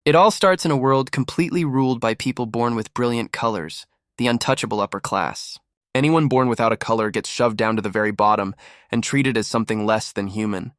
It all starts in a world completely ruled by people born with brilliant colors, the untouchable upper class. Anyone born without a color gets shoved down to the very bottom and treated as something less than human.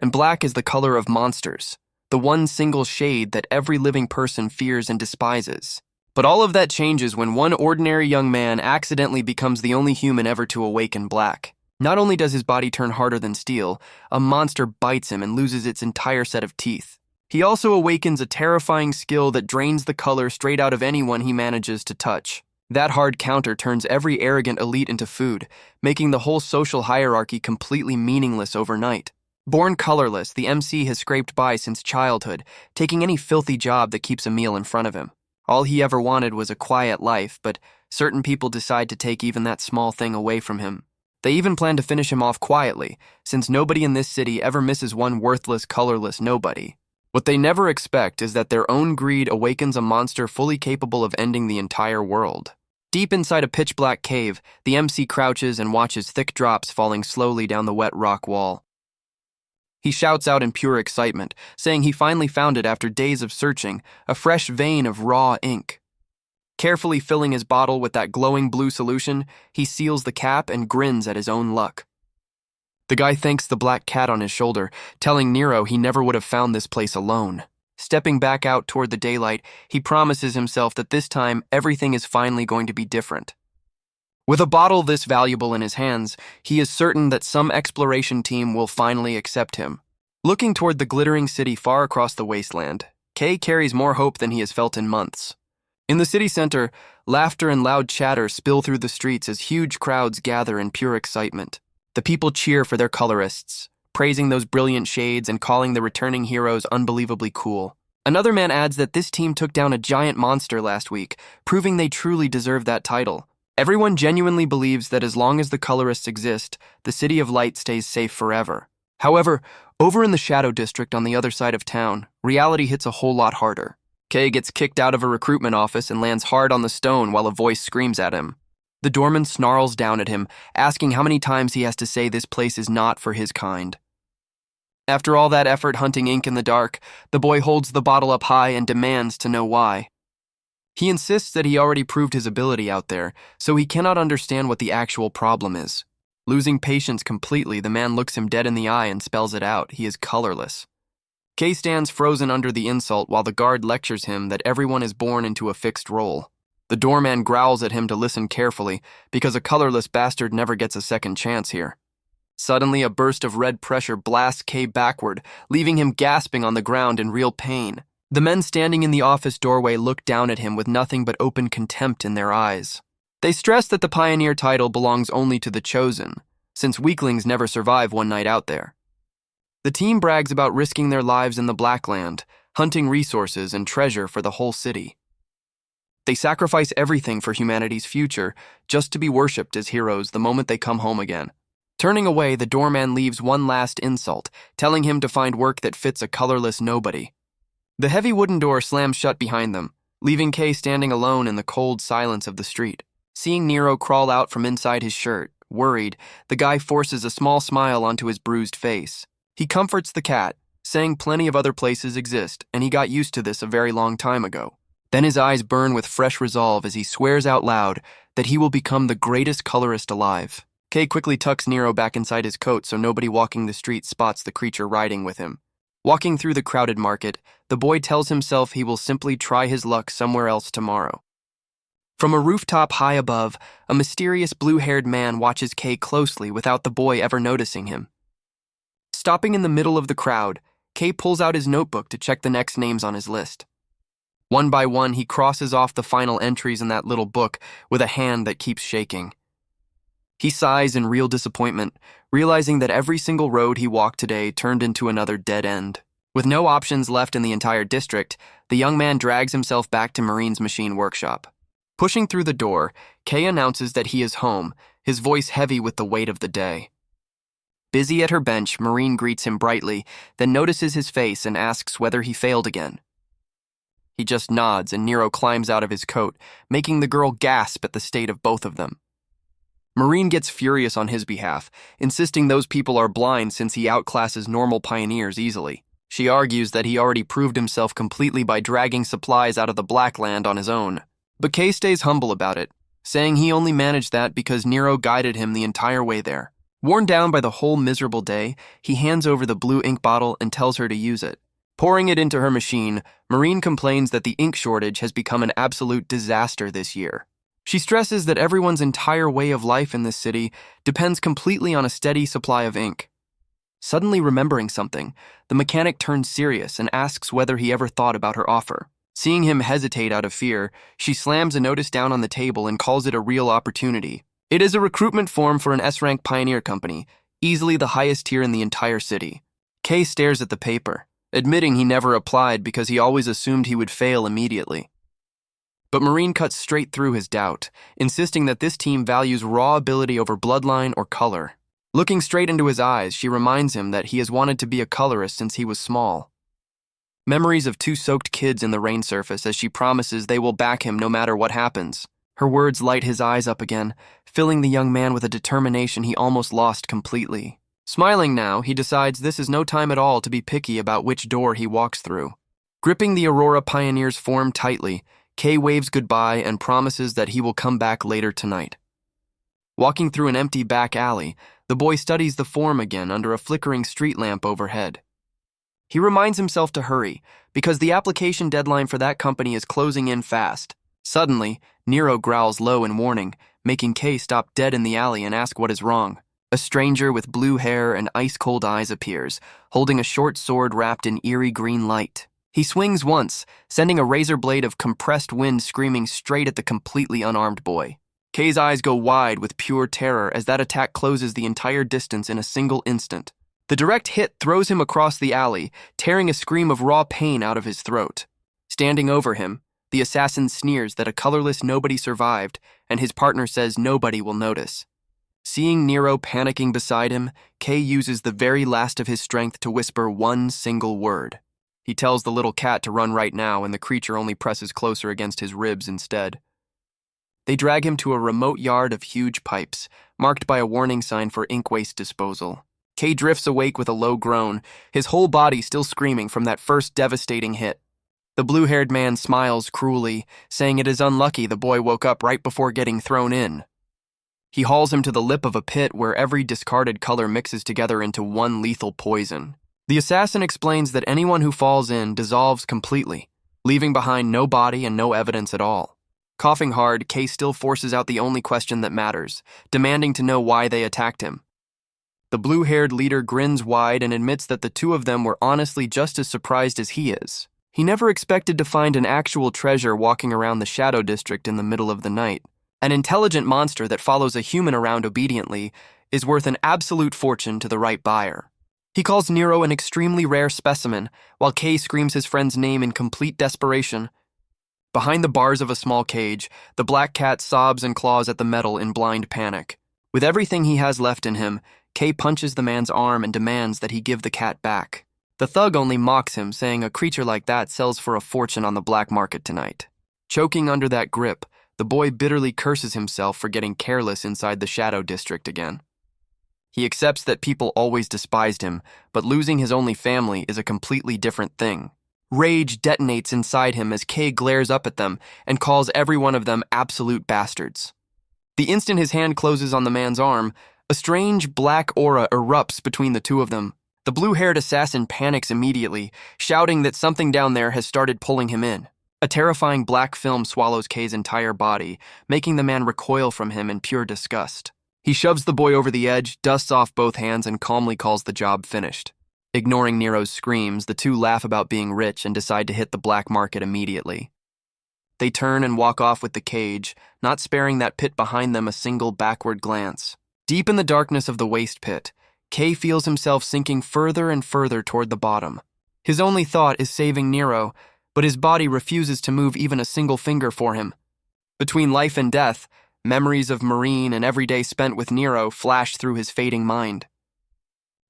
And black is the color of monsters, the one single shade that every living person fears and despises. But all of that changes when one ordinary young man accidentally becomes the only human ever to awaken black. Not only does his body turn harder than steel, a monster bites him and loses its entire set of teeth. He also awakens a terrifying skill that drains the color straight out of anyone he manages to touch. That hard counter turns every arrogant elite into food, making the whole social hierarchy completely meaningless overnight. Born colorless, the MC has scraped by since childhood, taking any filthy job that keeps a meal in front of him. All he ever wanted was a quiet life, but certain people decide to take even that small thing away from him. They even plan to finish him off quietly, since nobody in this city ever misses one worthless, colorless nobody. What they never expect is that their own greed awakens a monster fully capable of ending the entire world. Deep inside a pitch-black cave, the MC crouches and watches thick drops falling slowly down the wet rock wall. He shouts out in pure excitement, saying he finally found it after days of searching, a fresh vein of raw ink. Carefully filling his bottle with that glowing blue solution, he seals the cap and grins at his own luck. The guy thanks the black cat on his shoulder, telling Nero he never would have found this place alone. Stepping back out toward the daylight, he promises himself that this time everything is finally going to be different. With a bottle this valuable in his hands, he is certain that some exploration team will finally accept him. Looking toward the glittering city far across the wasteland, Kay carries more hope than he has felt in months. In the city center, laughter and loud chatter spill through the streets as huge crowds gather in pure excitement. The people cheer for their colorists, praising those brilliant shades and calling the returning heroes unbelievably cool. Another man adds that this team took down a giant monster last week, proving they truly deserve that title. Everyone genuinely believes that as long as the colorists exist, the City of Light stays safe forever. However, over in the Shadow District on the other side of town, reality hits a whole lot harder. Kay gets kicked out of a recruitment office and lands hard on the stone while a voice screams at him. The doorman snarls down at him, asking how many times he has to say this place is not for his kind. After all that effort hunting ink in the dark, the boy holds the bottle up high and demands to know why. He insists that he already proved his ability out there, so he cannot understand what the actual problem is. Losing patience completely, the man looks him dead in the eye and spells it out. He is colorless. Kay stands frozen under the insult while the guard lectures him that everyone is born into a fixed role. The doorman growls at him to listen carefully, because a colorless bastard never gets a second chance here. Suddenly, a burst of red pressure blasts Kay backward, leaving him gasping on the ground in real pain. The men standing in the office doorway look down at him with nothing but open contempt in their eyes. They stress that the pioneer title belongs only to the chosen, since weaklings never survive one night out there. The team brags about risking their lives in the Blackland, hunting resources and treasure for the whole city. They sacrifice everything for humanity's future, just to be worshipped as heroes the moment they come home again. Turning away, the doorman leaves one last insult, telling him to find work that fits a colorless nobody. The heavy wooden door slams shut behind them, leaving Kay standing alone in the cold silence of the street. Seeing Nero crawl out from inside his shirt, worried, the guy forces a small smile onto his bruised face. He comforts the cat, saying plenty of other places exist, and he got used to this a very long time ago. Then his eyes burn with fresh resolve as he swears out loud that he will become the greatest colorist alive. Kay quickly tucks Nero back inside his coat so nobody walking the street spots the creature riding with him. Walking through the crowded market, the boy tells himself he will simply try his luck somewhere else tomorrow. From a rooftop high above, a mysterious blue-haired man watches Kay closely without the boy ever noticing him. Stopping in the middle of the crowd, Kay pulls out his notebook to check the next names on his list. One by one, he crosses off the final entries in that little book with a hand that keeps shaking. He sighs in real disappointment, realizing that every single road he walked today turned into another dead end. With no options left in the entire district, the young man drags himself back to Marine's machine workshop. Pushing through the door, Kay announces that he is home, his voice heavy with the weight of the day. Busy at her bench, Marine greets him brightly, then notices his face and asks whether he failed again. He just nods and Nero climbs out of his coat, making the girl gasp at the state of both of them. Marine gets furious on his behalf, insisting those people are blind since he outclasses normal pioneers easily. She argues that he already proved himself completely by dragging supplies out of the Black Land on his own. But Kay stays humble about it, saying he only managed that because Nero guided him the entire way there. Worn down by the whole miserable day, he hands over the blue ink bottle and tells her to use it. Pouring it into her machine, Marine complains that the ink shortage has become an absolute disaster this year. She stresses that everyone's entire way of life in this city depends completely on a steady supply of ink. Suddenly remembering something, the mechanic turns serious and asks whether he ever thought about her offer. Seeing him hesitate out of fear, she slams a notice down on the table and calls it a real opportunity. It is a recruitment form for an S-rank pioneer company, easily the highest tier in the entire city. Kay stares at the paper, admitting he never applied because he always assumed he would fail immediately. But Marine cuts straight through his doubt, insisting that this team values raw ability over bloodline or color. Looking straight into his eyes, she reminds him that he has wanted to be a colorist since he was small. Memories of two soaked kids in the rain surface as she promises they will back him no matter what happens. Her words light his eyes up again, filling the young man with a determination he almost lost completely. Smiling now, he decides this is no time at all to be picky about which door he walks through. Gripping the Aurora Pioneer's form tightly, Kay waves goodbye and promises that he will come back later tonight. Walking through an empty back alley, the boy studies the form again under a flickering street lamp overhead. He reminds himself to hurry, because the application deadline for that company is closing in fast. Suddenly, Nero growls low in warning, making Kay stop dead in the alley and ask what is wrong. A stranger with blue hair and ice-cold eyes appears, holding a short sword wrapped in eerie green light. He swings once, sending a razor blade of compressed wind screaming straight at the completely unarmed boy. Kay's eyes go wide with pure terror as that attack closes the entire distance in a single instant. The direct hit throws him across the alley, tearing a scream of raw pain out of his throat. Standing over him, the assassin sneers that a colorless nobody survived, and his partner says nobody will notice. Seeing Nero panicking beside him, Kay uses the very last of his strength to whisper one single word. He tells the little cat to run right now, and the creature only presses closer against his ribs instead. They drag him to a remote yard of huge pipes, marked by a warning sign for ink waste disposal. Kay drifts awake with a low groan, his whole body still screaming from that first devastating hit. The blue-haired man smiles cruelly, saying it is unlucky the boy woke up right before getting thrown in. He hauls him to the lip of a pit where every discarded color mixes together into one lethal poison. The assassin explains that anyone who falls in dissolves completely, leaving behind no body and no evidence at all. Coughing hard, Kay still forces out the only question that matters, demanding to know why they attacked him. The blue-haired leader grins wide and admits that the two of them were honestly just as surprised as he is. He never expected to find an actual treasure walking around the Shadow District in the middle of the night. An intelligent monster that follows a human around obediently is worth an absolute fortune to the right buyer. He calls Nero an extremely rare specimen, while Kay screams his friend's name in complete desperation. Behind the bars of a small cage, the black cat sobs and claws at the metal in blind panic. With everything he has left in him, Kay punches the man's arm and demands that he give the cat back. The thug only mocks him, saying a creature like that sells for a fortune on the black market tonight. Choking under that grip, the boy bitterly curses himself for getting careless inside the Shadow District again. He accepts that people always despised him, but losing his only family is a completely different thing. Rage detonates inside him as Kay glares up at them and calls every one of them absolute bastards. The instant his hand closes on the man's arm, a strange black aura erupts between the two of them. The blue-haired assassin panics immediately, shouting that something down there has started pulling him in. A terrifying black film swallows Kay's entire body, making the man recoil from him in pure disgust. He shoves the boy over the edge, dusts off both hands, and calmly calls the job finished. Ignoring Nero's screams, the two laugh about being rich and decide to hit the black market immediately. They turn and walk off with the cage, not sparing that pit behind them a single backward glance. Deep in the darkness of the waste pit, Kay feels himself sinking further and further toward the bottom. His only thought is saving Nero, but his body refuses to move even a single finger for him. Between life and death, memories of Marine and every day spent with Nero flash through his fading mind.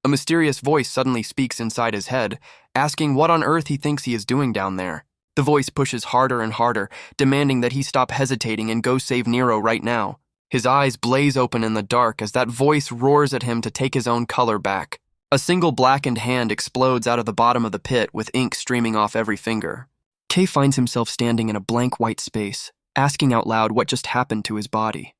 A mysterious voice suddenly speaks inside his head, asking what on earth he thinks he is doing down there. The voice pushes harder and harder, demanding that he stop hesitating and go save Nero right now. His eyes blaze open in the dark as that voice roars at him to take his own color back. A single blackened hand explodes out of the bottom of the pit with ink streaming off every finger. Kay finds himself standing in a blank white space, asking out loud what just happened to his body.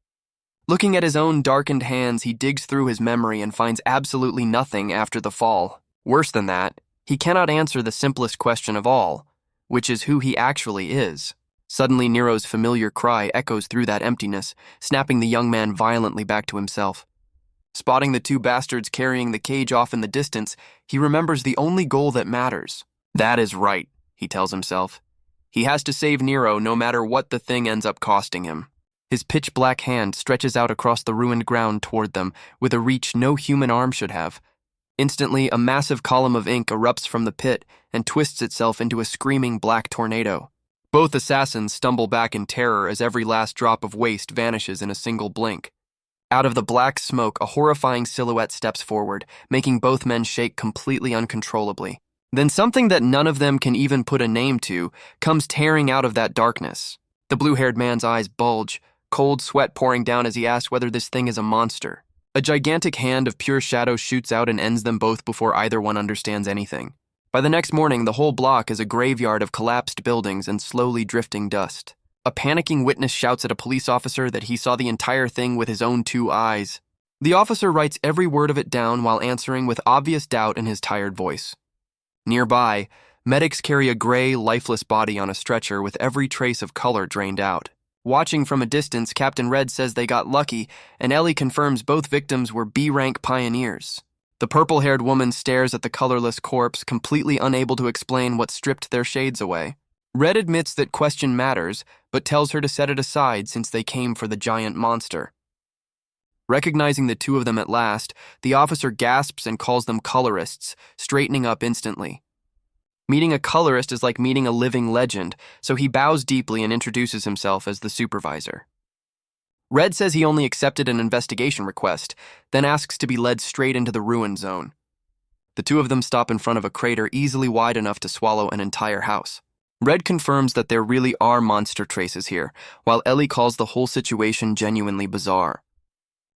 Looking at his own darkened hands, he digs through his memory and finds absolutely nothing after the fall. Worse than that, he cannot answer the simplest question of all, which is who he actually is. Suddenly, Nero's familiar cry echoes through that emptiness, snapping the young man violently back to himself. Spotting the two bastards carrying the cage off in the distance, he remembers the only goal that matters. That is right, he tells himself. He has to save Nero no matter what the thing ends up costing him. His pitch-black hand stretches out across the ruined ground toward them, with a reach no human arm should have. Instantly, a massive column of ink erupts from the pit and twists itself into a screaming black tornado. Both assassins stumble back in terror as every last drop of waste vanishes in a single blink. Out of the black smoke, a horrifying silhouette steps forward, making both men shake completely uncontrollably. Then something that none of them can even put a name to comes tearing out of that darkness. The blue-haired man's eyes bulge, cold sweat pouring down as he asks whether this thing is a monster. A gigantic hand of pure shadow shoots out and ends them both before either one understands anything. By the next morning, the whole block is a graveyard of collapsed buildings and slowly drifting dust. A panicking witness shouts at a police officer that he saw the entire thing with his own two eyes. The officer writes every word of it down while answering with obvious doubt in his tired voice. Nearby, medics carry a gray, lifeless body on a stretcher with every trace of color drained out. Watching from a distance, Captain Red says they got lucky, and Ellie confirms both victims were B-rank pioneers. The purple-haired woman stares at the colorless corpse, completely unable to explain what stripped their shades away. Red admits that question matters, but tells her to set it aside since they came for the giant monster. Recognizing the two of them at last, the officer gasps and calls them colorists, straightening up instantly. Meeting a colorist is like meeting a living legend, so he bows deeply and introduces himself as the supervisor. Red says he only accepted an investigation request, then asks to be led straight into the ruin zone. The two of them stop in front of a crater easily wide enough to swallow an entire house. Red confirms that there really are monster traces here, while Ellie calls the whole situation genuinely bizarre.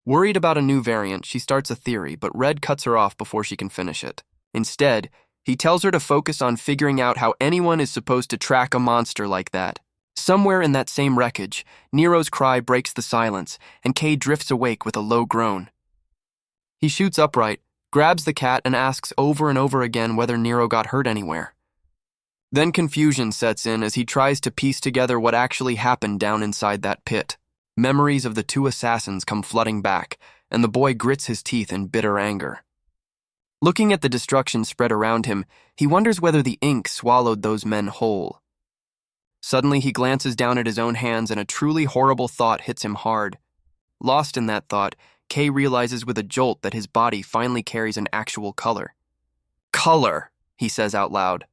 Worried about a new variant, she starts a theory, but Red cuts her off before she can finish it. Instead, he tells her to focus on figuring out how anyone is supposed to track a monster like that. Somewhere in that same wreckage, Nero's cry breaks the silence, and Kay drifts awake with a low groan. He shoots upright, grabs the cat, and asks over and over again whether Nero got hurt anywhere. Then confusion sets in as he tries to piece together what actually happened down inside that pit. Memories of the two assassins come flooding back, and the boy grits his teeth in bitter anger. Looking at the destruction spread around him, he wonders whether the ink swallowed those men whole. Suddenly, he glances down at his own hands, and a truly horrible thought hits him hard. Lost in that thought, Kay realizes with a jolt that his body finally carries an actual color. "Color," he says out loud,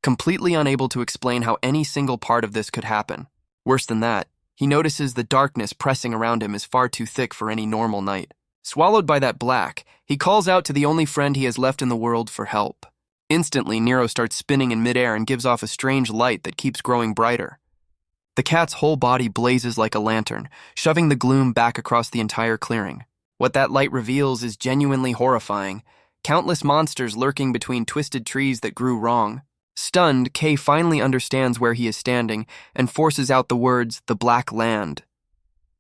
completely unable to explain how any single part of this could happen. Worse than that, he notices the darkness pressing around him is far too thick for any normal night. Swallowed by that black, he calls out to the only friend he has left in the world for help. Instantly, Nero starts spinning in midair and gives off a strange light that keeps growing brighter. The cat's whole body blazes like a lantern, shoving the gloom back across the entire clearing. What that light reveals is genuinely horrifying. Countless monsters lurking between twisted trees that grew wrong. Stunned, Kay finally understands where he is standing and forces out the words, "the Black Land."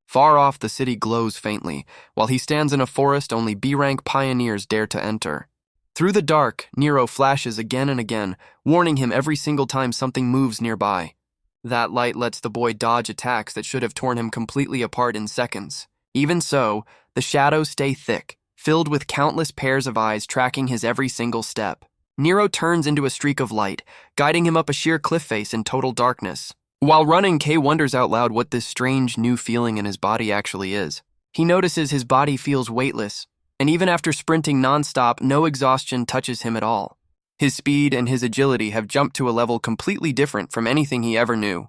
Far off, the city glows faintly, while he stands in a forest only B-rank pioneers dare to enter. Through the dark, Nero flashes again and again, warning him every single time something moves nearby. That light lets the boy dodge attacks that should have torn him completely apart in seconds. Even so, the shadows stay thick, filled with countless pairs of eyes tracking his every single step. Nero turns into a streak of light, guiding him up a sheer cliff face in total darkness. While running, Kay wonders out loud what this strange new feeling in his body actually is. He notices his body feels weightless, and even after sprinting nonstop, no exhaustion touches him at all. His speed and his agility have jumped to a level completely different from anything he ever knew.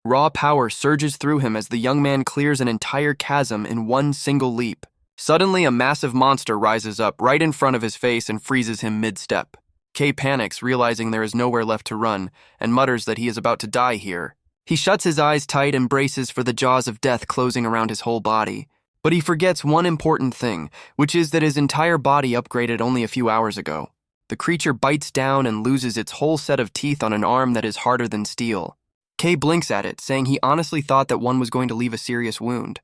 Raw power surges through him as the young man clears an entire chasm in one single leap. Suddenly, a massive monster rises up right in front of his face and freezes him mid-step. Kay panics, realizing there is nowhere left to run, and mutters that he is about to die here. He shuts his eyes tight and braces for the jaws of death closing around his whole body. But he forgets one important thing, which is that his entire body upgraded only a few hours ago. The creature bites down and loses its whole set of teeth on an arm that is harder than steel. Kay blinks at it, saying he honestly thought that one was going to leave a serious wound.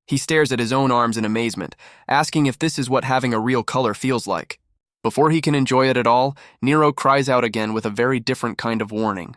He stares at his own arms in amazement, asking if this is what having a real color feels like. Before he can enjoy it at all, Nero cries out again with a very different kind of warning.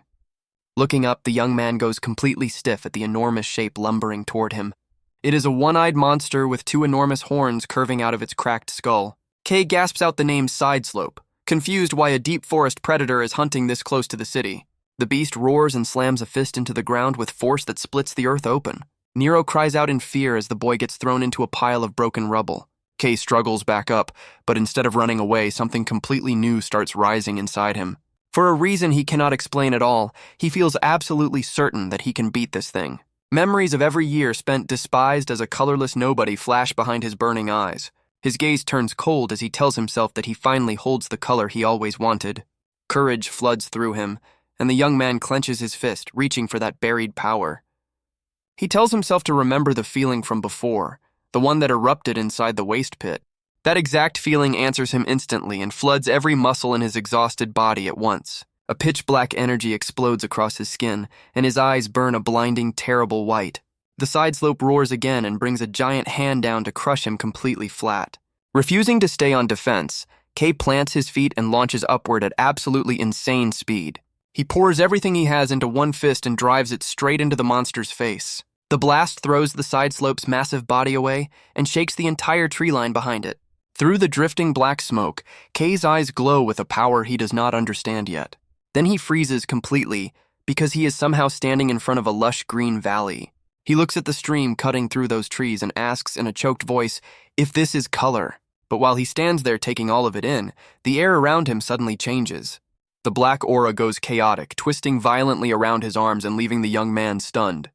Looking up, the young man goes completely stiff at the enormous shape lumbering toward him. It is a one-eyed monster with two enormous horns curving out of its cracked skull. Kay gasps out the name Sideslope, confused why a deep forest predator is hunting this close to the city. The beast roars and slams a fist into the ground with force that splits the earth open. Nero cries out in fear as the boy gets thrown into a pile of broken rubble. Kay struggles back up, but instead of running away, something completely new starts rising inside him. For a reason he cannot explain at all, he feels absolutely certain that he can beat this thing. Memories of every year spent despised as a colorless nobody flash behind his burning eyes. His gaze turns cold as he tells himself that he finally holds the color he always wanted. Courage floods through him, and the young man clenches his fist, reaching for that buried power. He tells himself to remember the feeling from before, the one that erupted inside the waste pit. That exact feeling answers him instantly and floods every muscle in his exhausted body at once. A pitch-black energy explodes across his skin, and his eyes burn a blinding, terrible white. The Sideslope roars again and brings a giant hand down to crush him completely flat. Refusing to stay on defense, Kay plants his feet and launches upward at absolutely insane speed. He pours everything he has into one fist and drives it straight into the monster's face. The blast throws the Sideslope's massive body away and shakes the entire tree line behind it. Through the drifting black smoke, Kay's eyes glow with a power he does not understand yet. Then he freezes completely because he is somehow standing in front of a lush green valley. He looks at the stream cutting through those trees and asks in a choked voice if this is color. But while he stands there taking all of it in, the air around him suddenly changes. The black aura goes chaotic, twisting violently around his arms and leaving the young man stunned.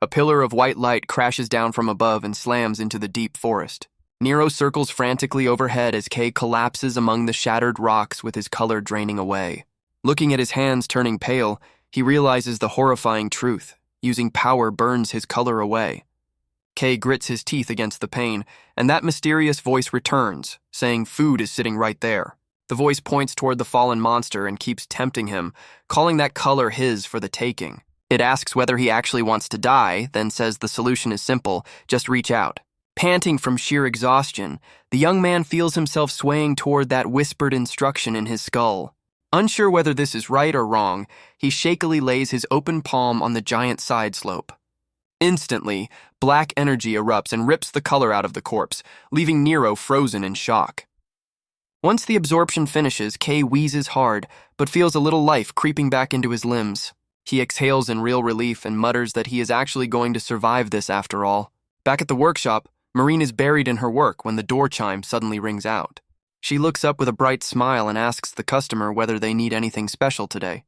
A pillar of white light crashes down from above and slams into the deep forest. Nero circles frantically overhead as Kay collapses among the shattered rocks with his color draining away. Looking at his hands turning pale, he realizes the horrifying truth. Using power burns his color away. Kay grits his teeth against the pain, and that mysterious voice returns, saying food is sitting right there. The voice points toward the fallen monster and keeps tempting him, calling that color his for the taking. It asks whether he actually wants to die, then says the solution is simple, just reach out. Panting from sheer exhaustion, the young man feels himself swaying toward that whispered instruction in his skull. Unsure whether this is right or wrong, he shakily lays his open palm on the giant Sideslope. Instantly, black energy erupts and rips the color out of the corpse, leaving Nero frozen in shock. Once the absorption finishes, Kay wheezes hard, but feels a little life creeping back into his limbs. He exhales in real relief and mutters that he is actually going to survive this after all. Back at the workshop, Maureen is buried in her work when the door chime suddenly rings out. She looks up with a bright smile and asks the customer whether they need anything special today.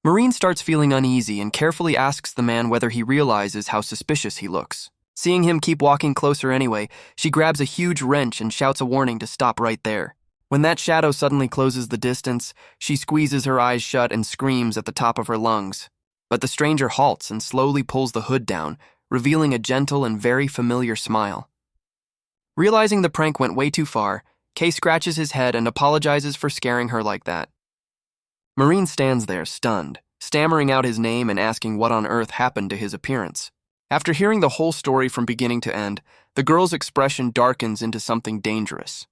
Maureen starts feeling uneasy and carefully asks the man whether he realizes how suspicious he looks. Seeing him keep walking closer anyway, she grabs a huge wrench and shouts a warning to stop right there. When that shadow suddenly closes the distance, she squeezes her eyes shut and screams at the top of her lungs. But the stranger halts and slowly pulls the hood down, revealing a gentle and very familiar smile. Realizing the prank went way too far, Kay scratches his head and apologizes for scaring her like that. Maureen stands there, stunned, stammering out his name and asking what on earth happened to his appearance. After hearing the whole story from beginning to end, the girl's expression darkens into something dangerous.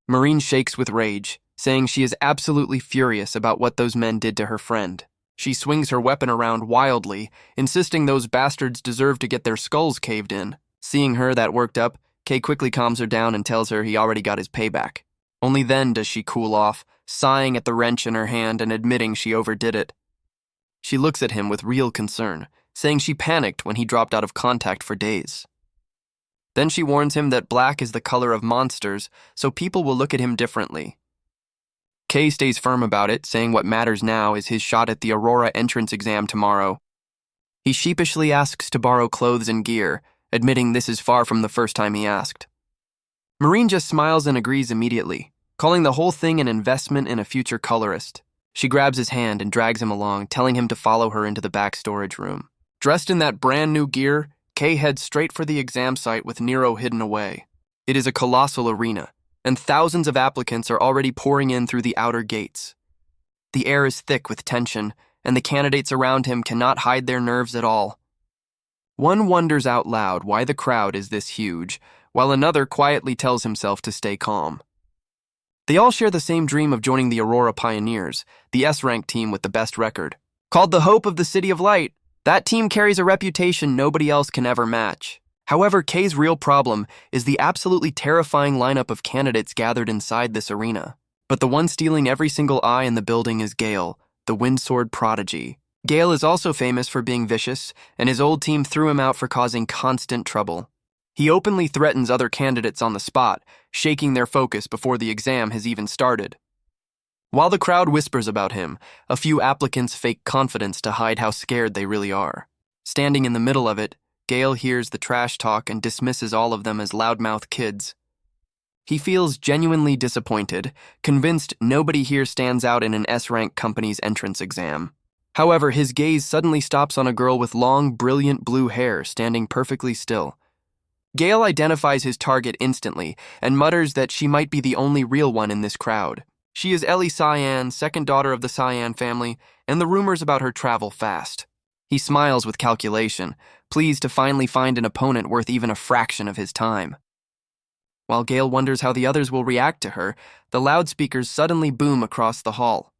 Maureen shakes with rage, saying she is absolutely furious about what those men did to her friend. She swings her weapon around wildly, insisting those bastards deserve to get their skulls caved in. Seeing her that worked up, Kay quickly calms her down and tells her he already got his payback. Only then does she cool off, sighing at the wrench in her hand and admitting she overdid it. She looks at him with real concern, saying she panicked when he dropped out of contact for days. Then she warns him that black is the color of monsters, so people will look at him differently. Kay stays firm about it, saying what matters now is his shot at the Aurora entrance exam tomorrow. He sheepishly asks to borrow clothes and gear, admitting this is far from the first time he asked. Maureen just smiles and agrees immediately, calling the whole thing an investment in a future colorist. She grabs his hand and drags him along, telling him to follow her into the back storage room. Dressed in that brand new gear, Kay heads straight for the exam site with Nero hidden away. It is a colossal arena, and thousands of applicants are already pouring in through the outer gates. The air is thick with tension, and the candidates around him cannot hide their nerves at all. One wonders out loud why the crowd is this huge, while another quietly tells himself to stay calm. They all share the same dream of joining the Aurora Pioneers, the S-ranked team with the best record. Called the Hope of the City of Light, that team carries a reputation nobody else can ever match. However, Kay's real problem is the absolutely terrifying lineup of candidates gathered inside this arena. But the one stealing every single eye in the building is Gale, the windsword prodigy. Gale is also famous for being vicious, and his old team threw him out for causing constant trouble. He openly threatens other candidates on the spot, shaking their focus before the exam has even started. While the crowd whispers about him, a few applicants fake confidence to hide how scared they really are. Standing in the middle of it, Gale hears the trash talk and dismisses all of them as loudmouth kids. He feels genuinely disappointed, convinced nobody here stands out in an S-rank company's entrance exam. However, his gaze suddenly stops on a girl with long, brilliant blue hair standing perfectly still. Gale identifies his target instantly and mutters that she might be the only real one in this crowd. She is Ellie Cyan, second daughter of the Cyan family, and the rumors about her travel fast. He smiles with calculation, pleased to finally find an opponent worth even a fraction of his time. While Gale wonders how the others will react to her, the loudspeakers suddenly boom across the hall.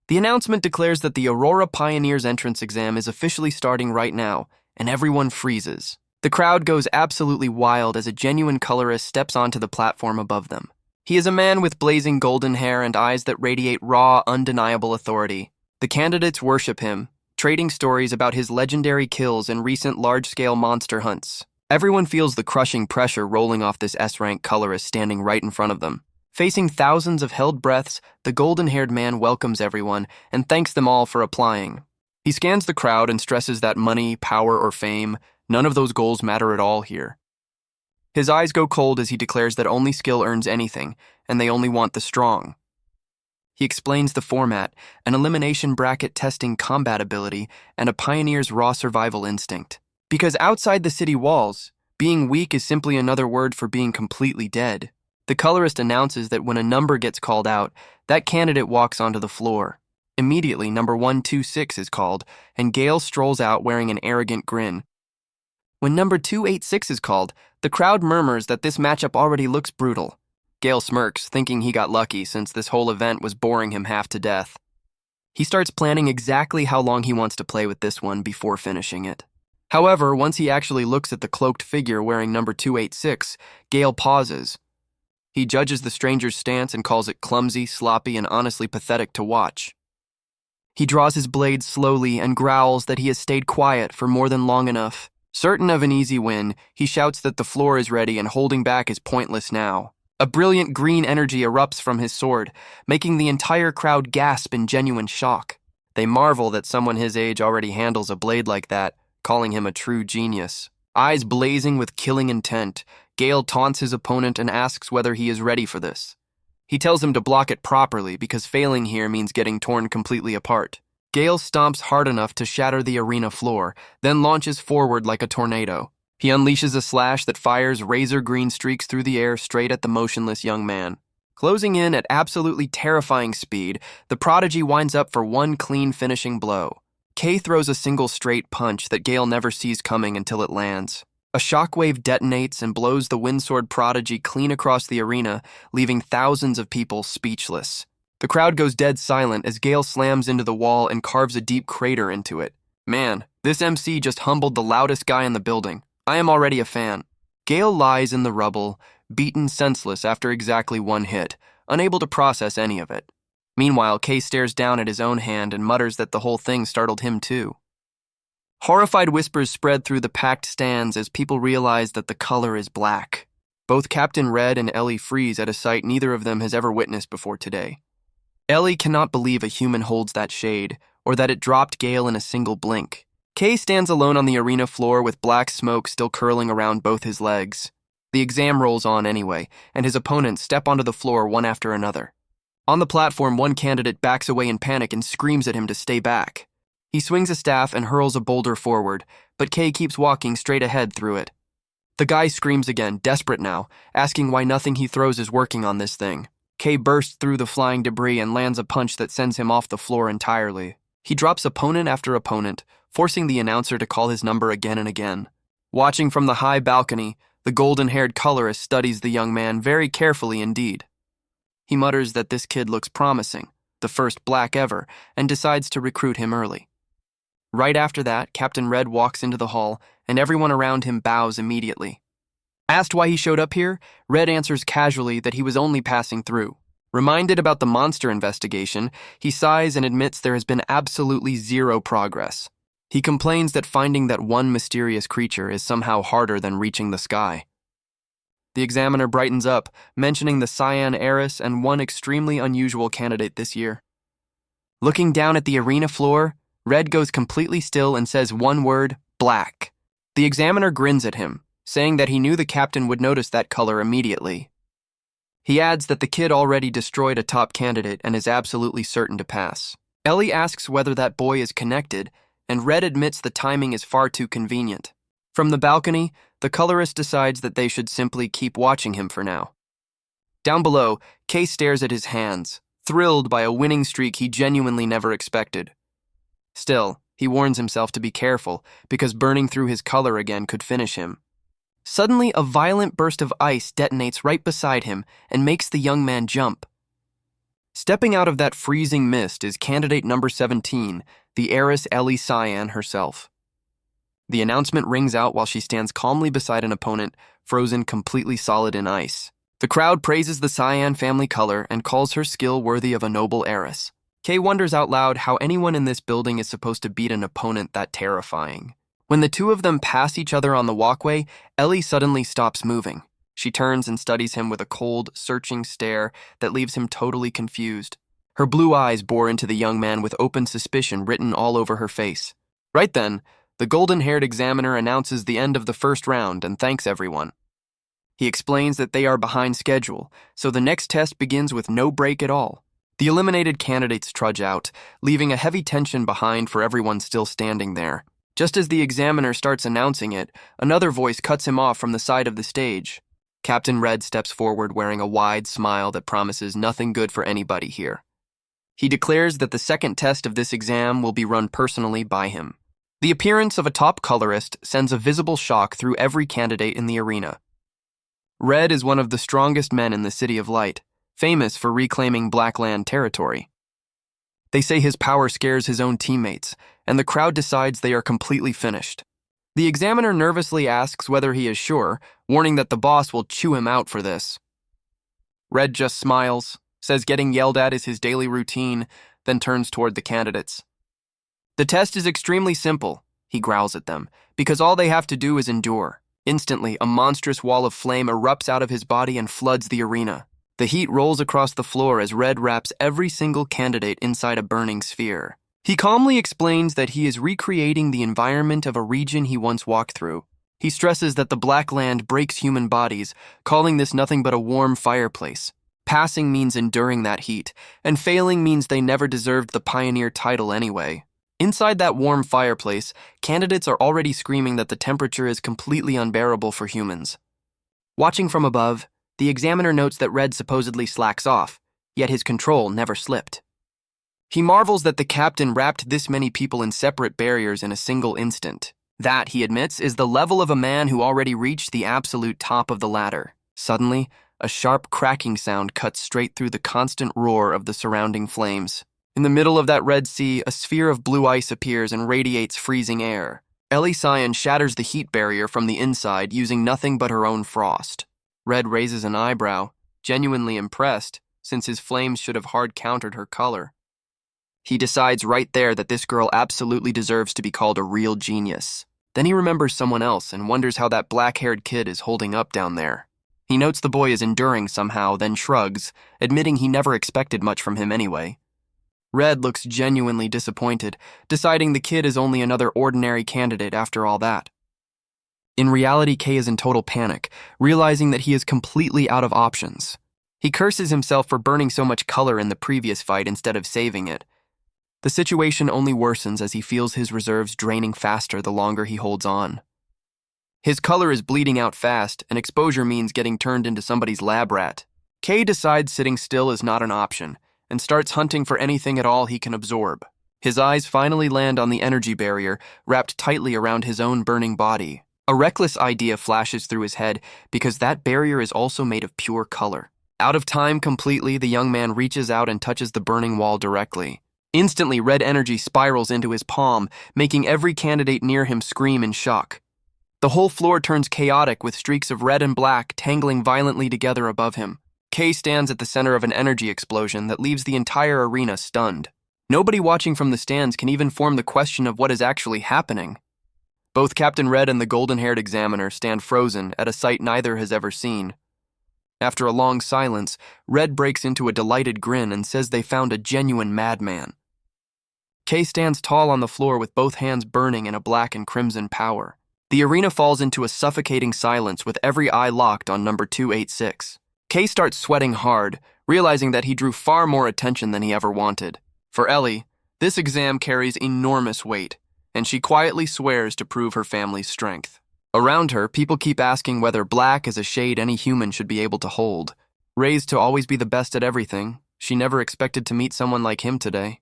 The announcement declares that the Aurora Pioneers entrance exam is officially starting right now, and everyone freezes. The crowd goes absolutely wild as a genuine colorist steps onto the platform above them. He is a man with blazing golden hair and eyes that radiate raw, undeniable authority. The candidates worship him, trading stories about his legendary kills and recent large-scale monster hunts. Everyone feels the crushing pressure rolling off this S-rank colorist standing right in front of them. Facing thousands of held breaths, the golden-haired man welcomes everyone and thanks them all for applying. He scans the crowd and stresses that money, power, or fame, none of those goals matter at all here. His eyes go cold as he declares that only skill earns anything, and they only want the strong. He explains the format, an elimination bracket testing combat ability, and a pioneer's raw survival instinct. Because outside the city walls, being weak is simply another word for being completely dead. The colorist announces that when a number gets called out, that candidate walks onto the floor. Immediately, number 126 is called, and Gale strolls out wearing an arrogant grin. When number 286 is called, the crowd murmurs that this matchup already looks brutal. Gale smirks, thinking he got lucky since this whole event was boring him half to death. He starts planning exactly how long he wants to play with this one before finishing it. However, once he actually looks at the cloaked figure wearing number 286, Gale pauses. He judges the stranger's stance and calls it clumsy, sloppy, and honestly pathetic to watch. He draws his blade slowly and growls that he has stayed quiet for more than long enough. Certain of an easy win, he shouts that the floor is ready and holding back is pointless now. A brilliant green energy erupts from his sword, making the entire crowd gasp in genuine shock. They marvel that someone his age already handles a blade like that, calling him a true genius. Eyes blazing with killing intent, Gale taunts his opponent and asks whether he is ready for this. He tells him to block it properly because failing here means getting torn completely apart. Gale stomps hard enough to shatter the arena floor, then launches forward like a tornado. He unleashes a slash that fires razor-green streaks through the air straight at the motionless young man. Closing in at absolutely terrifying speed, the prodigy winds up for one clean finishing blow. Kay throws a single straight punch that Gale never sees coming until it lands. A shockwave detonates and blows the windsword prodigy clean across the arena, leaving thousands of people speechless. The crowd goes dead silent as Gale slams into the wall and carves a deep crater into it. Man, this MC just humbled the loudest guy in the building. I am already a fan. Gale lies in the rubble, beaten senseless after exactly one hit, unable to process any of it. Meanwhile, Kay stares down at his own hand and mutters that the whole thing startled him too. Horrified whispers spread through the packed stands as people realize that the color is black. Both Captain Red and Ellie freeze at a sight neither of them has ever witnessed before today. Ellie cannot believe a human holds that shade, or that it dropped Gale in a single blink. Kay stands alone on the arena floor with black smoke still curling around both his legs. The exam rolls on anyway, and his opponents step onto the floor one after another. On the platform, one candidate backs away in panic and screams at him to stay back. He swings a staff and hurls a boulder forward, but Kay keeps walking straight ahead through it. The guy screams again, desperate now, asking why nothing he throws is working on this thing. Kay bursts through the flying debris and lands a punch that sends him off the floor entirely. He drops opponent after opponent, forcing the announcer to call his number again and again. Watching from the high balcony, the golden-haired colorist studies the young man very carefully indeed. He mutters that this kid looks promising, the first black ever, and decides to recruit him early. Right after that, Captain Red walks into the hall, and everyone around him bows immediately. Asked why he showed up here, Red answers casually that he was only passing through. Reminded about the monster investigation, he sighs and admits there has been absolutely zero progress. He complains that finding that one mysterious creature is somehow harder than reaching the sky. The examiner brightens up, mentioning the Cyan heiress and one extremely unusual candidate this year. Looking down at the arena floor, Red goes completely still and says one word, black. The examiner grins at him, saying that he knew the captain would notice that color immediately. He adds that the kid already destroyed a top candidate and is absolutely certain to pass. Ellie asks whether that boy is connected, and Red admits the timing is far too convenient. From the balcony, the colorist decides that they should simply keep watching him for now. Down below, Kay stares at his hands, thrilled by a winning streak he genuinely never expected. Still, he warns himself to be careful, because burning through his color again could finish him. Suddenly, a violent burst of ice detonates right beside him and makes the young man jump. Stepping out of that freezing mist is candidate number 17, the heiress Ellie Cyan herself. The announcement rings out while she stands calmly beside an opponent, frozen completely solid in ice. The crowd praises the Cyan family color and calls her skill worthy of a noble heiress. Kay wonders out loud how anyone in this building is supposed to beat an opponent that terrifying. When the two of them pass each other on the walkway, Ellie suddenly stops moving. She turns and studies him with a cold, searching stare that leaves him totally confused. Her blue eyes bore into the young man with open suspicion written all over her face. Right then, the golden-haired examiner announces the end of the first round and thanks everyone. He explains that they are behind schedule, so the next test begins with no break at all. The eliminated candidates trudge out, leaving a heavy tension behind for everyone still standing there. Just as the examiner starts announcing it, another voice cuts him off from the side of the stage. Captain Red steps forward wearing a wide smile that promises nothing good for anybody here. He declares that the second test of this exam will be run personally by him. The appearance of a top colorist sends a visible shock through every candidate in the arena. Red is one of the strongest men in the City of Light, famous for reclaiming Blackland territory. They say his power scares his own teammates, and the crowd decides they are completely finished. The examiner nervously asks whether he is sure, warning that the boss will chew him out for this. Red just smiles, says getting yelled at is his daily routine, then turns toward the candidates. The test is extremely simple, he growls at them, because all they have to do is endure. Instantly, a monstrous wall of flame erupts out of his body and floods the arena. The heat rolls across the floor as Red wraps every single candidate inside a burning sphere. He calmly explains that he is recreating the environment of a region he once walked through. He stresses that the Black Land breaks human bodies, calling this nothing but a warm fireplace. Passing means enduring that heat, and failing means they never deserved the pioneer title anyway. Inside that warm fireplace, candidates are already screaming that the temperature is completely unbearable for humans. Watching from above, the examiner notes that Red supposedly slacks off, yet his control never slipped. He marvels that the captain wrapped this many people in separate barriers in a single instant. That, he admits, is the level of a man who already reached the absolute top of the ladder. Suddenly, a sharp cracking sound cuts straight through the constant roar of the surrounding flames. In the middle of that red sea, a sphere of blue ice appears and radiates freezing air. Ellie Cyan shatters the heat barrier from the inside using nothing but her own frost. Red raises an eyebrow, genuinely impressed, since his flames should have hard countered her color. He decides right there that this girl absolutely deserves to be called a real genius. Then he remembers someone else and wonders how that black-haired kid is holding up down there. He notes the boy is enduring somehow, then shrugs, admitting he never expected much from him anyway. Red looks genuinely disappointed, deciding the kid is only another ordinary candidate after all that. In reality, Kay is in total panic, realizing that he is completely out of options. He curses himself for burning so much color in the previous fight instead of saving it. The situation only worsens as he feels his reserves draining faster the longer he holds on. His color is bleeding out fast, and exposure means getting turned into somebody's lab rat. Kay decides sitting still is not an option, and starts hunting for anything at all he can absorb. His eyes finally land on the energy barrier, wrapped tightly around his own burning body. A reckless idea flashes through his head, because that barrier is also made of pure color. Out of time completely, the young man reaches out and touches the burning wall directly. Instantly, red energy spirals into his palm, making every candidate near him scream in shock. The whole floor turns chaotic with streaks of red and black tangling violently together above him. Kay stands at the center of an energy explosion that leaves the entire arena stunned. Nobody watching from the stands can even form the question of what is actually happening. Both Captain Red and the golden-haired examiner stand frozen at a sight neither has ever seen. After a long silence, Red breaks into a delighted grin and says they found a genuine madman. Kay stands tall on the floor with both hands burning in a black and crimson power. The arena falls into a suffocating silence with every eye locked on number 286. Kay starts sweating hard, realizing that he drew far more attention than he ever wanted. For Ellie, this exam carries enormous weight, and she quietly swears to prove her family's strength. Around her, people keep asking whether black is a shade any human should be able to hold. Raised to always be the best at everything, she never expected to meet someone like him today.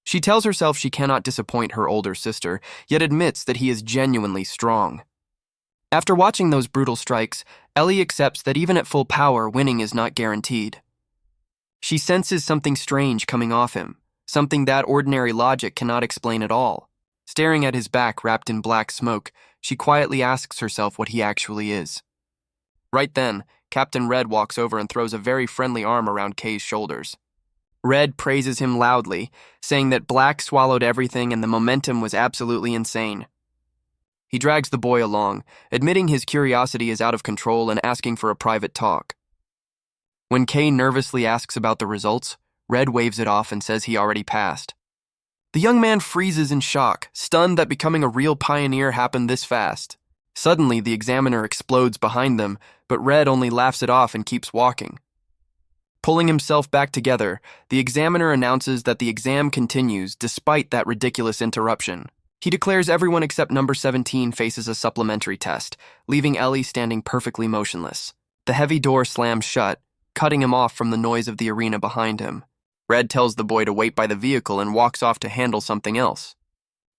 She tells herself she cannot disappoint her older sister, yet admits that he is genuinely strong. After watching those brutal strikes, Ellie accepts that even at full power, winning is not guaranteed. She senses something strange coming off him, something that ordinary logic cannot explain at all. Staring at his back wrapped in black smoke, she quietly asks herself what he actually is. Right then, Captain Red walks over and throws a very friendly arm around Kay's shoulders. Red praises him loudly, saying that black swallowed everything and the momentum was absolutely insane. He drags the boy along, admitting his curiosity is out of control and asking for a private talk. When Kay nervously asks about the results, Red waves it off and says he already passed. The young man freezes in shock, stunned that becoming a real pioneer happened this fast. Suddenly, the examiner explodes behind them, but Red only laughs it off and keeps walking. Pulling himself back together, the examiner announces that the exam continues despite that ridiculous interruption. He declares everyone except number 17 faces a supplementary test, leaving Ellie standing perfectly motionless. The heavy door slams shut, cutting him off from the noise of the arena behind him. Red tells the boy to wait by the vehicle and walks off to handle something else.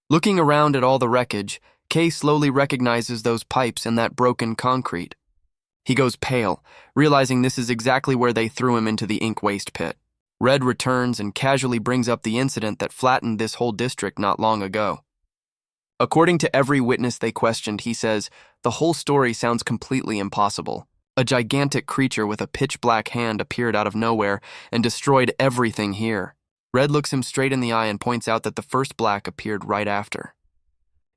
Looking around at all the wreckage, Kay slowly recognizes those pipes and that broken concrete. He goes pale, realizing this is exactly where they threw him into the ink waste pit. Red returns and casually brings up the incident that flattened this whole district not long ago. According to every witness they questioned, he says, the whole story sounds completely impossible. A gigantic creature with a pitch-black hand appeared out of nowhere and destroyed everything here. Red looks him straight in the eye and points out that the first black appeared right after.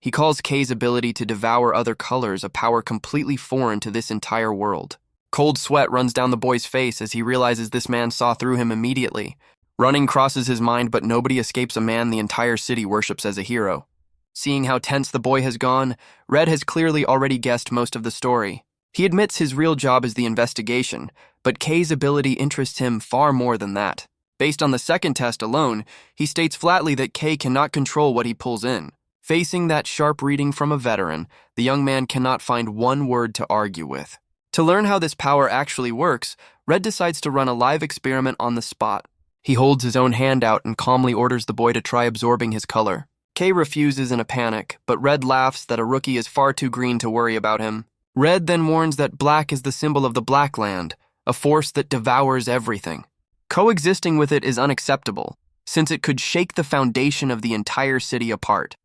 He calls Kay's ability to devour other colors a power completely foreign to this entire world. Cold sweat runs down the boy's face as he realizes this man saw through him immediately. Running crosses his mind, but nobody escapes a man the entire city worships as a hero. Seeing how tense the boy has gone, Red has clearly already guessed most of the story. He admits his real job is the investigation, but Kay's ability interests him far more than that. Based on the second test alone, he states flatly that Kay cannot control what he pulls in. Facing that sharp reading from a veteran, the young man cannot find one word to argue with. To learn how this power actually works, Red decides to run a live experiment on the spot. He holds his own hand out and calmly orders the boy to try absorbing his color. Kay refuses in a panic, but Red laughs that a rookie is far too green to worry about him. Red then warns that black is the symbol of the Black Land, a force that devours everything. Coexisting with it is unacceptable, since it could shake the foundation of the entire city apart.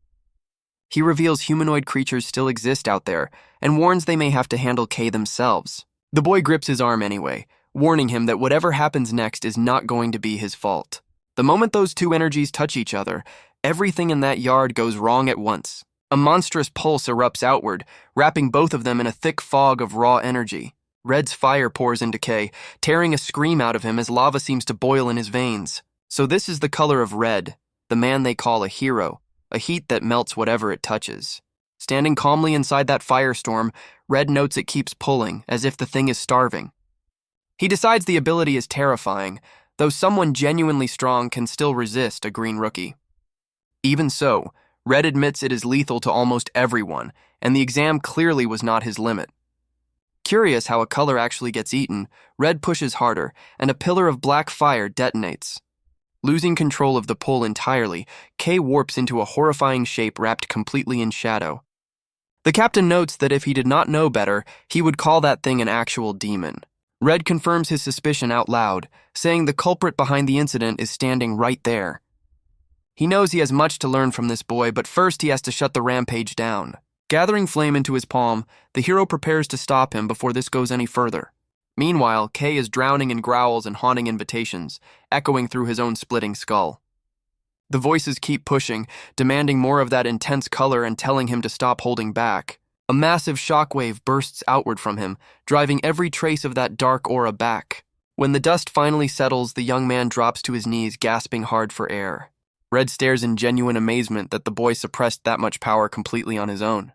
He reveals humanoid creatures still exist out there, and warns they may have to handle Kay themselves. The boy grips his arm anyway, warning him that whatever happens next is not going to be his fault. The moment those two energies touch each other, everything in that yard goes wrong at once. A monstrous pulse erupts outward, wrapping both of them in a thick fog of raw energy. Red's fire pours into Kay, tearing a scream out of him as lava seems to boil in his veins. So this is the color of Red, the man they call a hero, a heat that melts whatever it touches. Standing calmly inside that firestorm, Red notes it keeps pulling, as if the thing is starving. He decides the ability is terrifying, though someone genuinely strong can still resist a green rookie. Even so, Red admits it is lethal to almost everyone, and the exam clearly was not his limit. Curious how a color actually gets eaten, Red pushes harder, and a pillar of black fire detonates. Losing control of the pull entirely, K warps into a horrifying shape wrapped completely in shadow. The captain notes that if he did not know better, he would call that thing an actual demon. Red confirms his suspicion out loud, saying the culprit behind the incident is standing right there. He knows he has much to learn from this boy, but first he has to shut the rampage down. Gathering flame into his palm, the hero prepares to stop him before this goes any further. Meanwhile, K is drowning in growls and haunting invitations, echoing through his own splitting skull. The voices keep pushing, demanding more of that intense color and telling him to stop holding back. A massive shockwave bursts outward from him, driving every trace of that dark aura back. When the dust finally settles, the young man drops to his knees, gasping hard for air. Red stares in genuine amazement that the boy suppressed that much power completely on his own.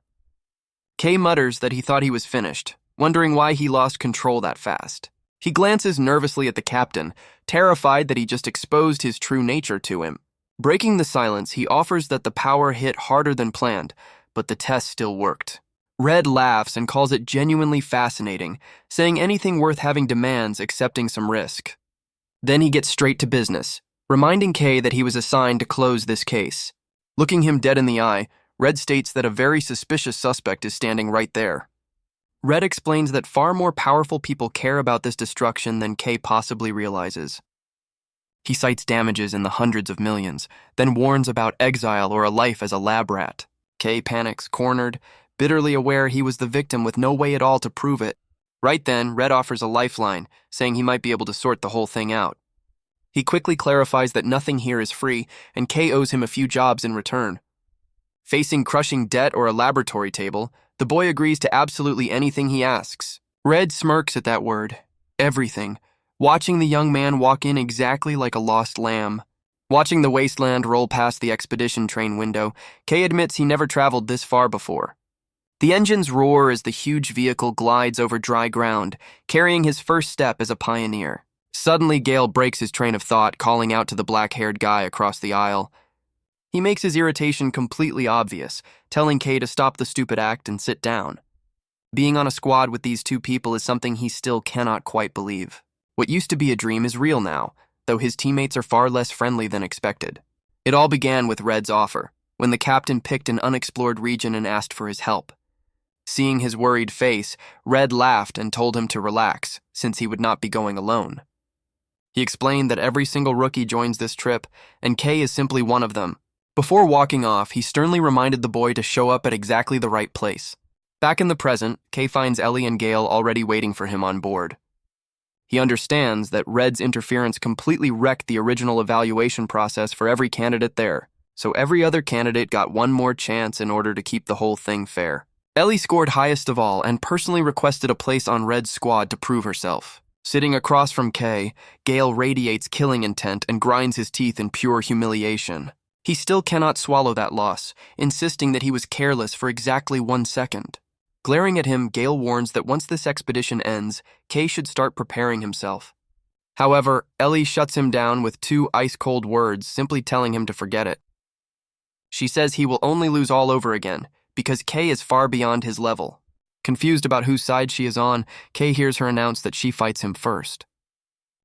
K mutters that he thought he was finished, wondering why he lost control that fast. He glances nervously at the captain, terrified that he just exposed his true nature to him. Breaking the silence, he offers that the power hit harder than planned, but the test still worked. Red laughs and calls it genuinely fascinating, saying anything worth having demands accepting some risk. Then he gets straight to business, reminding K that he was assigned to close this case. Looking him dead in the eye, Red states that a very suspicious suspect is standing right there. Red explains that far more powerful people care about this destruction than K possibly realizes. He cites damages in the hundreds of millions, then warns about exile or a life as a lab rat. K panics, cornered, bitterly aware he was the victim with no way at all to prove it. Right then, Red offers a lifeline, saying he might be able to sort the whole thing out. He quickly clarifies that nothing here is free, and K owes him a few jobs in return. Facing crushing debt or a laboratory table, the boy agrees to absolutely anything he asks. Red smirks at that word. Everything. Watching the young man walk in exactly like a lost lamb. Watching the wasteland roll past the expedition train window, K admits he never traveled this far before. The engines roar as the huge vehicle glides over dry ground, carrying his first step as a pioneer. Suddenly, Gale breaks his train of thought, calling out to the black-haired guy across the aisle. He makes his irritation completely obvious, telling K to stop the stupid act and sit down. Being on a squad with these two people is something he still cannot quite believe. What used to be a dream is real now, though his teammates are far less friendly than expected. It all began with Red's offer, when the captain picked an unexplored region and asked for his help. Seeing his worried face, Red laughed and told him to relax, since he would not be going alone. He explained that every single rookie joins this trip, and K is simply one of them. Before walking off, he sternly reminded the boy to show up at exactly the right place. Back in the present, K finds Ellie and Gale already waiting for him on board. He understands that Red's interference completely wrecked the original evaluation process for every candidate there, so every other candidate got one more chance in order to keep the whole thing fair. Ellie scored highest of all and personally requested a place on Red's squad to prove herself. Sitting across from K, Gale radiates killing intent and grinds his teeth in pure humiliation. He still cannot swallow that loss, insisting that he was careless for exactly 1 second. Glaring at him, Gale warns that once this expedition ends, K should start preparing himself. However, Ellie shuts him down with 2 ice-cold words, simply telling him to forget it. She says he will only lose all over again, because K is far beyond his level. Confused about whose side she is on, K hears her announce that she fights him first.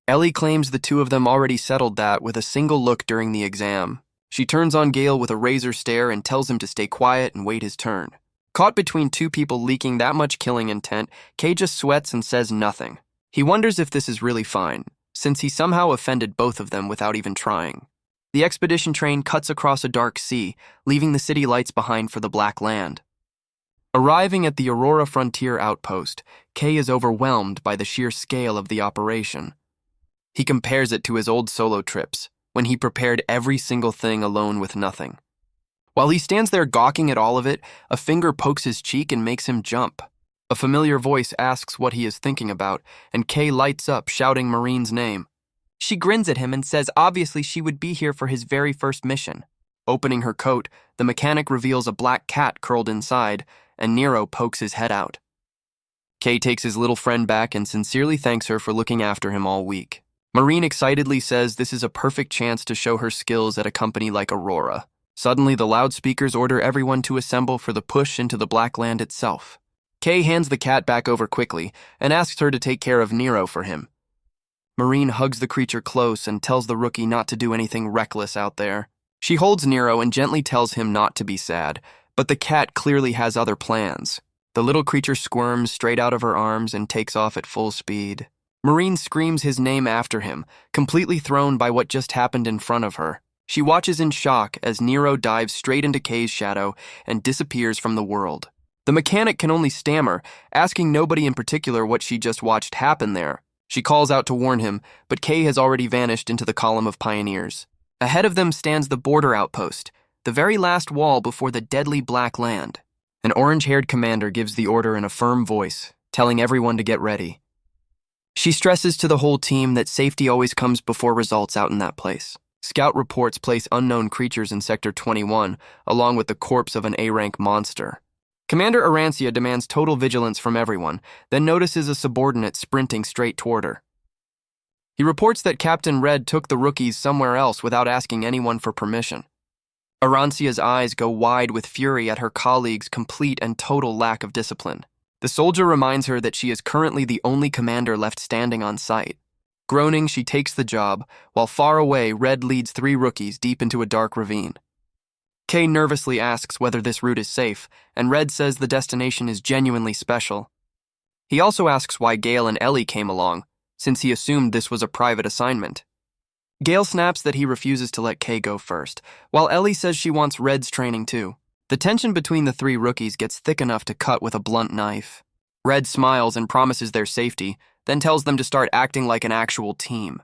Ellie claims the two of them already settled that with a single look during the exam. She turns on Gale with a razor stare and tells him to stay quiet and wait his turn. Caught between 2 people leaking that much killing intent, K just sweats and says nothing. He wonders if this is really fine, since he somehow offended both of them without even trying. The expedition train cuts across a dark sea, leaving the city lights behind for the Black Land. Arriving at the Aurora Frontier outpost, K is overwhelmed by the sheer scale of the operation. He compares it to his old solo trips, when he prepared every single thing alone with nothing. While he stands there gawking at all of it, a finger pokes his cheek and makes him jump. A familiar voice asks what he is thinking about, and Kay lights up, shouting Marine's name. She grins at him and says obviously she would be here for his very first mission. Opening her coat, the mechanic reveals a black cat curled inside, and Nero pokes his head out. Kay takes his little friend back and sincerely thanks her for looking after him all week. Marine excitedly says this is a perfect chance to show her skills at a company like Aurora. Suddenly, the loudspeakers order everyone to assemble for the push into the Black Land itself. Kay hands the cat back over quickly and asks her to take care of Nero for him. Marine hugs the creature close and tells the rookie not to do anything reckless out there. She holds Nero and gently tells him not to be sad, but the cat clearly has other plans. The little creature squirms straight out of her arms and takes off at full speed. Marine screams his name after him, completely thrown by what just happened in front of her. She watches in shock as Nero dives straight into Kay's shadow and disappears from the world. The mechanic can only stammer, asking nobody in particular what she just watched happen there. She calls out to warn him, but Kay has already vanished into the column of pioneers. Ahead of them stands the border outpost, the very last wall before the deadly Black Land. An orange-haired commander gives the order in a firm voice, telling everyone to get ready. She stresses to the whole team that safety always comes before results out in that place. Scout reports place unknown creatures in Sector 21, along with the corpse of an A-rank monster. Commander Arancia demands total vigilance from everyone, then notices a subordinate sprinting straight toward her. He reports that Captain Red took the rookies somewhere else without asking anyone for permission. Arancia's eyes go wide with fury at her colleague's complete and total lack of discipline. The soldier reminds her that she is currently the only commander left standing on site. Groaning, she takes the job, while far away, Red leads 3 rookies deep into a dark ravine. Kay nervously asks whether this route is safe, and Red says the destination is genuinely special. He also asks why Gale and Ellie came along, since he assumed this was a private assignment. Gale snaps that he refuses to let Kay go first, while Ellie says she wants Red's training too. The tension between the 3 rookies gets thick enough to cut with a blunt knife. Red smiles and promises their safety, then tells them to start acting like an actual team.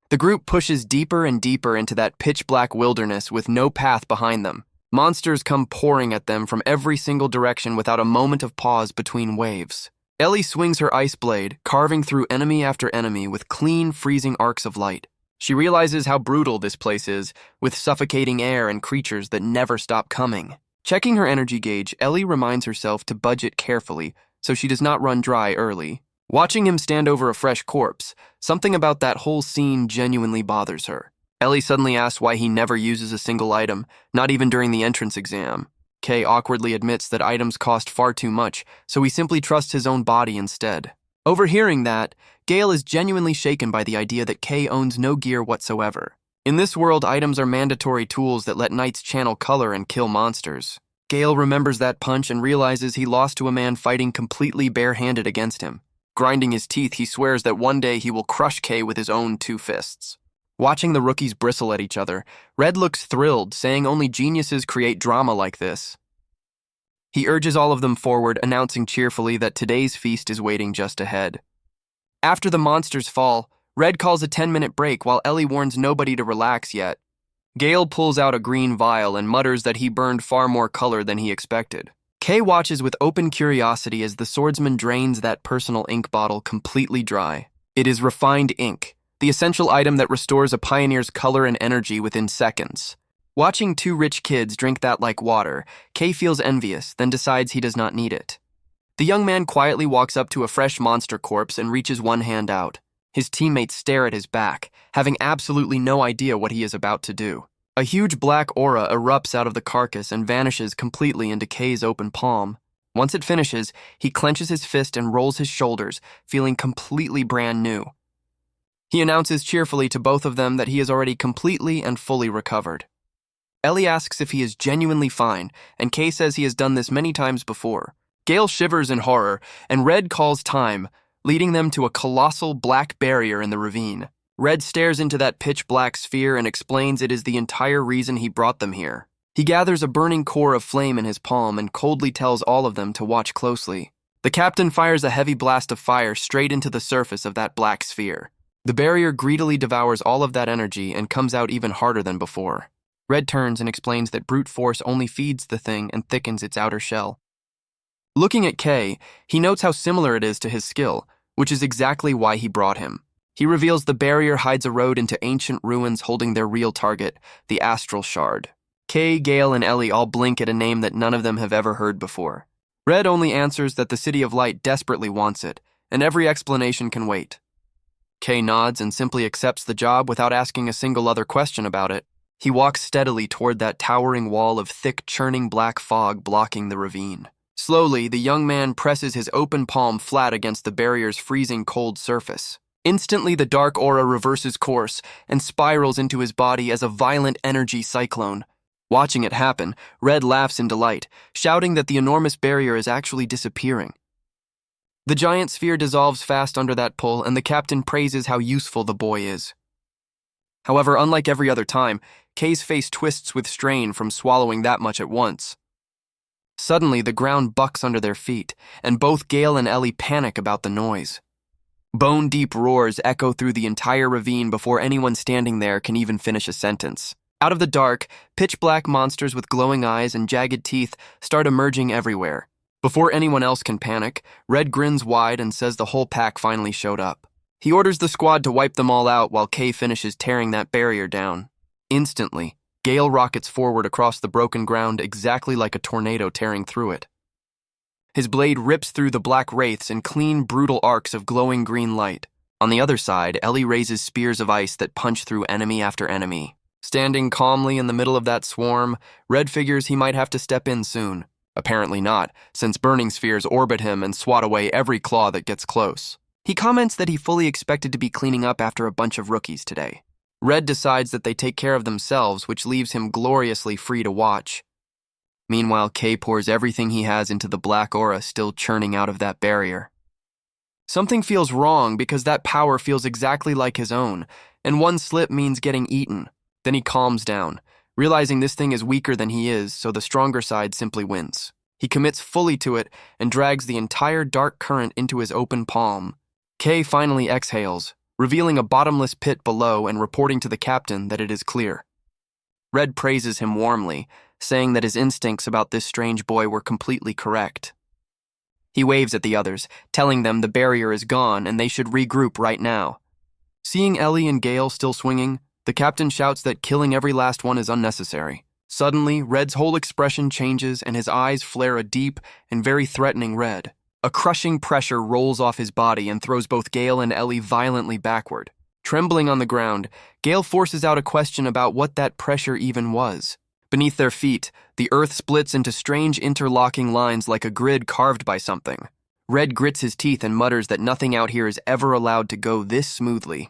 The group pushes deeper and deeper into that pitch-black wilderness with no path behind them. Monsters come pouring at them from every single direction without a moment of pause between waves. Ellie swings her ice blade, carving through enemy after enemy with clean, freezing arcs of light. She realizes how brutal this place is, with suffocating air and creatures that never stop coming. Checking her energy gauge, Ellie reminds herself to budget carefully so she does not run dry early. Watching him stand over a fresh corpse, something about that whole scene genuinely bothers her. Ellie suddenly asks why he never uses a single item, not even during the entrance exam. Kay awkwardly admits that items cost far too much, so he simply trusts his own body instead. Overhearing that, Gale is genuinely shaken by the idea that Kay owns no gear whatsoever. In this world, items are mandatory tools that let knights channel color and kill monsters. Gale remembers that punch and realizes he lost to a man fighting completely bare-handed against him. Grinding his teeth, he swears that one day he will crush Kay with his own 2 fists. Watching the rookies bristle at each other, Red looks thrilled, saying only geniuses create drama like this. He urges all of them forward, announcing cheerfully that today's feast is waiting just ahead. After the monsters fall, Red calls a 10-minute break while Ellie warns nobody to relax yet. Gale pulls out a green vial and mutters that he burned far more color than he expected. Kay watches with open curiosity as the swordsman drains that personal ink bottle completely dry. It is refined ink, the essential item that restores a pioneer's color and energy within seconds. Watching 2 rich kids drink that like water, Kay feels envious, then decides he does not need it. The young man quietly walks up to a fresh monster corpse and reaches one hand out. His teammates stare at his back, having absolutely no idea what he is about to do. A huge black aura erupts out of the carcass and vanishes completely into Kay's open palm. Once it finishes, he clenches his fist and rolls his shoulders, feeling completely brand new. He announces cheerfully to both of them that he is already completely and fully recovered. Ellie asks if he is genuinely fine, and Kay says he has done this many times before. Gale shivers in horror, and Red calls time, leading them to a colossal black barrier in the ravine. Red stares into that pitch-black sphere and explains it is the entire reason he brought them here. He gathers a burning core of flame in his palm and coldly tells all of them to watch closely. The captain fires a heavy blast of fire straight into the surface of that black sphere. The barrier greedily devours all of that energy and comes out even harder than before. Red turns and explains that brute force only feeds the thing and thickens its outer shell. Looking at Kay, he notes how similar it is to his skill, which is exactly why he brought him. He reveals the barrier hides a road into ancient ruins holding their real target, the Astral Shard. Kay, Gale, and Ellie all blink at a name that none of them have ever heard before. Red only answers that the City of Light desperately wants it, and every explanation can wait. Kay nods and simply accepts the job without asking a single other question about it. He walks steadily toward that towering wall of thick, churning black fog blocking the ravine. Slowly, the young man presses his open palm flat against the barrier's freezing cold surface. Instantly, the dark aura reverses course and spirals into his body as a violent energy cyclone. Watching it happen, Red laughs in delight, shouting that the enormous barrier is actually disappearing. The giant sphere dissolves fast under that pull, and the captain praises how useful the boy is. However, unlike every other time, Kay's face twists with strain from swallowing that much at once. Suddenly, the ground bucks under their feet, and both Gale and Ellie panic about the noise. Bone-deep roars echo through the entire ravine before anyone standing there can even finish a sentence. Out of the dark, pitch-black monsters with glowing eyes and jagged teeth start emerging everywhere. Before anyone else can panic, Red grins wide and says the whole pack finally showed up. He orders the squad to wipe them all out while Kay finishes tearing that barrier down. Instantly, Gale rockets forward across the broken ground exactly like a tornado tearing through it. His blade rips through the black wraiths in clean, brutal arcs of glowing green light. On the other side, Ellie raises spears of ice that punch through enemy after enemy. Standing calmly in the middle of that swarm, Red figures he might have to step in soon. Apparently not, since burning spheres orbit him and swat away every claw that gets close. He comments that he fully expected to be cleaning up after a bunch of rookies today. Red decides that they take care of themselves, which leaves him gloriously free to watch. Meanwhile, Kay pours everything he has into the black aura still churning out of that barrier. Something feels wrong because that power feels exactly like his own, and one slip means getting eaten. Then he calms down, realizing this thing is weaker than he is, so the stronger side simply wins. He commits fully to it and drags the entire dark current into his open palm. Kay finally exhales, revealing a bottomless pit below and reporting to the captain that it is clear. Red praises him warmly, saying that his instincts about this strange boy were completely correct. He waves at the others, telling them the barrier is gone and they should regroup right now. Seeing Ellie and Gale still swinging, the captain shouts that killing every last one is unnecessary. Suddenly, Red's whole expression changes and his eyes flare a deep and very threatening red. A crushing pressure rolls off his body and throws both Gale and Ellie violently backward. Trembling on the ground, Gale forces out a question about what that pressure even was. Beneath their feet, the earth splits into strange interlocking lines like a grid carved by something. Red grits his teeth and mutters that nothing out here is ever allowed to go this smoothly.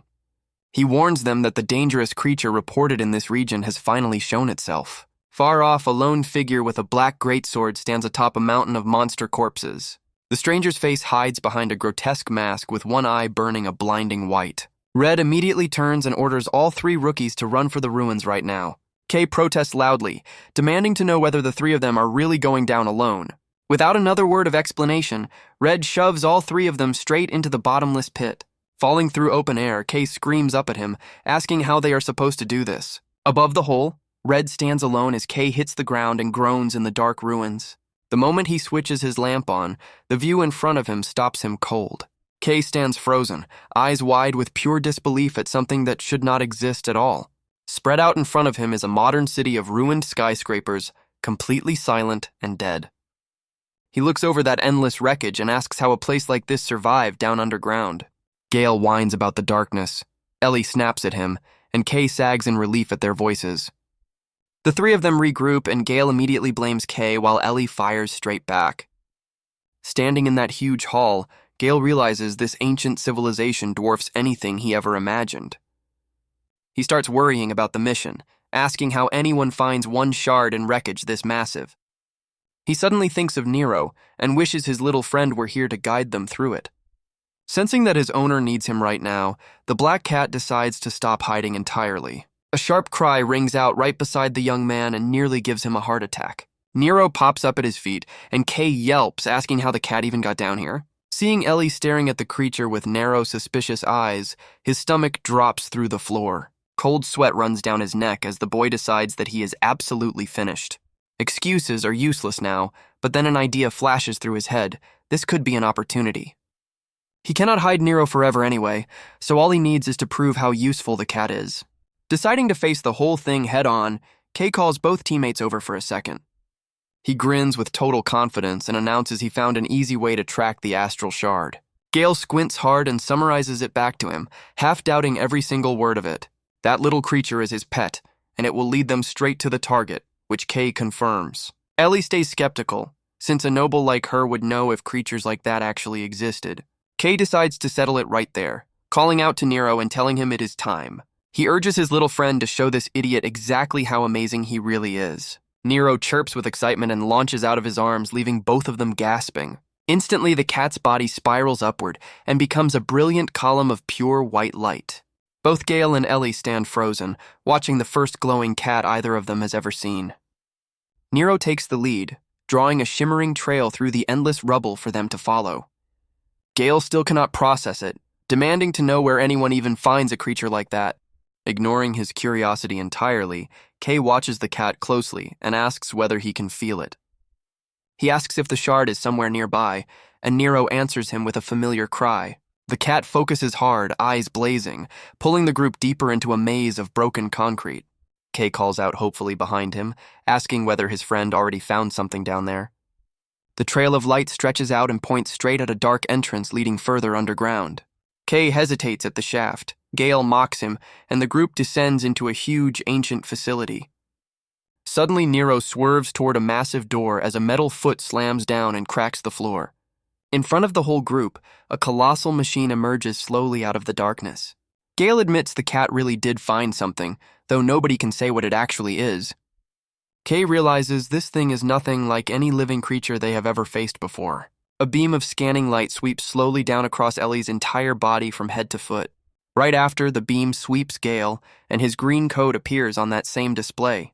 He warns them that the dangerous creature reported in this region has finally shown itself. Far off, a lone figure with a black greatsword stands atop a mountain of monster corpses. The stranger's face hides behind a grotesque mask with one eye burning a blinding white. Red immediately turns and orders all three rookies to run for the ruins right now. Kay protests loudly, demanding to know whether the three of them are really going down alone. Without another word of explanation, Red shoves all three of them straight into the bottomless pit. Falling through open air, Kay screams up at him, asking how they are supposed to do this. Above the hole, Red stands alone as Kay hits the ground and groans in the dark ruins. The moment he switches his lamp on, the view in front of him stops him cold. Kay stands frozen, eyes wide with pure disbelief at something that should not exist at all. Spread out in front of him is a modern city of ruined skyscrapers, completely silent and dead. He looks over that endless wreckage and asks how a place like this survived down underground. Gale whines about the darkness. Ellie snaps at him, and Kay sags in relief at their voices. The three of them regroup, and Gale immediately blames Kay while Ellie fires straight back. Standing in that huge hall, Gale realizes this ancient civilization dwarfs anything he ever imagined. He starts worrying about the mission, asking how anyone finds one shard in wreckage this massive. He suddenly thinks of Nero and wishes his little friend were here to guide them through it. Sensing that his owner needs him right now, the black cat decides to stop hiding entirely. A sharp cry rings out right beside the young man and nearly gives him a heart attack. Nero pops up at his feet, and Kay yelps, asking how the cat even got down here. Seeing Ellie staring at the creature with narrow, suspicious eyes, his stomach drops through the floor. Cold sweat runs down his neck as the boy decides that he is absolutely finished. Excuses are useless now, but then an idea flashes through his head. This could be an opportunity. He cannot hide Nero forever anyway, so all he needs is to prove how useful the cat is. Deciding to face the whole thing head-on, Kay calls both teammates over for a second. He grins with total confidence and announces he found an easy way to track the astral shard. Gale squints hard and summarizes it back to him, half doubting every single word of it. That little creature is his pet, and it will lead them straight to the target, which Kay confirms. Ellie stays skeptical, since a noble like her would know if creatures like that actually existed. Kay decides to settle it right there, calling out to Nero and telling him it is time. He urges his little friend to show this idiot exactly how amazing he really is. Nero chirps with excitement and launches out of his arms, leaving both of them gasping. Instantly, the cat's body spirals upward and becomes a brilliant column of pure white light. Both Gale and Ellie stand frozen, watching the first glowing cat either of them has ever seen. Nero takes the lead, drawing a shimmering trail through the endless rubble for them to follow. Gale still cannot process it, demanding to know where anyone even finds a creature like that. Ignoring his curiosity entirely, Kay watches the cat closely and asks whether he can feel it. He asks if the shard is somewhere nearby, and Nero answers him with a familiar cry. The cat focuses hard, eyes blazing, pulling the group deeper into a maze of broken concrete. Kay calls out hopefully behind him, asking whether his friend already found something down there. The trail of light stretches out and points straight at a dark entrance leading further underground. Kay hesitates at the shaft. Gale mocks him, and the group descends into a huge, ancient facility. Suddenly, Nero swerves toward a massive door as a metal foot slams down and cracks the floor. In front of the whole group, a colossal machine emerges slowly out of the darkness. Gale admits the cat really did find something, though nobody can say what it actually is. Kay realizes this thing is nothing like any living creature they have ever faced before. A beam of scanning light sweeps slowly down across Ellie's entire body from head to foot. Right after, the beam sweeps Gale, and his green coat appears on that same display.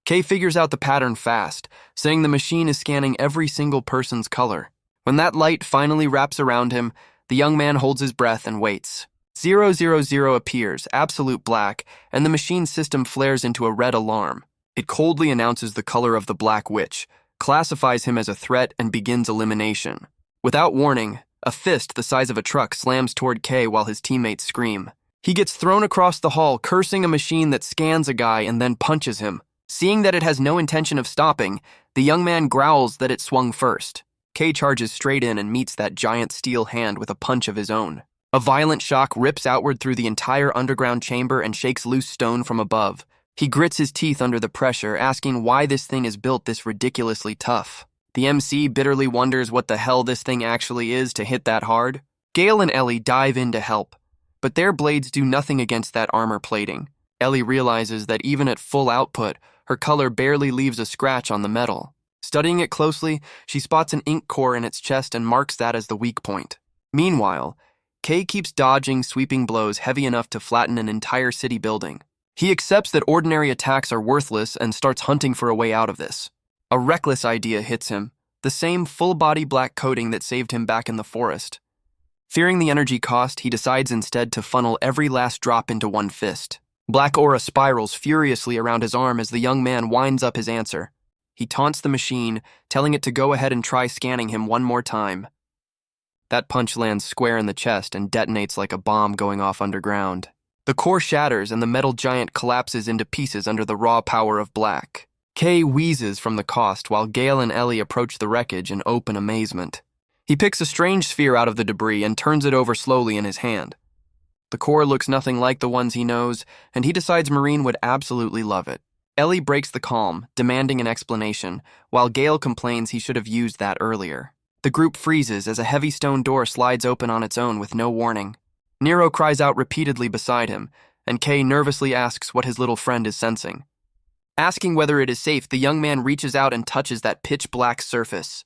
Kay figures out the pattern fast, saying the machine is scanning every single person's color. When that light finally wraps around him, the young man holds his breath and waits. 000 appears, absolute black, and the machine system flares into a red alarm. It coldly announces the color of the Black Witch, classifies him as a threat, and begins elimination. Without warning, a fist the size of a truck slams toward Kay while his teammates scream. He gets thrown across the hall, cursing a machine that scans a guy and then punches him. Seeing that it has no intention of stopping, the young man growls that it swung first. Kay charges straight in and meets that giant steel hand with a punch of his own. A violent shock rips outward through the entire underground chamber and shakes loose stone from above. He grits his teeth under the pressure, asking why this thing is built this ridiculously tough. The MC bitterly wonders what the hell this thing actually is to hit that hard. Gale and Ellie dive in to help, but their blades do nothing against that armor plating. Ellie realizes that even at full output, her color barely leaves a scratch on the metal. Studying it closely, she spots an ink core in its chest and marks that as the weak point. Meanwhile, Kay keeps dodging sweeping blows heavy enough to flatten an entire city building. He accepts that ordinary attacks are worthless and starts hunting for a way out of this. A reckless idea hits him, the same full-body black coating that saved him back in the forest. Fearing the energy cost, he decides instead to funnel every last drop into one fist. Black aura spirals furiously around his arm as the young man winds up his answer. He taunts the machine, telling it to go ahead and try scanning him one more time. That punch lands square in the chest and detonates like a bomb going off underground. The core shatters and the metal giant collapses into pieces under the raw power of black. Kay wheezes from the cost while Gale and Ellie approach the wreckage in open amazement. He picks a strange sphere out of the debris and turns it over slowly in his hand. The core looks nothing like the ones he knows, and he decides Marine would absolutely love it. Ellie breaks the calm, demanding an explanation, while Gale complains he should have used that earlier. The group freezes as a heavy stone door slides open on its own with no warning. Nero cries out repeatedly beside him, and Kay nervously asks what his little friend is sensing. Asking whether it is safe, the young man reaches out and touches that pitch-black surface.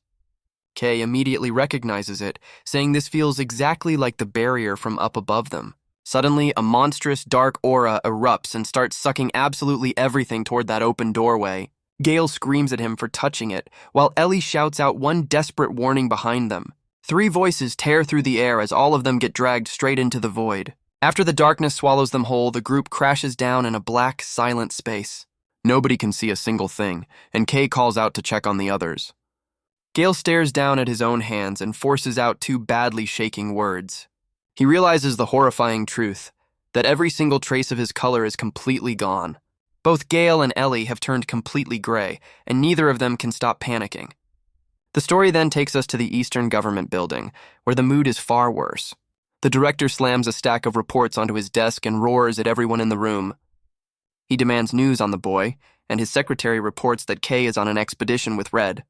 Kay immediately recognizes it, saying this feels exactly like the barrier from up above them. Suddenly, a monstrous dark aura erupts and starts sucking absolutely everything toward that open doorway. Gale screams at him for touching it, while Ellie shouts out one desperate warning behind them. 3 voices tear through the air as all of them get dragged straight into the void. After the darkness swallows them whole, the group crashes down in a black, silent space. Nobody can see a single thing, and Kay calls out to check on the others. Gale stares down at his own hands and forces out 2 badly shaking words. He realizes the horrifying truth, that every single trace of his color is completely gone. Both Gale and Ellie have turned completely gray, and neither of them can stop panicking. The story then takes us to the Eastern Government Building, where the mood is far worse. The director slams a stack of reports onto his desk and roars at everyone in the room. He demands news on the boy, and his secretary reports that Kay is on an expedition with Red.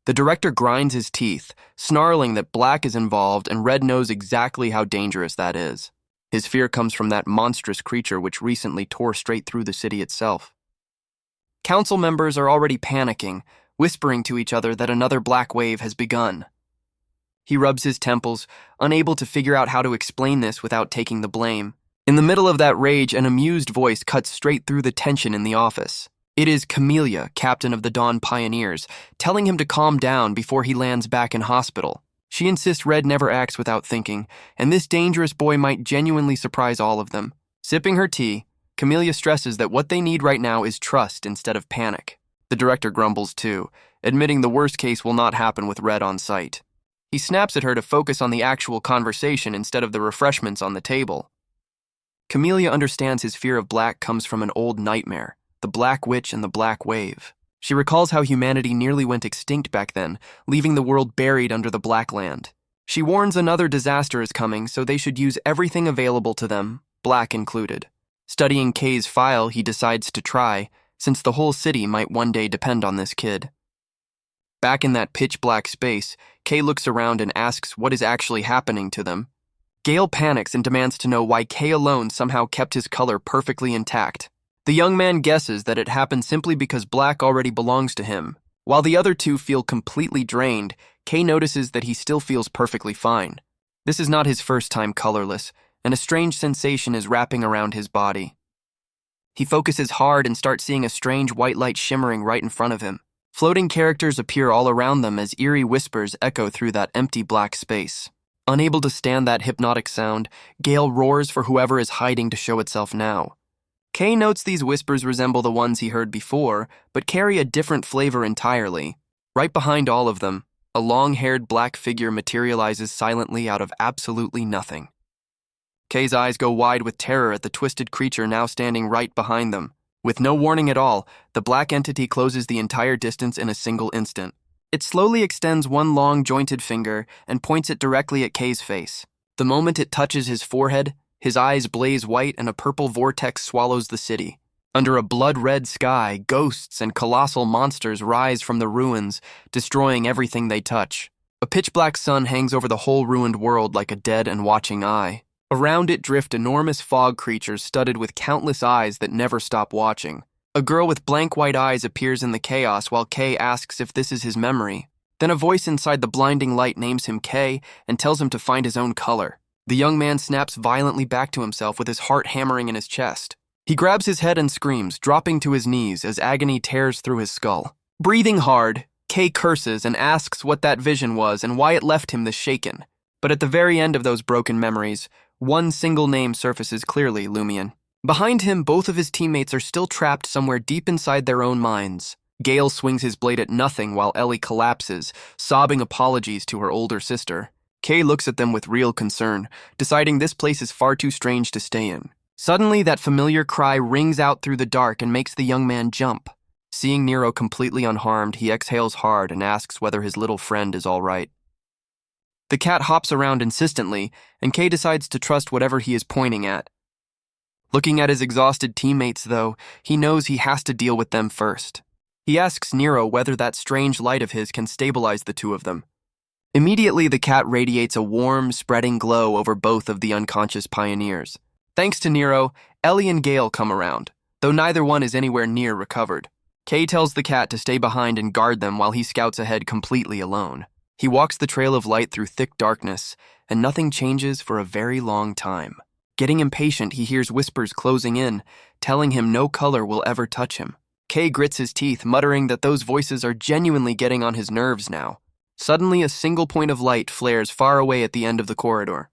The director grinds his teeth, snarling that Black is involved and Red knows exactly how dangerous that is. His fear comes from that monstrous creature which recently tore straight through the city itself. Council members are already panicking, whispering to each other that another black wave has begun. He rubs his temples, unable to figure out how to explain this without taking the blame. In the middle of that rage, an amused voice cuts straight through the tension in the office. It is Camellia, captain of the Dawn Pioneers, telling him to calm down before he lands back in hospital. She insists Red never acts without thinking, and this dangerous boy might genuinely surprise all of them. Sipping her tea, Camellia stresses that what they need right now is trust instead of panic. The director grumbles too, admitting the worst case will not happen with Red on site. He snaps at her to focus on the actual conversation instead of the refreshments on the table. Camellia understands his fear of Black comes from an old nightmare, the Black Witch and the Black Wave. She recalls how humanity nearly went extinct back then, leaving the world buried under the Black Land. She warns another disaster is coming, so they should use everything available to them, Black included. Studying Kay's file, he decides to try, since the whole city might one day depend on this kid. Back in that pitch-black space, Kay looks around and asks what is actually happening to them. Gale panics and demands to know why Kay alone somehow kept his color perfectly intact. The young man guesses that it happened simply because Black already belongs to him. While the other two feel completely drained, Kay notices that he still feels perfectly fine. This is not his first time colorless, and a strange sensation is wrapping around his body. He focuses hard and starts seeing a strange white light shimmering right in front of him. Floating characters appear all around them as eerie whispers echo through that empty black space. Unable to stand that hypnotic sound, Gale roars for whoever is hiding to show itself now. Kay notes these whispers resemble the ones he heard before, but carry a different flavor entirely. Right behind all of them, a long-haired black figure materializes silently out of absolutely nothing. Kay's eyes go wide with terror at the twisted creature now standing right behind them. With no warning at all, the black entity closes the entire distance in a single instant. It slowly extends one long, jointed finger and points it directly at Kay's face. The moment it touches his forehead, his eyes blaze white and a purple vortex swallows the city. Under a blood-red sky, ghosts and colossal monsters rise from the ruins, destroying everything they touch. A pitch-black sun hangs over the whole ruined world like a dead and watching eye. Around it drift enormous fog creatures studded with countless eyes that never stop watching. A girl with blank white eyes appears in the chaos while Kay asks if this is his memory. Then a voice inside the blinding light names him Kay and tells him to find his own color. The young man snaps violently back to himself with his heart hammering in his chest. He grabs his head and screams, dropping to his knees as agony tears through his skull. Breathing hard, Kay curses and asks what that vision was and why it left him this shaken. But at the very end of those broken memories, one single name surfaces clearly, Lumion. Behind him, both of his teammates are still trapped somewhere deep inside their own minds. Gale swings his blade at nothing while Ellie collapses, sobbing apologies to her older sister. Kay looks at them with real concern, deciding this place is far too strange to stay in. Suddenly, that familiar cry rings out through the dark and makes the young man jump. Seeing Nero completely unharmed, he exhales hard and asks whether his little friend is all right. The cat hops around insistently, and Kay decides to trust whatever he is pointing at. Looking at his exhausted teammates, though, he knows he has to deal with them first. He asks Nero whether that strange light of his can stabilize the two of them. Immediately, the cat radiates a warm, spreading glow over both of the unconscious pioneers. Thanks to Nero, Ellie and Gale come around, though neither one is anywhere near recovered. Kay tells the cat to stay behind and guard them while he scouts ahead completely alone. He walks the trail of light through thick darkness, and nothing changes for a very long time. Getting impatient, he hears whispers closing in, telling him no color will ever touch him. Kay grits his teeth, muttering that those voices are genuinely getting on his nerves now. Suddenly, a single point of light flares far away at the end of the corridor.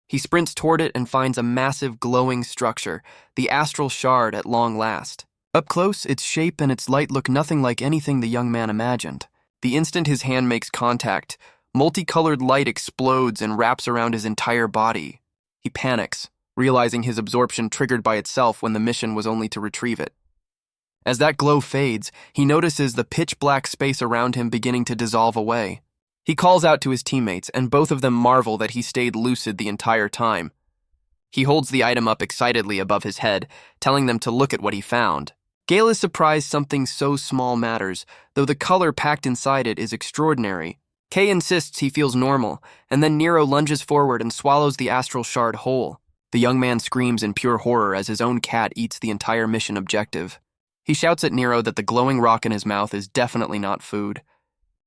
He sprints toward it and finds a massive glowing structure, the astral shard at long last. Up close, its shape and its light look nothing like anything the young man imagined. The instant his hand makes contact, multicolored light explodes and wraps around his entire body. He panics, realizing his absorption triggered by itself when the mission was only to retrieve it. As that glow fades, he notices the pitch-black space around him beginning to dissolve away. He calls out to his teammates, and both of them marvel that he stayed lucid the entire time. He holds the item up excitedly above his head, telling them to look at what he found. Gale is surprised something so small matters, though the color packed inside it is extraordinary. Kay insists he feels normal, and then Nero lunges forward and swallows the astral shard whole. The young man screams in pure horror as his own cat eats the entire mission objective. He shouts at Nero that the glowing rock in his mouth is definitely not food.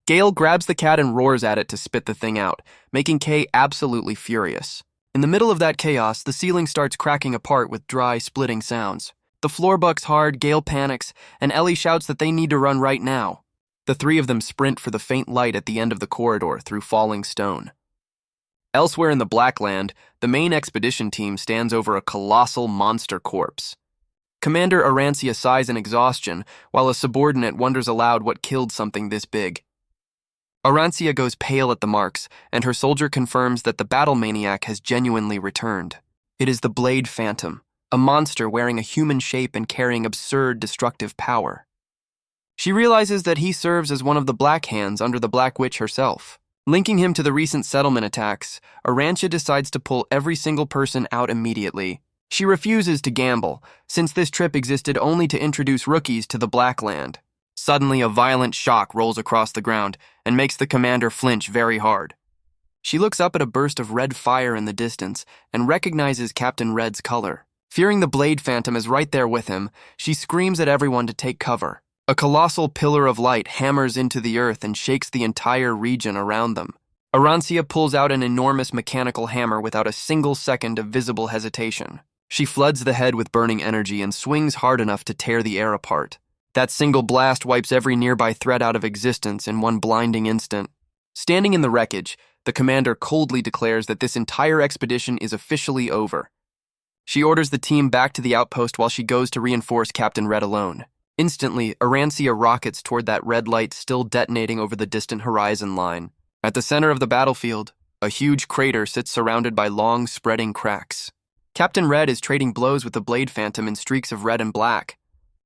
Gale grabs the cat and roars at it to spit the thing out, making Kay absolutely furious. In the middle of that chaos, the ceiling starts cracking apart with dry, splitting sounds. The floor bucks hard, Gale panics, and Ellie shouts that they need to run right now. The three of them sprint for the faint light at the end of the corridor through falling stone. Elsewhere in the Blackland, the main expedition team stands over a colossal monster corpse. Commander Arancia sighs in exhaustion, while a subordinate wonders aloud what killed something this big. Arancia goes pale at the marks, and her soldier confirms that the battle maniac has genuinely returned. It is the Blade Phantom, a monster wearing a human shape and carrying absurd destructive power. She realizes that he serves as one of the Black Hands under the Black Witch herself. Linking him to the recent settlement attacks, Arancia decides to pull every single person out immediately. She refuses to gamble, since this trip existed only to introduce rookies to the Blackland. Suddenly, a violent shock rolls across the ground and makes the commander flinch very hard. She looks up at a burst of red fire in the distance and recognizes Captain Red's color. Fearing the Blade Phantom is right there with him, she screams at everyone to take cover. A colossal pillar of light hammers into the earth and shakes the entire region around them. Arancia pulls out an enormous mechanical hammer without a single second of visible hesitation. She floods the head with burning energy and swings hard enough to tear the air apart. That single blast wipes every nearby threat out of existence in one blinding instant. Standing in the wreckage, the commander coldly declares that this entire expedition is officially over. She orders the team back to the outpost while she goes to reinforce Captain Red alone. Instantly, Arancia rockets toward that red light still detonating over the distant horizon line. At the center of the battlefield, a huge crater sits surrounded by long, spreading cracks. Captain Red is trading blows with the Blade Phantom in streaks of red and black.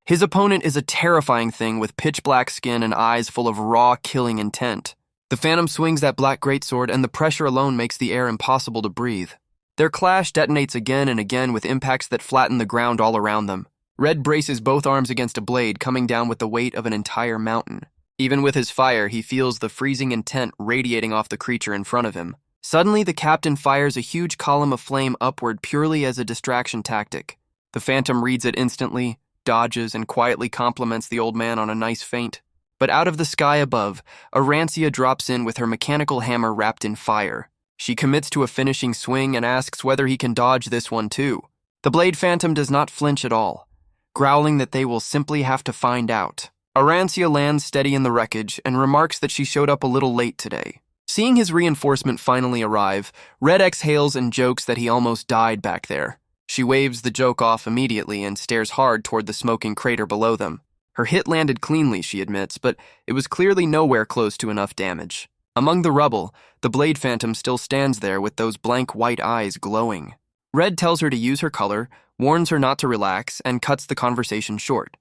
His opponent is a terrifying thing with pitch-black skin and eyes full of raw, killing intent. The Phantom swings that black greatsword, and the pressure alone makes the air impossible to breathe. Their clash detonates again and again with impacts that flatten the ground all around them. Red braces both arms against a blade, coming down with the weight of an entire mountain. Even with his fire, he feels the freezing intent radiating off the creature in front of him. Suddenly, the captain fires a huge column of flame upward purely as a distraction tactic. The Phantom reads it instantly, dodges, and quietly compliments the old man on a nice feint. But out of the sky above, Arancia drops in with her mechanical hammer wrapped in fire. She commits to a finishing swing and asks whether he can dodge this one too. The Blade Phantom does not flinch at all, growling that they will simply have to find out. Arancia lands steady in the wreckage and remarks that she showed up a little late today. Seeing his reinforcement finally arrive, Red exhales and jokes that he almost died back there. She waves the joke off immediately and stares hard toward the smoking crater below them. Her hit landed cleanly, she admits, but it was clearly nowhere close to enough damage. Among the rubble, the Blade Phantom still stands there with those blank white eyes glowing. Red tells her to use her color, warns her not to relax, and cuts the conversation short.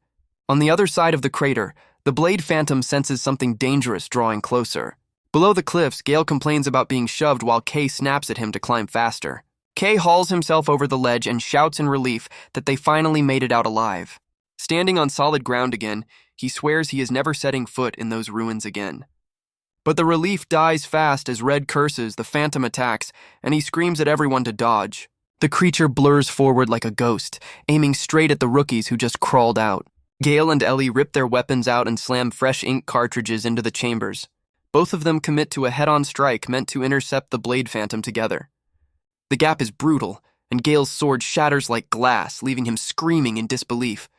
On the other side of the crater, the Blade Phantom senses something dangerous drawing closer. Below the cliffs, Gale complains about being shoved while Kay snaps at him to climb faster. Kay hauls himself over the ledge and shouts in relief that they finally made it out alive. Standing on solid ground again, he swears he is never setting foot in those ruins again. But the relief dies fast as Red curses, the Phantom attacks, and he screams at everyone to dodge. The creature blurs forward like a ghost, aiming straight at the rookies who just crawled out. Gale and Ellie rip their weapons out and slam fresh ink cartridges into the chambers. Both of them commit to a head-on strike meant to intercept the Blade Phantom together. The gap is brutal, and Gale's sword shatters like glass, leaving him screaming in disbelief.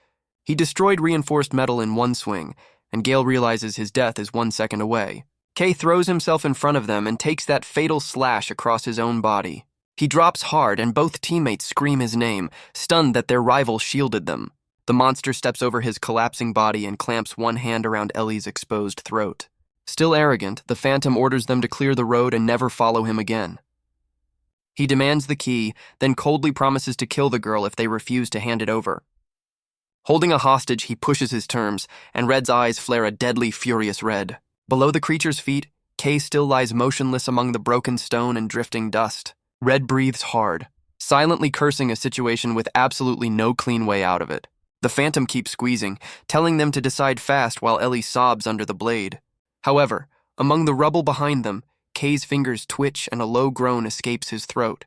He destroyed reinforced metal in one swing, and Gale realizes his death is 1 second away. Kay throws himself in front of them and takes that fatal slash across his own body. He drops hard, and both teammates scream his name, stunned that their rival shielded them. The monster steps over his collapsing body and clamps one hand around Ellie's exposed throat. Still arrogant, the Phantom orders them to clear the road and never follow him again. He demands the key, then coldly promises to kill the girl if they refuse to hand it over. Holding a hostage, he pushes his terms, and Red's eyes flare a deadly, furious red. Below the creature's feet, Kay still lies motionless among the broken stone and drifting dust. Red breathes hard, silently cursing a situation with absolutely no clean way out of it. The Phantom keeps squeezing, telling them to decide fast while Ellie sobs under the blade. However, among the rubble behind them, Kay's fingers twitch and a low groan escapes his throat.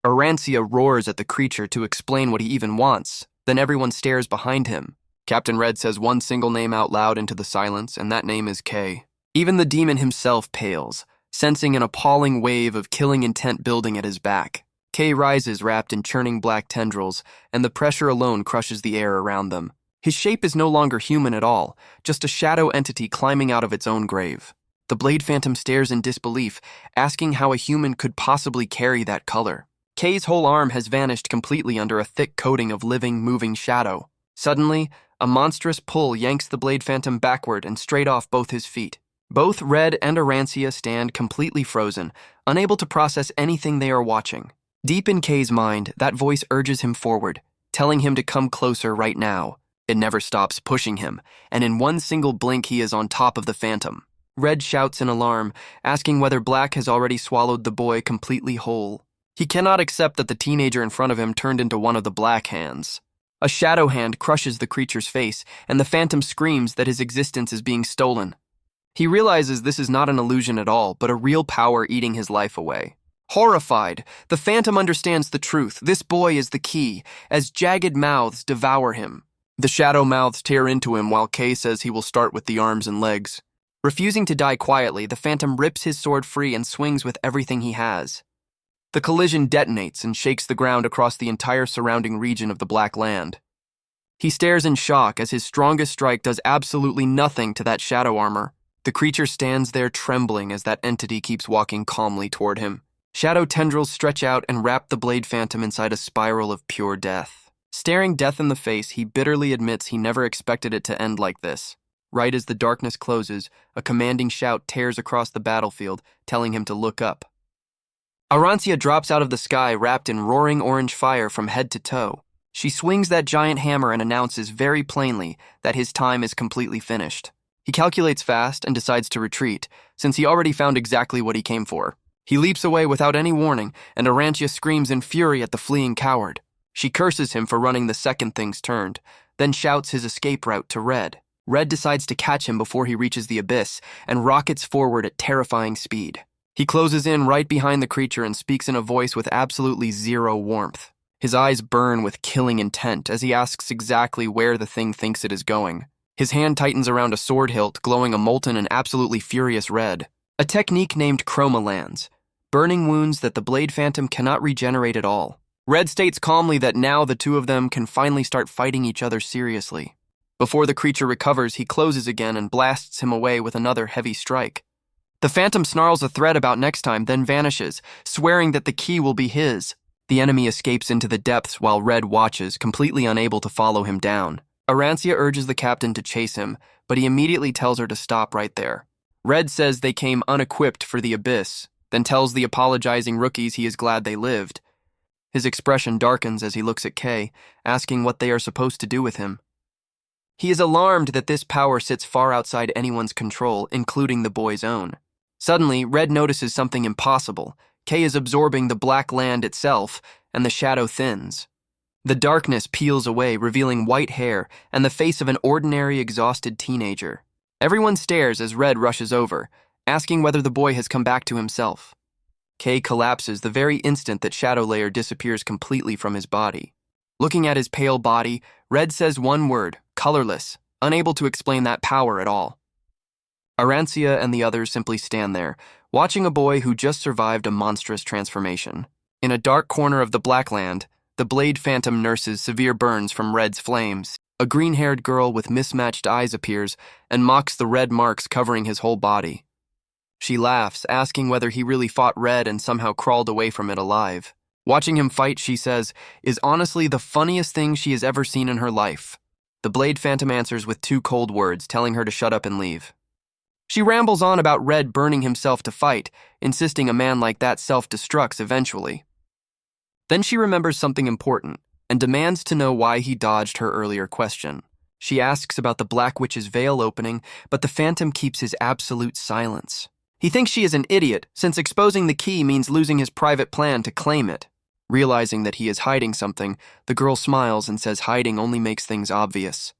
Arancia roars at the creature to explain what he even wants, then everyone stares behind him. Captain Red says one single name out loud into the silence, and that name is Kay. Even the demon himself pales, sensing an appalling wave of killing intent building at his back. Kay rises wrapped in churning black tendrils, and the pressure alone crushes the air around them. His shape is no longer human at all, just a shadow entity climbing out of its own grave. The Blade Phantom stares in disbelief, asking how a human could possibly carry that color. Kay's whole arm has vanished completely under a thick coating of living, moving shadow. Suddenly, a monstrous pull yanks the Blade Phantom backward and straight off both his feet. Both Red and Arancia stand completely frozen, unable to process anything they are watching. Deep in Kay's mind, that voice urges him forward, telling him to come closer right now. It never stops pushing him, and in one single blink he is on top of the Phantom. Red shouts in alarm, asking whether Black has already swallowed the boy completely whole. He cannot accept that the teenager in front of him turned into one of the Black Hands. A shadow hand crushes the creature's face, and the Phantom screams that his existence is being stolen. He realizes this is not an illusion at all, but a real power eating his life away. Horrified, the Phantom understands the truth. This boy is the key, as jagged mouths devour him. The shadow mouths tear into him while Kay says he will start with the arms and legs. Refusing to die quietly, the Phantom rips his sword free and swings with everything he has. The collision detonates and shakes the ground across the entire surrounding region of the Black Land. He stares in shock as his strongest strike does absolutely nothing to that shadow armor. The creature stands there trembling as that entity keeps walking calmly toward him. Shadow tendrils stretch out and wrap the Blade Phantom inside a spiral of pure death. Staring death in the face, he bitterly admits he never expected it to end like this. Right as the darkness closes, a commanding shout tears across the battlefield, telling him to look up. Arancia drops out of the sky wrapped in roaring orange fire from head to toe. She swings that giant hammer and announces very plainly that his time is completely finished. He calculates fast and decides to retreat, since he already found exactly what he came for. He leaps away without any warning, and Arancia screams in fury at the fleeing coward. She curses him for running the second things turned, then shouts his escape route to Red. Red decides to catch him before he reaches the abyss, and rockets forward at terrifying speed. He closes in right behind the creature and speaks in a voice with absolutely zero warmth. His eyes burn with killing intent as he asks exactly where the thing thinks it is going. His hand tightens around a sword hilt, glowing a molten and absolutely furious red. A technique named Chroma lands, burning wounds that the Blade Phantom cannot regenerate at all. Red states calmly that now the two of them can finally start fighting each other seriously. Before the creature recovers, he closes again and blasts him away with another heavy strike. The Phantom snarls a threat about next time, then vanishes, swearing that the key will be his. The enemy escapes into the depths while Red watches, completely unable to follow him down. Arancia urges the captain to chase him, but he immediately tells her to stop right there. Red says they came unequipped for the abyss, then tells the apologizing rookies he is glad they lived. His expression darkens as he looks at Kay, asking what they are supposed to do with him. He is alarmed that this power sits far outside anyone's control, including the boy's own. Suddenly, Red notices something impossible. Kay is absorbing the Black Land itself, and the shadow thins. The darkness peels away, revealing white hair and the face of an ordinary, exhausted teenager. Everyone stares as Red rushes over, asking whether the boy has come back to himself. Kay collapses the very instant that Shadow Layer disappears completely from his body. Looking at his pale body, Red says one word, colorless, unable to explain that power at all. Arancia and the others simply stand there, watching a boy who just survived a monstrous transformation. In a dark corner of the Black Land, the Blade Phantom nurses severe burns from Red's flames. A green-haired girl with mismatched eyes appears and mocks the red marks covering his whole body. She laughs, asking whether he really fought Red and somehow crawled away from it alive. Watching him fight, she says, is honestly the funniest thing she has ever seen in her life. The Blade Phantom answers with 2 cold words, telling her to shut up and leave. She rambles on about Red burning himself to fight, insisting a man like that self-destructs eventually. Then she remembers something important. and demands to know why he dodged her earlier question. She asks about the Black Witch's veil opening, but the Phantom keeps his absolute silence. He thinks she is an idiot, since exposing the key means losing his private plan to claim it. Realizing that he is hiding something, the girl smiles and says hiding only makes things obvious.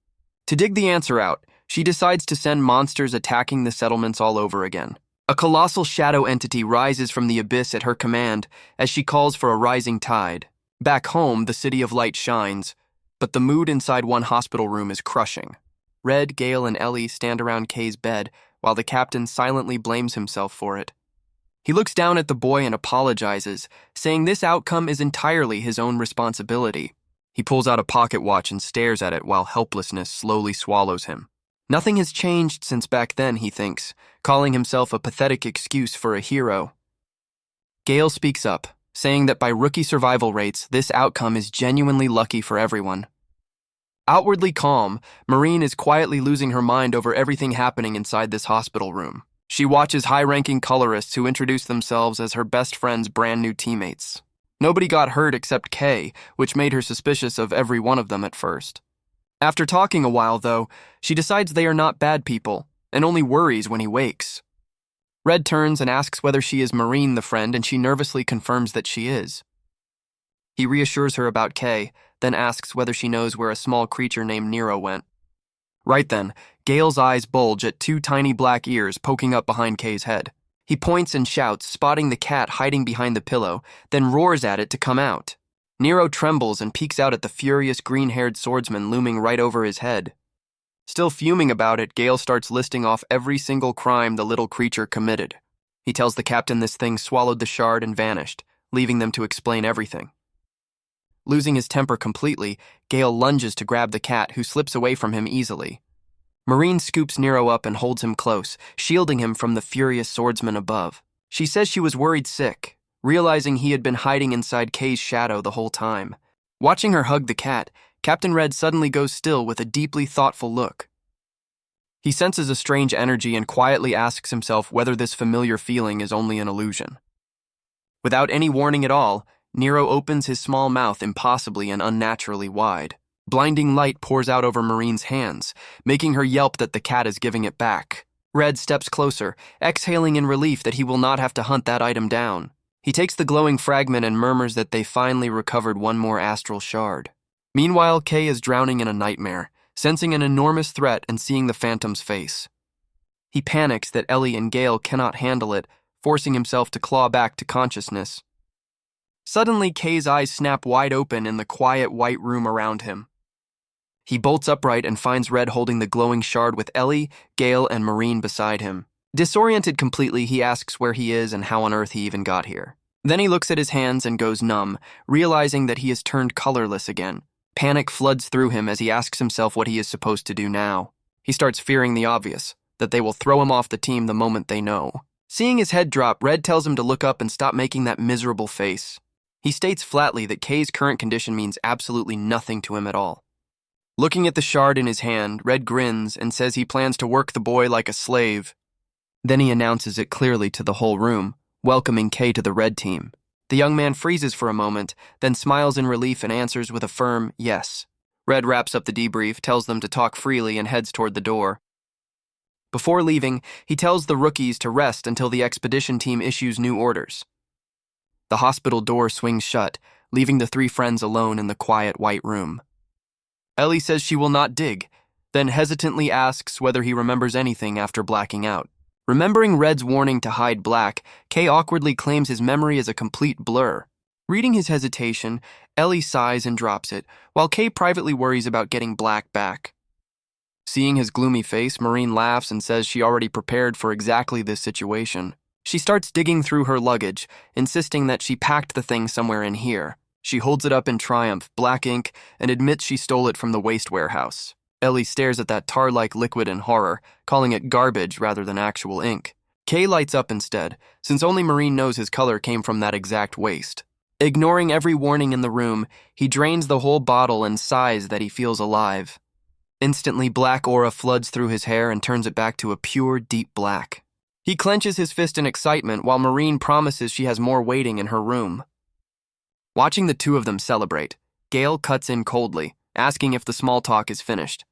To dig the answer out, she decides to send monsters attacking the settlements all over again. A colossal shadow entity rises from the abyss at her command as she calls for a rising tide. Back home, the City of Light shines, but the mood inside one hospital room is crushing. Red, Gale, and Ellie stand around Kay's bed while the captain silently blames himself for it. He looks down at the boy and apologizes, saying this outcome is entirely his own responsibility. He pulls out a pocket watch and stares at it while helplessness slowly swallows him. Nothing has changed since back then, he thinks, calling himself a pathetic excuse for a hero. Gale speaks up, saying that by rookie survival rates, this outcome is genuinely lucky for everyone. Outwardly calm, Maureen is quietly losing her mind over everything happening inside this hospital room. She watches high-ranking colorists who introduce themselves as her best friend's brand new teammates. Nobody got hurt except Kay, which made her suspicious of every one of them at first. After talking a while, though, she decides they are not bad people, and only worries when he wakes. Red turns and asks whether she is Maureen, the friend, and she nervously confirms that she is. He reassures her about Kay, then asks whether she knows where a small creature named Nero went. Right then, Gale's eyes bulge at two tiny black ears poking up behind Kay's head. He points and shouts, spotting the cat hiding behind the pillow, then roars at it to come out. Nero trembles and peeks out at the furious green-haired swordsman looming right over his head. Still fuming about it, Gale starts listing off every single crime the little creature committed. He tells the captain this thing swallowed the shard and vanished, leaving them to explain everything. Losing his temper completely, Gale lunges to grab the cat, who slips away from him easily. Maureen scoops Nero up and holds him close, shielding him from the furious swordsman above. She says she was worried sick, realizing he had been hiding inside Kay's shadow the whole time. Watching her hug the cat, Captain Red suddenly goes still with a deeply thoughtful look. He senses a strange energy and quietly asks himself whether this familiar feeling is only an illusion. Without any warning at all, Nero opens his small mouth impossibly and unnaturally wide. Blinding light pours out over Maureen's hands, making her yelp that the cat is giving it back. Red steps closer, exhaling in relief that he will not have to hunt that item down. He takes the glowing fragment and murmurs that they finally recovered one more astral shard. Meanwhile, Kay is drowning in a nightmare, sensing an enormous threat and seeing the Phantom's face. He panics that Ellie and Gale cannot handle it, forcing himself to claw back to consciousness. Suddenly, Kay's eyes snap wide open in the quiet white room around him. He bolts upright and finds Red holding the glowing shard with Ellie, Gale, and Maureen beside him. Disoriented completely, he asks where he is and how on earth he even got here. Then he looks at his hands and goes numb, realizing that he has turned colorless again. Panic floods through him as he asks himself what he is supposed to do now. He starts fearing the obvious, that they will throw him off the team the moment they know. Seeing his head drop, Red tells him to look up and stop making that miserable face. He states flatly that Kay's current condition means absolutely nothing to him at all. Looking at the shard in his hand, Red grins and says he plans to work the boy like a slave. Then he announces it clearly to the whole room, welcoming Kay to the Red team. The young man freezes for a moment, then smiles in relief and answers with a firm yes. Red wraps up the debrief, tells them to talk freely, and heads toward the door. Before leaving, he tells the rookies to rest until the expedition team issues new orders. The hospital door swings shut, leaving the three friends alone in the quiet white room. Ellie says she will not dig, then hesitantly asks whether he remembers anything after blacking out. Remembering Red's warning to hide black, Kay awkwardly claims his memory is a complete blur. Reading his hesitation, Ellie sighs and drops it, while Kay privately worries about getting black back. Seeing his gloomy face, Maureen laughs and says she already prepared for exactly this situation. She starts digging through her luggage, insisting that she packed the thing somewhere in here. She holds it up in triumph, black ink, and admits she stole it from the waste warehouse. Ellie stares at that tar-like liquid in horror, calling it garbage rather than actual ink. Kay lights up instead, since only Maureen knows his color came from that exact waste. Ignoring every warning in the room, he drains the whole bottle and sighs that he feels alive. Instantly, black aura floods through his hair and turns it back to a pure, deep black. He clenches his fist in excitement while Maureen promises she has more waiting in her room. Watching the two of them celebrate, Gale cuts in coldly, asking if the small talk is finished.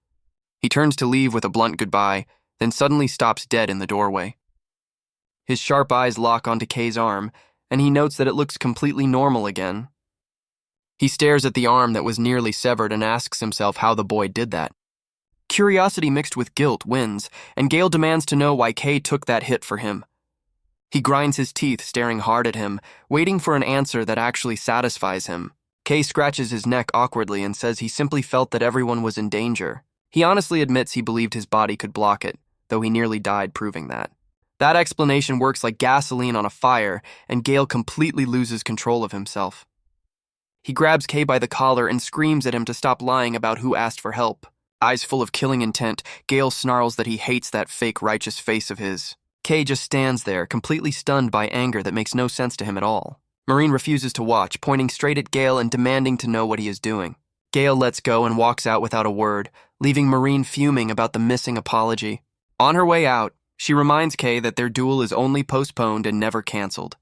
He turns to leave with a blunt goodbye, then suddenly stops dead in the doorway. His sharp eyes lock onto Kay's arm, and he notes that it looks completely normal again. He stares at the arm that was nearly severed and asks himself how the boy did that. Curiosity mixed with guilt wins, and Gale demands to know why Kay took that hit for him. He grinds his teeth, staring hard at him, waiting for an answer that actually satisfies him. Kay scratches his neck awkwardly and says he simply felt that everyone was in danger. He honestly admits he believed his body could block it, though he nearly died proving that. That explanation works like gasoline on a fire, and Gale completely loses control of himself. He grabs Kay by the collar and screams at him to stop lying about who asked for help. Eyes full of killing intent, Gale snarls that he hates that fake righteous face of his. Kay just stands there, completely stunned by anger that makes no sense to him at all. Marine refuses to watch, pointing straight at Gale and demanding to know what he is doing. Gale lets go and walks out without a word, leaving Marine fuming about the missing apology. On her way out, she reminds Kay that their duel is only postponed and never canceled.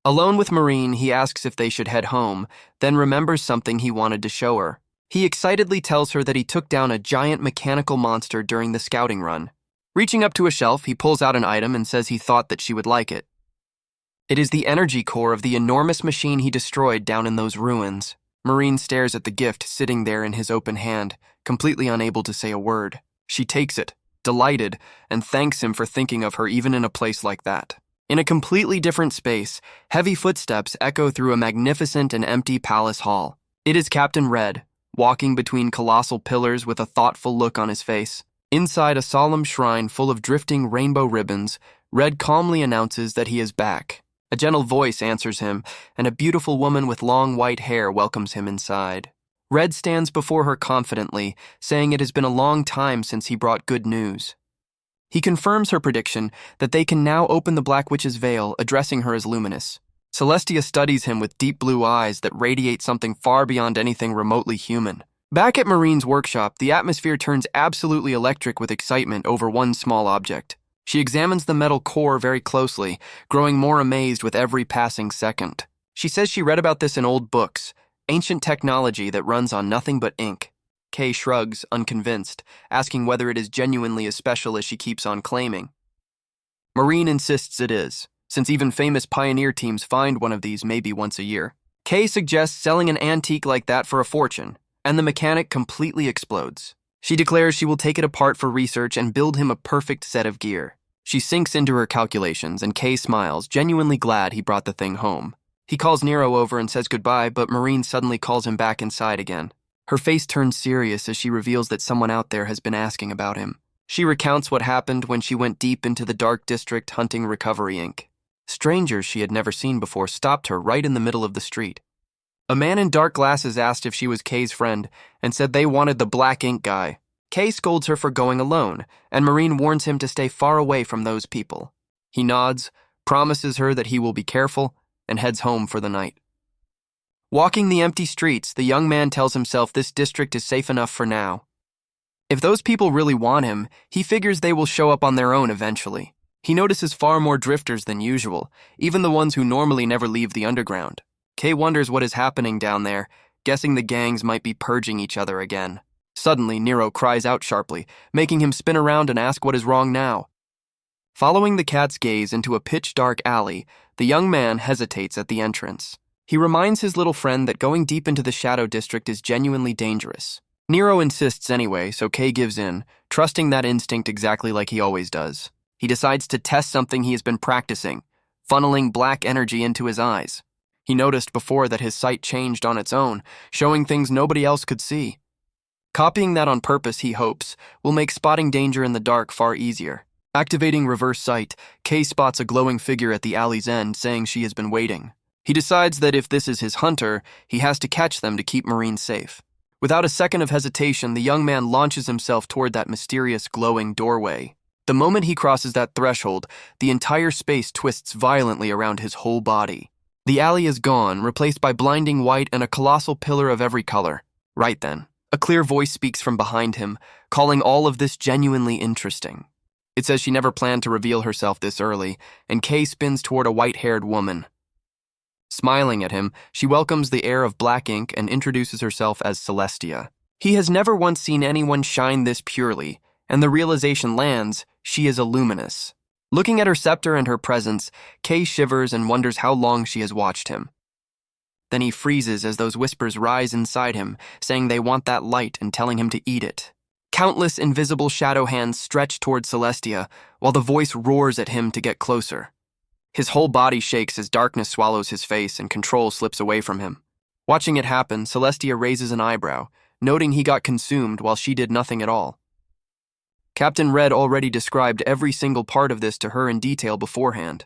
Alone with Marine, he asks if they should head home, then remembers something he wanted to show her. He excitedly tells her that he took down a giant mechanical monster during the scouting run. Reaching up to a shelf, he pulls out an item and says he thought that she would like it. It is the energy core of the enormous machine he destroyed down in those ruins. Marine stares at the gift sitting there in his open hand, completely unable to say a word. She takes it, delighted, and thanks him for thinking of her even in a place like that. In a completely different space, heavy footsteps echo through a magnificent and empty palace hall. It is Captain Red, walking between colossal pillars with a thoughtful look on his face. Inside a solemn shrine full of drifting rainbow ribbons, Red calmly announces that he is back. A gentle voice answers him, and a beautiful woman with long white hair welcomes him inside. Red stands before her confidently, saying it has been a long time since he brought good news. He confirms her prediction that they can now open the Black Witch's veil, addressing her as Luminous. Celestia studies him with deep blue eyes that radiate something far beyond anything remotely human. Back at Marine's workshop, the atmosphere turns absolutely electric with excitement over one small object. She examines the metal core very closely, growing more amazed with every passing second. She says she read about this in old books, ancient technology that runs on nothing but ink. Kay shrugs, unconvinced, asking whether it is genuinely as special as she keeps on claiming. Marine insists it is, since even famous pioneer teams find one of these maybe once a year. Kay suggests selling an antique like that for a fortune, and the mechanic completely explodes. She declares she will take it apart for research and build him a perfect set of gear. She sinks into her calculations, and Kay smiles, genuinely glad he brought the thing home. He calls Nero over and says goodbye, but Marine suddenly calls him back inside again. Her face turns serious as she reveals that someone out there has been asking about him. She recounts what happened when she went deep into the Dark District hunting Recovery Inc. Strangers she had never seen before stopped her right in the middle of the street. A man in dark glasses asked if she was Kay's friend and said they wanted the black ink guy. Kay scolds her for going alone, and Marine warns him to stay far away from those people. He nods, promises her that he will be careful, and heads home for the night. Walking the empty streets, the young man tells himself this district is safe enough for now. If those people really want him, he figures they will show up on their own eventually. He notices far more drifters than usual, even the ones who normally never leave the underground. Kay wonders what is happening down there, guessing the gangs might be purging each other again. Suddenly, Nero cries out sharply, making him spin around and ask what is wrong now. Following the cat's gaze into a pitch-dark alley, the young man hesitates at the entrance. He reminds his little friend that going deep into the Shadow District is genuinely dangerous. Nero insists anyway, so Kay gives in, trusting that instinct exactly like he always does. He decides to test something he has been practicing, funneling black energy into his eyes. He noticed before that his sight changed on its own, showing things nobody else could see. Copying that on purpose, he hopes, will make spotting danger in the dark far easier. Activating reverse sight, Kay spots a glowing figure at the alley's end, saying she has been waiting. He decides that if this is his hunter, he has to catch them to keep Marine safe. Without a second of hesitation, the young man launches himself toward that mysterious glowing doorway. The moment he crosses that threshold, the entire space twists violently around his whole body. The alley is gone, replaced by blinding white and a colossal pillar of every color. Right then, a clear voice speaks from behind him, calling all of this genuinely interesting. It says she never planned to reveal herself this early, and Kay spins toward a white-haired woman. Smiling at him, she welcomes the air of black ink and introduces herself as Celestia. He has never once seen anyone shine this purely, and the realization lands, she is a luminous. Looking at her scepter and her presence, Kay shivers and wonders how long she has watched him. Then he freezes as those whispers rise inside him, saying they want that light and telling him to eat it. Countless invisible shadow hands stretch toward Celestia, while the voice roars at him to get closer. His whole body shakes as darkness swallows his face and control slips away from him. Watching it happen, Celestia raises an eyebrow, noting he got consumed while she did nothing at all. Captain Red already described every single part of this to her in detail beforehand.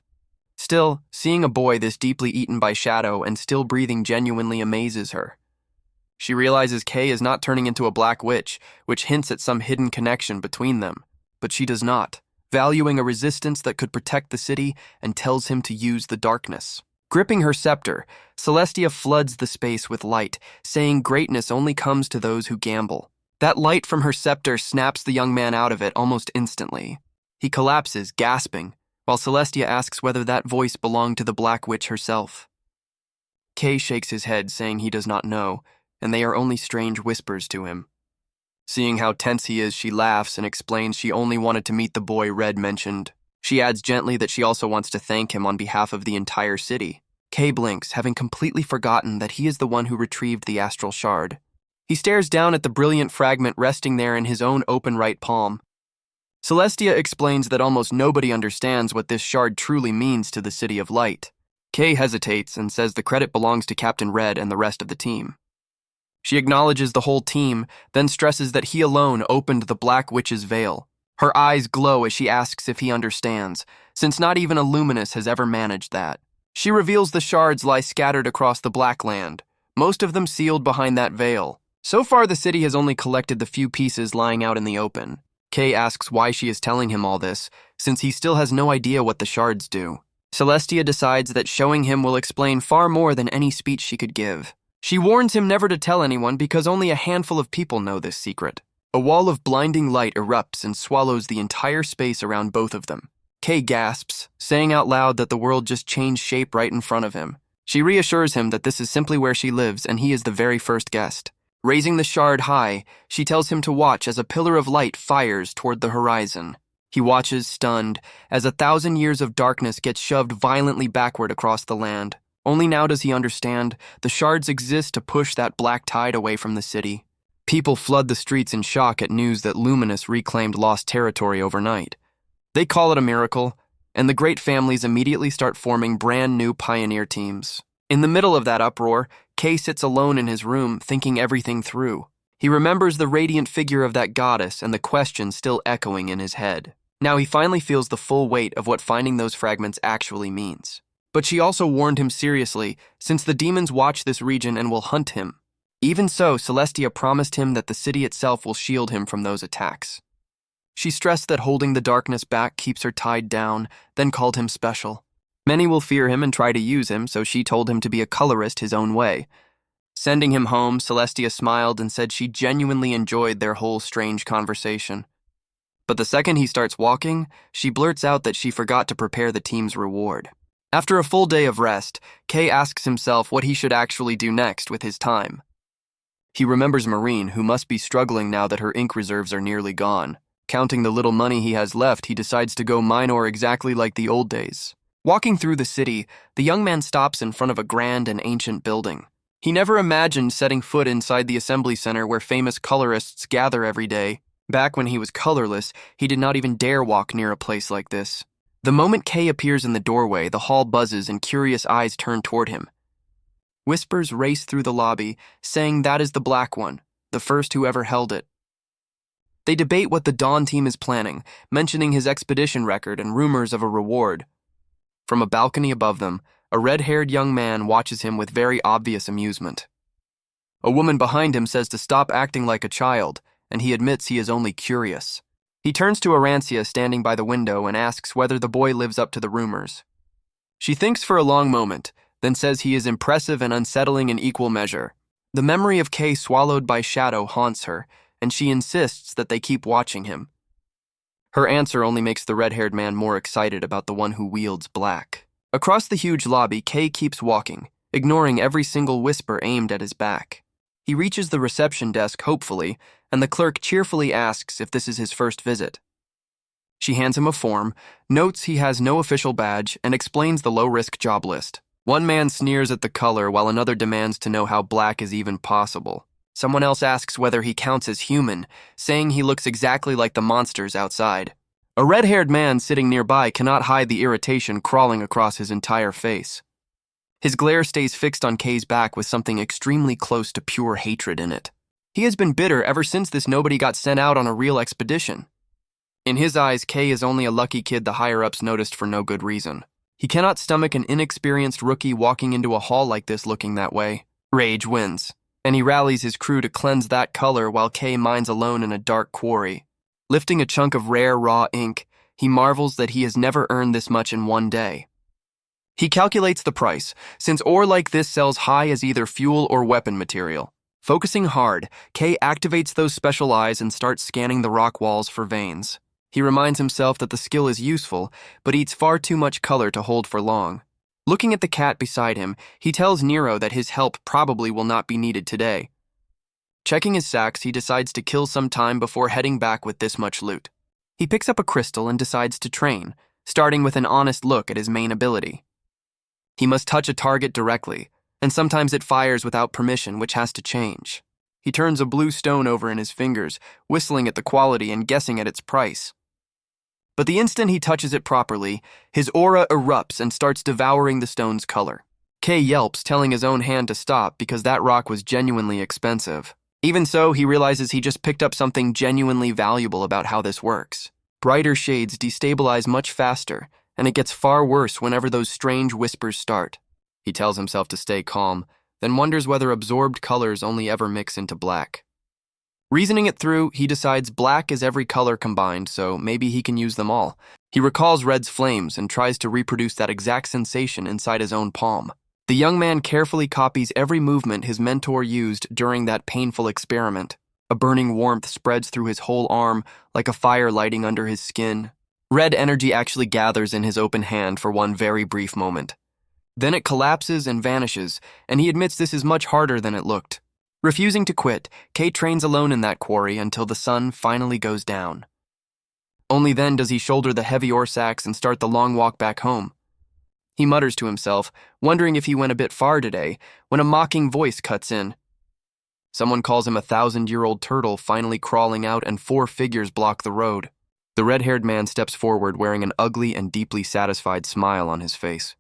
Still, seeing a boy this deeply eaten by shadow and still breathing genuinely amazes her. She realizes Kay is not turning into a black witch, which hints at some hidden connection between them, but she does not, valuing a resistance that could protect the city and tells him to use the darkness. Gripping her scepter, Celestia floods the space with light, saying greatness only comes to those who gamble. That light from her scepter snaps the young man out of it almost instantly. He collapses, gasping, while Celestia asks whether that voice belonged to the Black Witch herself. Kay shakes his head, saying he does not know, and they are only strange whispers to him. Seeing how tense he is, she laughs and explains she only wanted to meet the boy Red mentioned. She adds gently that she also wants to thank him on behalf of the entire city. Kay blinks, having completely forgotten that he is the one who retrieved the astral shard. He stares down at the brilliant fragment resting there in his own open right palm. Celestia explains that almost nobody understands what this shard truly means to the City of Light. Kay hesitates and says the credit belongs to Captain Red and the rest of the team. She acknowledges the whole team, then stresses that he alone opened the Black Witch's veil. Her eyes glow as she asks if he understands, since not even a luminous has ever managed that. She reveals the shards lie scattered across the Black Land, most of them sealed behind that veil. So far, the city has only collected the few pieces lying out in the open. Kay asks why she is telling him all this, since he still has no idea what the shards do. Celestia decides that showing him will explain far more than any speech she could give. She warns him never to tell anyone because only a handful of people know this secret. A wall of blinding light erupts and swallows the entire space around both of them. Kay gasps, saying out loud that the world just changed shape right in front of him. She reassures him that this is simply where she lives and he is the very first guest. Raising the shard high, she tells him to watch as a pillar of light fires toward the horizon. He watches, stunned, as 1,000 years of darkness gets shoved violently backward across the land. Only now does he understand the shards exist to push that black tide away from the city. People flood the streets in shock at news that Luminous reclaimed lost territory overnight. They call it a miracle, and the great families immediately start forming brand new pioneer teams. In the middle of that uproar, Kay sits alone in his room, thinking everything through. He remembers the radiant figure of that goddess and the question still echoing in his head. Now he finally feels the full weight of what finding those fragments actually means. But she also warned him seriously, since the demons watch this region and will hunt him. Even so, Celestia promised him that the city itself will shield him from those attacks. She stressed that holding the darkness back keeps her tied down, then called him special. Many will fear him and try to use him, so she told him to be a colorist his own way. Sending him home, Celestia smiled and said she genuinely enjoyed their whole strange conversation. But the second he starts walking, she blurts out that she forgot to prepare the team's reward. After a full day of rest, Kay asks himself what he should actually do next with his time. He remembers Marine, who must be struggling now that her ink reserves are nearly gone. Counting the little money he has left, he decides to go minor exactly like the old days. Walking through the city, the young man stops in front of a grand and ancient building. He never imagined setting foot inside the assembly center where famous colorists gather every day. Back when he was colorless, he did not even dare walk near a place like this. The moment Kay appears in the doorway, the hall buzzes and curious eyes turn toward him. Whispers race through the lobby, saying that is the Black One, the first who ever held it. They debate what the Dawn team is planning, mentioning his expedition record and rumors of a reward. From a balcony above them, a red-haired young man watches him with very obvious amusement. A woman behind him says to stop acting like a child, and he admits he is only curious. He turns to Arancia standing by the window and asks whether the boy lives up to the rumors. She thinks for a long moment, then says he is impressive and unsettling in equal measure. The memory of Kay swallowed by shadow haunts her, and she insists that they keep watching him. Her answer only makes the red-haired man more excited about the one who wields black. Across the huge lobby, Kay keeps walking. ignoring every single whisper aimed at his back. He reaches the reception desk hopefully, and the clerk cheerfully asks if this is his first visit. She hands him a form, notes he has no official badge, and explains the low-risk job list. One man sneers at the color while another demands to know how black is even possible. Someone else asks whether he counts as human, saying he looks exactly like the monsters outside. A red-haired man sitting nearby cannot hide the irritation crawling across his entire face. His glare stays fixed on Kay's back with something extremely close to pure hatred in it. He has been bitter ever since this nobody got sent out on a real expedition. In his eyes, Kay is only a lucky kid the higher-ups noticed for no good reason. He cannot stomach an inexperienced rookie walking into a hall like this looking that way. Rage wins, and he rallies his crew to cleanse that color while Kay mines alone in a dark quarry. Lifting a chunk of rare, raw ink, he marvels that he has never earned this much in one day. He calculates the price, since ore like this sells high as either fuel or weapon material. Focusing hard, Kay activates those special eyes and starts scanning the rock walls for veins. He reminds himself that the skill is useful, but eats far too much color to hold for long. Looking at the cat beside him, he tells Nero that his help probably will not be needed today. Checking his sacks, he decides to kill some time before heading back with this much loot. He picks up a crystal and decides to train, starting with an honest look at his main ability. He must touch a target directly, and sometimes it fires without permission, which has to change. He turns a blue stone over in his fingers, whistling at the quality and guessing at its price. But the instant he touches it properly, his aura erupts and starts devouring the stone's color. Kay yelps, telling his own hand to stop because that rock was genuinely expensive. Even so, he realizes he just picked up something genuinely valuable about how this works. Brighter shades destabilize much faster, and it gets far worse whenever those strange whispers start. He tells himself to stay calm, then wonders whether absorbed colors only ever mix into black. Reasoning it through, he decides black is every color combined, so maybe he can use them all. He recalls Red's flames and tries to reproduce that exact sensation inside his own palm. The young man carefully copies every movement his mentor used during that painful experiment. A burning warmth spreads through his whole arm, like a fire lighting under his skin. Red energy actually gathers in his open hand for one very brief moment. Then it collapses and vanishes, and he admits this is much harder than it looked. Refusing to quit, Kay trains alone in that quarry until the sun finally goes down. Only then does he shoulder the heavy ore sacks and start the long walk back home. He mutters to himself, wondering if he went a bit far today, when a mocking voice cuts in. Someone calls him a 1,000-year-old turtle finally crawling out, and 4 figures block the road. The red-haired man steps forward wearing an ugly and deeply satisfied smile on his face.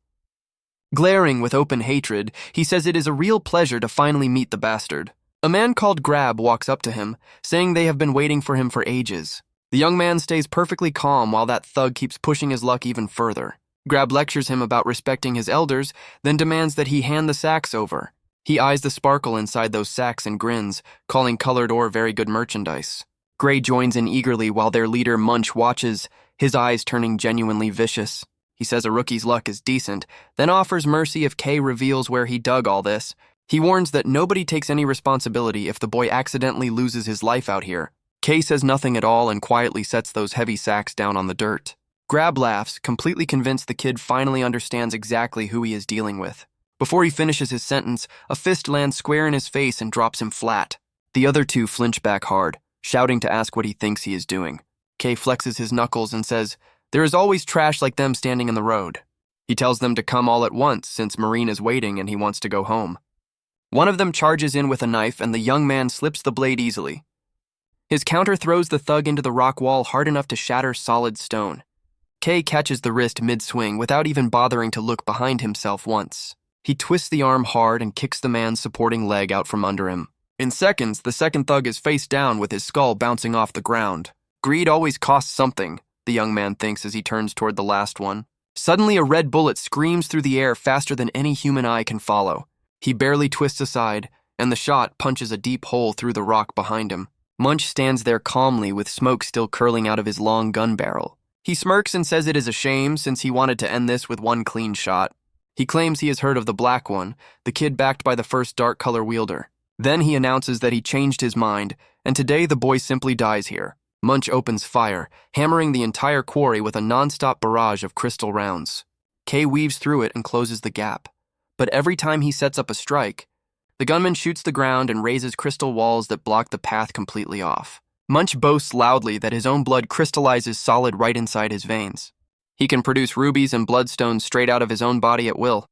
Glaring with open hatred, he says it is a real pleasure to finally meet the bastard. A man called Grab walks up to him, saying they have been waiting for him for ages. The young man stays perfectly calm while that thug keeps pushing his luck even further. Grab lectures him about respecting his elders, then demands that he hand the sacks over. He eyes the sparkle inside those sacks and grins, calling colored ore very good merchandise. Gray joins in eagerly while their leader Munch watches, his eyes turning genuinely vicious. He says a rookie's luck is decent, then offers mercy if Kay reveals where he dug all this. He warns that nobody takes any responsibility if the boy accidentally loses his life out here. Kay says nothing at all and quietly sets those heavy sacks down on the dirt. Grab laughs, completely convinced the kid finally understands exactly who he is dealing with. Before he finishes his sentence, a fist lands square in his face and drops him flat. The other 2 flinch back hard, shouting to ask what he thinks he is doing. Kay flexes his knuckles and says, "There is always trash like them standing in the road." He tells them to come all at once since Marine is waiting and he wants to go home. One of them charges in with a knife and the young man slips the blade easily. His counter throws the thug into the rock wall hard enough to shatter solid stone. Kay catches the wrist mid-swing without even bothering to look behind himself once. He twists the arm hard and kicks the man's supporting leg out from under him. In seconds, the second thug is face down with his skull bouncing off the ground. Greed always costs something, the young man thinks as he turns toward the last one. Suddenly, a red bullet screams through the air faster than any human eye can follow. He barely twists aside, and the shot punches a deep hole through the rock behind him. Munch stands there calmly with smoke still curling out of his long gun barrel. He smirks and says it is a shame since he wanted to end this with one clean shot. He claims he has heard of the Black One, the kid backed by the first dark color wielder. Then he announces that he changed his mind, and today the boy simply dies here. Munch opens fire, hammering the entire quarry with a non-stop barrage of crystal rounds. Kay weaves through it and closes the gap. But every time he sets up a strike, the gunman shoots the ground and raises crystal walls that block the path completely off. Munch boasts loudly that his own blood crystallizes solid right inside his veins. He can produce rubies and bloodstones straight out of his own body at will.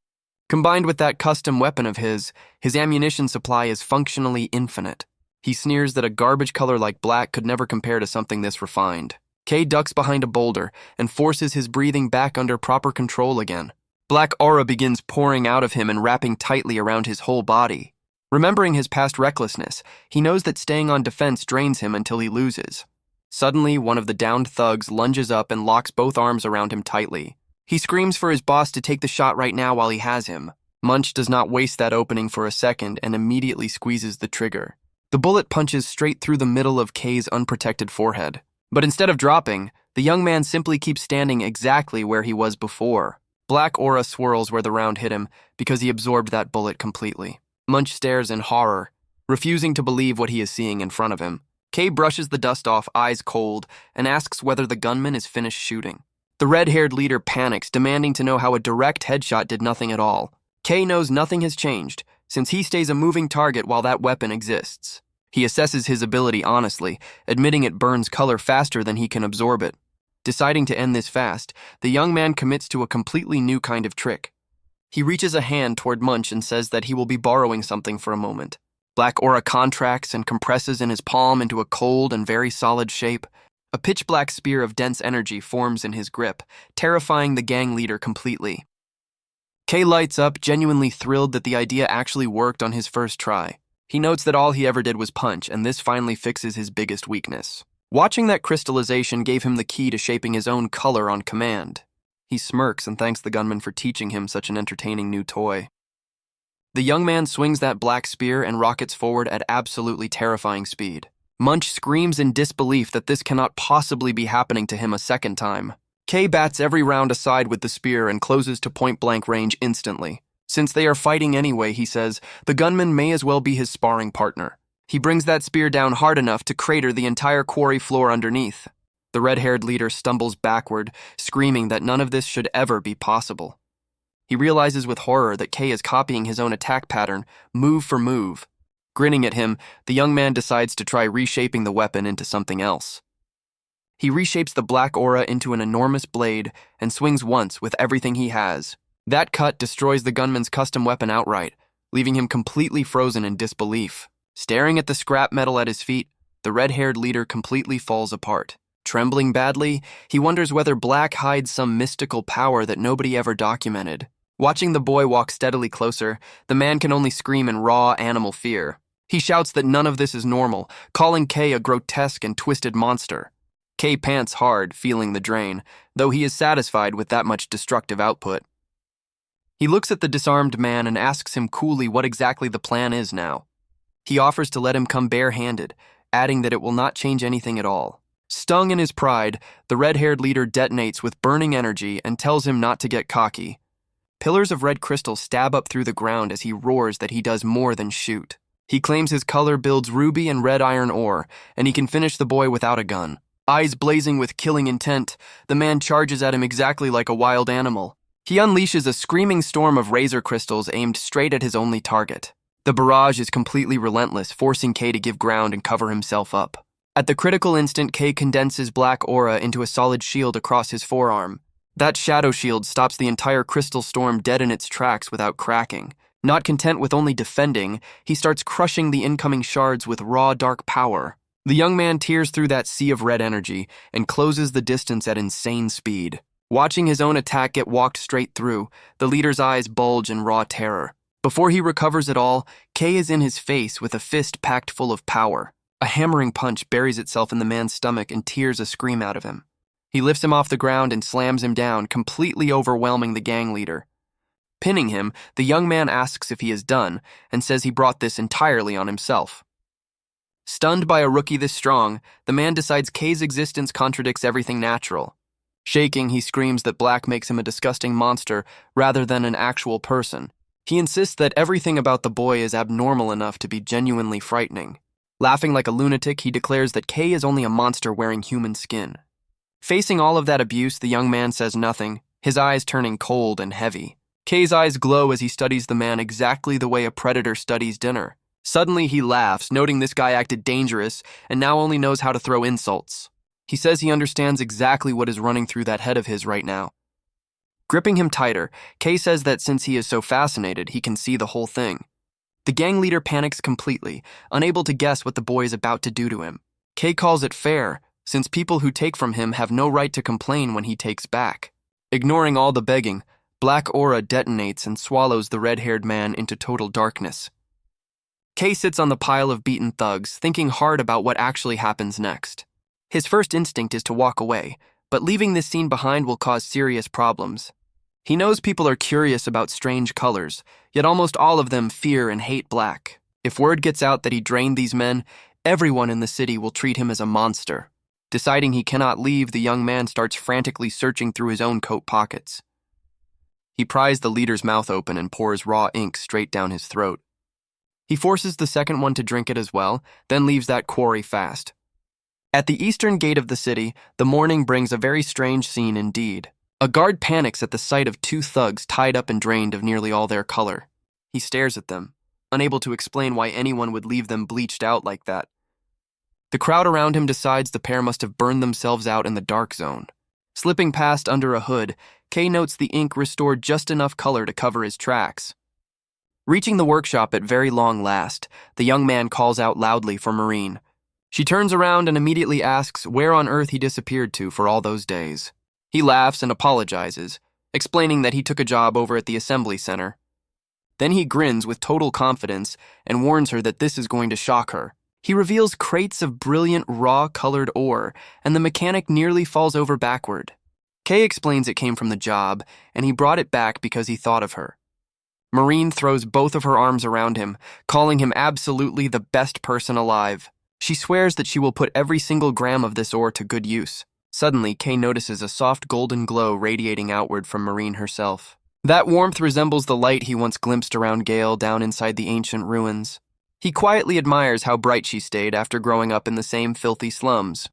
Combined with that custom weapon of his ammunition supply is functionally infinite. He sneers that a garbage color like black could never compare to something this refined. Kay ducks behind a boulder and forces his breathing back under proper control again. Black aura begins pouring out of him and wrapping tightly around his whole body. Remembering his past recklessness, he knows that staying on defense drains him until he loses. Suddenly, one of the downed thugs lunges up and locks both arms around him tightly. He screams for his boss to take the shot right now while he has him. Munch does not waste that opening for a second and immediately squeezes the trigger. The bullet punches straight through the middle of Kay's unprotected forehead. But instead of dropping, the young man simply keeps standing exactly where he was before. Black aura swirls where the round hit him because he absorbed that bullet completely. Munch stares in horror, refusing to believe what he is seeing in front of him. Kay brushes the dust off, eyes cold, and asks whether the gunman is finished shooting. The red-haired leader panics, demanding to know how a direct headshot did nothing at all. Kay knows nothing has changed, since he stays a moving target while that weapon exists. He assesses his ability honestly, admitting it burns color faster than he can absorb it. Deciding to end this fast, the young man commits to a completely new kind of trick. He reaches a hand toward Munch and says that he will be borrowing something for a moment. Black aura contracts and compresses in his palm into a cold and very solid shape. A pitch-black spear of dense energy forms in his grip, terrifying the gang leader completely. Kay lights up, genuinely thrilled that the idea actually worked on his first try. He notes that all he ever did was punch, and this finally fixes his biggest weakness. Watching that crystallization gave him the key to shaping his own color on command. He smirks and thanks the gunman for teaching him such an entertaining new toy. The young man swings that black spear and rockets forward at absolutely terrifying speed. Munch screams in disbelief that this cannot possibly be happening to him a second time. Kay bats every round aside with the spear and closes to point-blank range instantly. Since they are fighting anyway, he says, the gunman may as well be his sparring partner. He brings that spear down hard enough to crater the entire quarry floor underneath. The red-haired leader stumbles backward, screaming that none of this should ever be possible. He realizes with horror that Kay is copying his own attack pattern, move for move. Grinning at him, the young man decides to try reshaping the weapon into something else. He reshapes the black aura into an enormous blade and swings once with everything he has. That cut destroys the gunman's custom weapon outright, leaving him completely frozen in disbelief. Staring at the scrap metal at his feet, the red-haired leader completely falls apart. Trembling badly, he wonders whether Black hides some mystical power that nobody ever documented. Watching the boy walk steadily closer, the man can only scream in raw animal fear. He shouts that none of this is normal, calling Kay a grotesque and twisted monster. Kay pants hard, feeling the drain, though he is satisfied with that much destructive output. He looks at the disarmed man and asks him coolly what exactly the plan is now. He offers to let him come bare-handed, adding that it will not change anything at all. Stung in his pride, the red-haired leader detonates with burning energy and tells him not to get cocky. Pillars of red crystal stab up through the ground as he roars that he does more than shoot. He claims his color builds ruby and red iron ore, and he can finish the boy without a gun. Eyes blazing with killing intent, the man charges at him exactly like a wild animal. He unleashes a screaming storm of razor crystals aimed straight at his only target. The barrage is completely relentless, forcing Kay to give ground and cover himself up. At the critical instant, Kay condenses black aura into a solid shield across his forearm. That shadow shield stops the entire crystal storm dead in its tracks without cracking. Not content with only defending, he starts crushing the incoming shards with raw dark power. The young man tears through that sea of red energy and closes the distance at insane speed. Watching his own attack get walked straight through, the leader's eyes bulge in raw terror. Before he recovers it all, Kay is in his face with a fist packed full of power. A hammering punch buries itself in the man's stomach and tears a scream out of him. He lifts him off the ground and slams him down, completely overwhelming the gang leader. Pinning him, the young man asks if he is done and says he brought this entirely on himself. Stunned by a rookie this strong, the man decides Kay's existence contradicts everything natural. Shaking, he screams that Black makes him a disgusting monster rather than an actual person. He insists that everything about the boy is abnormal enough to be genuinely frightening. Laughing like a lunatic, he declares that Kay is only a monster wearing human skin. Facing all of that abuse, the young man says nothing, his eyes turning cold and heavy. Kay's eyes glow as he studies the man exactly the way a predator studies dinner. Suddenly he laughs, noting this guy acted dangerous and now only knows how to throw insults. He says he understands exactly what is running through that head of his right now. Gripping him tighter, Kay says that since he is so fascinated, he can see the whole thing. The gang leader panics completely, unable to guess what the boy is about to do to him. Kay calls it fair, since people who take from him have no right to complain when he takes back. Ignoring all the begging, black aura detonates and swallows the red-haired man into total darkness. Kay sits on the pile of beaten thugs, thinking hard about what actually happens next. His first instinct is to walk away, but leaving this scene behind will cause serious problems. He knows people are curious about strange colors, yet almost all of them fear and hate black. If word gets out that he drained these men, everyone in the city will treat him as a monster. Deciding he cannot leave, the young man starts frantically searching through his own coat pockets. He pries the leader's mouth open and pours raw ink straight down his throat. He forces the second one to drink it as well, then leaves that quarry fast. At the eastern gate of the city, the morning brings a very strange scene indeed. A guard panics at the sight of two thugs tied up and drained of nearly all their color. He stares at them, unable to explain why anyone would leave them bleached out like that. The crowd around him decides the pair must have burned themselves out in the dark zone. Slipping past under a hood, Kay notes the ink restored just enough color to cover his tracks. Reaching the workshop at very long last, the young man calls out loudly for Marine. She turns around and immediately asks where on earth he disappeared to for all those days. He laughs and apologizes, explaining that he took a job over at the assembly center. Then he grins with total confidence and warns her that this is going to shock her. He reveals crates of brilliant raw-colored ore, and the mechanic nearly falls over backward. Kay explains it came from the job, and he brought it back because he thought of her. Marine throws both of her arms around him, calling him absolutely the best person alive. She swears that she will put every single gram of this ore to good use. Suddenly, Kay notices a soft golden glow radiating outward from Marine herself. That warmth resembles the light he once glimpsed around Gale down inside the ancient ruins. He quietly admires how bright she stayed after growing up in the same filthy slums.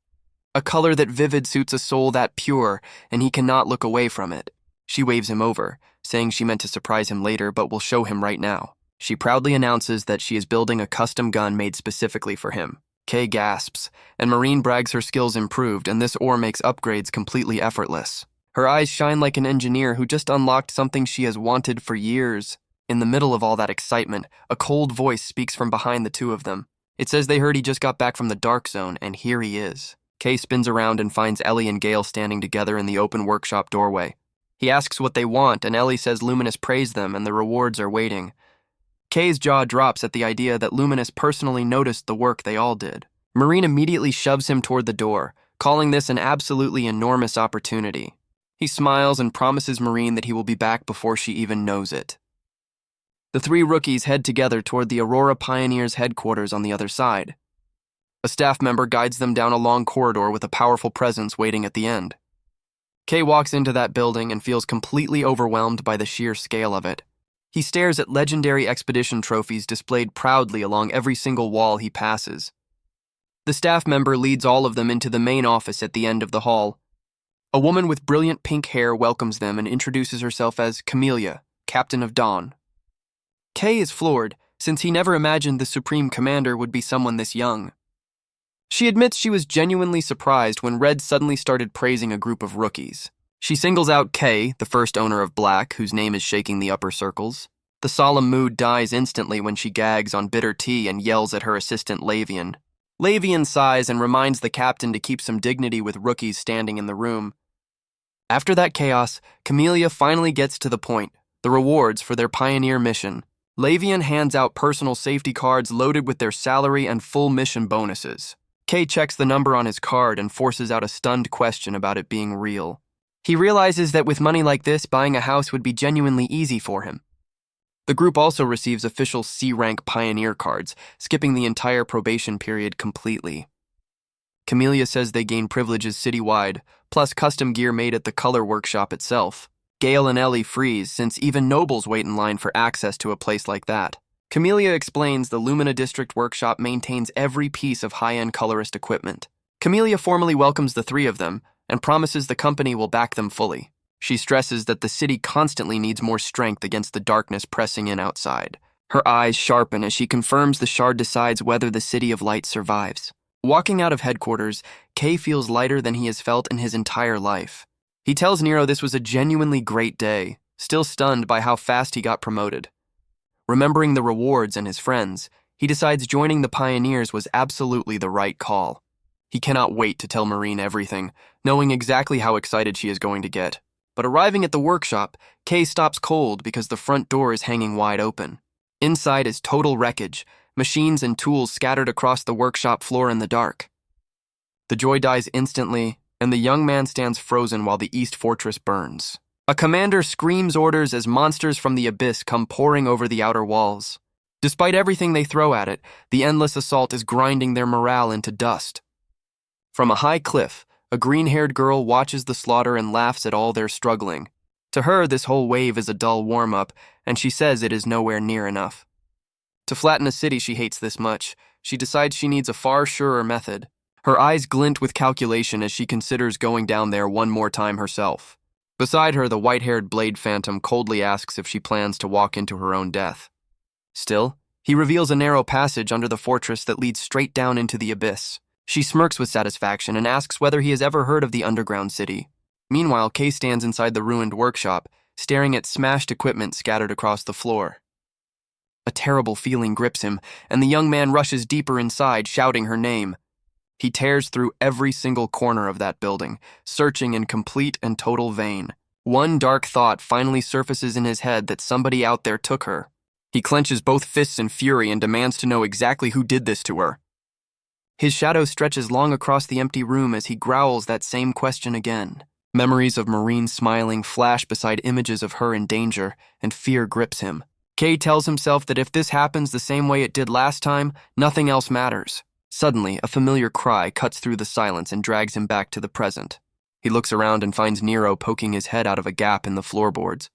A color that vivid suits a soul that pure, and he cannot look away from it. She waves him over, saying she meant to surprise him later but will show him right now. She proudly announces that she is building a custom gun made specifically for him. Kay gasps, and Marine brags her skills improved, and this ore makes upgrades completely effortless. Her eyes shine like an engineer who just unlocked something she has wanted for years. In the middle of all that excitement, a cold voice speaks from behind the two of them. It says they heard he just got back from the dark zone, and here he is. Kay spins around and finds Ellie and Gale standing together in the open workshop doorway. He asks what they want, and Ellie says Luminous praised them and the rewards are waiting. Kay's jaw drops at the idea that Luminous personally noticed the work they all did. Marine immediately shoves him toward the door, calling this an absolutely enormous opportunity. He smiles and promises Marine that he will be back before she even knows it. The three rookies head together toward the Aurora Pioneers headquarters on the other side. A staff member guides them down a long corridor with a powerful presence waiting at the end. Kay walks into that building and feels completely overwhelmed by the sheer scale of it. He stares at legendary expedition trophies displayed proudly along every single wall he passes. The staff member leads all of them into the main office at the end of the hall. A woman with brilliant pink hair welcomes them and introduces herself as Camellia, Captain of Dawn. Kay is floored, since he never imagined the Supreme Commander would be someone this young. She admits she was genuinely surprised when Red suddenly started praising a group of rookies. She singles out Kay, the first owner of Black, whose name is shaking the upper circles. The solemn mood dies instantly when she gags on bitter tea and yells at her assistant Lavian. Lavian sighs and reminds the captain to keep some dignity with rookies standing in the room. After that chaos, Camellia finally gets to the point, the rewards for their pioneer mission. Lavian hands out personal safety cards loaded with their salary and full mission bonuses. Kay checks the number on his card and forces out a stunned question about it being real. He realizes that with money like this, buying a house would be genuinely easy for him. The group also receives official C-rank pioneer cards, skipping the entire probation period completely. Camellia says they gain privileges citywide, plus custom gear made at the color workshop itself. Gale and Ellie freeze, since even nobles wait in line for access to a place like that. Camellia explains the Lumina District workshop maintains every piece of high-end colorist equipment. Camellia formally welcomes the three of them, and promises the company will back them fully. She stresses that the city constantly needs more strength against the darkness pressing in outside. Her eyes sharpen as she confirms the shard decides whether the City of Light survives. Walking out of headquarters, Kay feels lighter than he has felt in his entire life. He tells Nero this was a genuinely great day, still stunned by how fast he got promoted. Remembering the rewards and his friends, he decides joining the Pioneers was absolutely the right call. He cannot wait to tell Marine everything, knowing exactly how excited she is going to get. But arriving at the workshop, Kay stops cold because the front door is hanging wide open. Inside is total wreckage, machines and tools scattered across the workshop floor in the dark. The joy dies instantly, and the young man stands frozen while the East Fortress burns. A commander screams orders as monsters from the abyss come pouring over the outer walls. Despite everything they throw at it, the endless assault is grinding their morale into dust. From a high cliff, a green-haired girl watches the slaughter and laughs at all their struggling. To her, this whole wave is a dull warm-up, and she says it is nowhere near enough. To flatten a city she hates this much, she decides she needs a far surer method. Her eyes glint with calculation as she considers going down there one more time herself. Beside her, the white-haired Blade Phantom coldly asks if she plans to walk into her own death. Still, he reveals a narrow passage under the fortress that leads straight down into the abyss. She smirks with satisfaction and asks whether he has ever heard of the underground city. Meanwhile, Kay stands inside the ruined workshop, staring at smashed equipment scattered across the floor. A terrible feeling grips him, and the young man rushes deeper inside, shouting her name. He tears through every single corner of that building, searching in complete and total vain. One dark thought finally surfaces in his head that somebody out there took her. He clenches both fists in fury and demands to know exactly who did this to her. His shadow stretches long across the empty room as he growls that same question again. Memories of Marine smiling flash beside images of her in danger, and fear grips him. Kay tells himself that if this happens the same way it did last time, nothing else matters. Suddenly, a familiar cry cuts through the silence and drags him back to the present. He looks around and finds Nero poking his head out of a gap in the floorboards.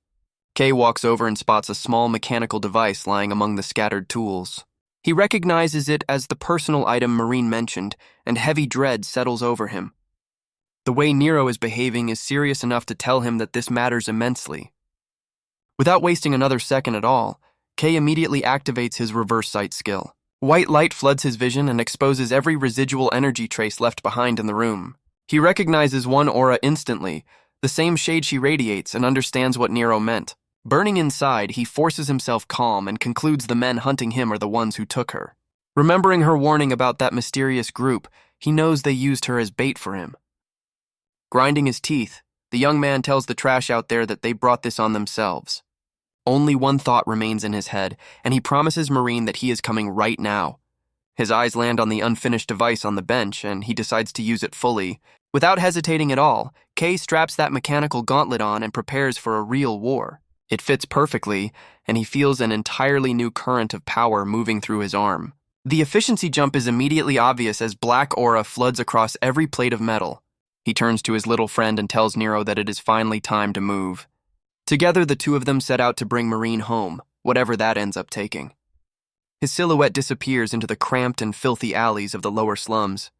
Kay walks over and spots a small mechanical device lying among the scattered tools. He recognizes it as the personal item Marine mentioned, and heavy dread settles over him. The way Nero is behaving is serious enough to tell him that this matters immensely. Without wasting another second at all, Kay immediately activates his reverse sight skill. White light floods his vision and exposes every residual energy trace left behind in the room. He recognizes one aura instantly, the same shade she radiates, and understands what Nero meant. Burning inside, he forces himself calm and concludes the men hunting him are the ones who took her. Remembering her warning about that mysterious group, he knows they used her as bait for him. Grinding his teeth, the young man tells the trash out there that they brought this on themselves. Only one thought remains in his head, and he promises Marine that he is coming right now. His eyes land on the unfinished device on the bench, and he decides to use it fully. Without hesitating at all, Kay straps that mechanical gauntlet on and prepares for a real war. It fits perfectly, and he feels an entirely new current of power moving through his arm. The efficiency jump is immediately obvious as black aura floods across every plate of metal. He turns to his little friend and tells Nero that it is finally time to move. Together, the two of them set out to bring Marine home, whatever that ends up taking. His silhouette disappears into the cramped and filthy alleys of the lower slums.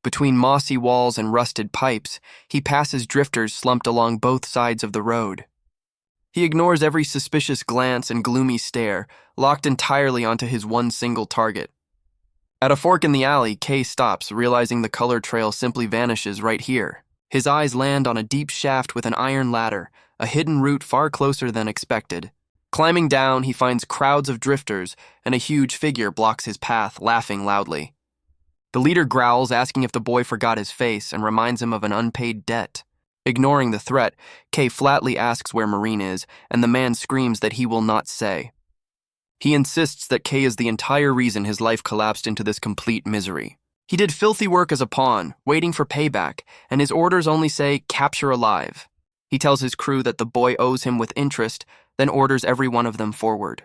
Between mossy walls and rusted pipes, he passes drifters slumped along both sides of the road. He ignores every suspicious glance and gloomy stare, locked entirely onto his one single target. At a fork in the alley, Kay stops, realizing the color trail simply vanishes right here. His eyes land on a deep shaft with an iron ladder, a hidden route far closer than expected. Climbing down, he finds crowds of drifters, and a huge figure blocks his path, laughing loudly. The leader growls, asking if the boy forgot his face, and reminds him of an unpaid debt. Ignoring the threat, Kay flatly asks where Marine is, and the man screams that he will not say. He insists that Kay is the entire reason his life collapsed into this complete misery. He did filthy work as a pawn, waiting for payback, and his orders only say, "Capture alive." He tells his crew that the boy owes him with interest, then orders every one of them forward.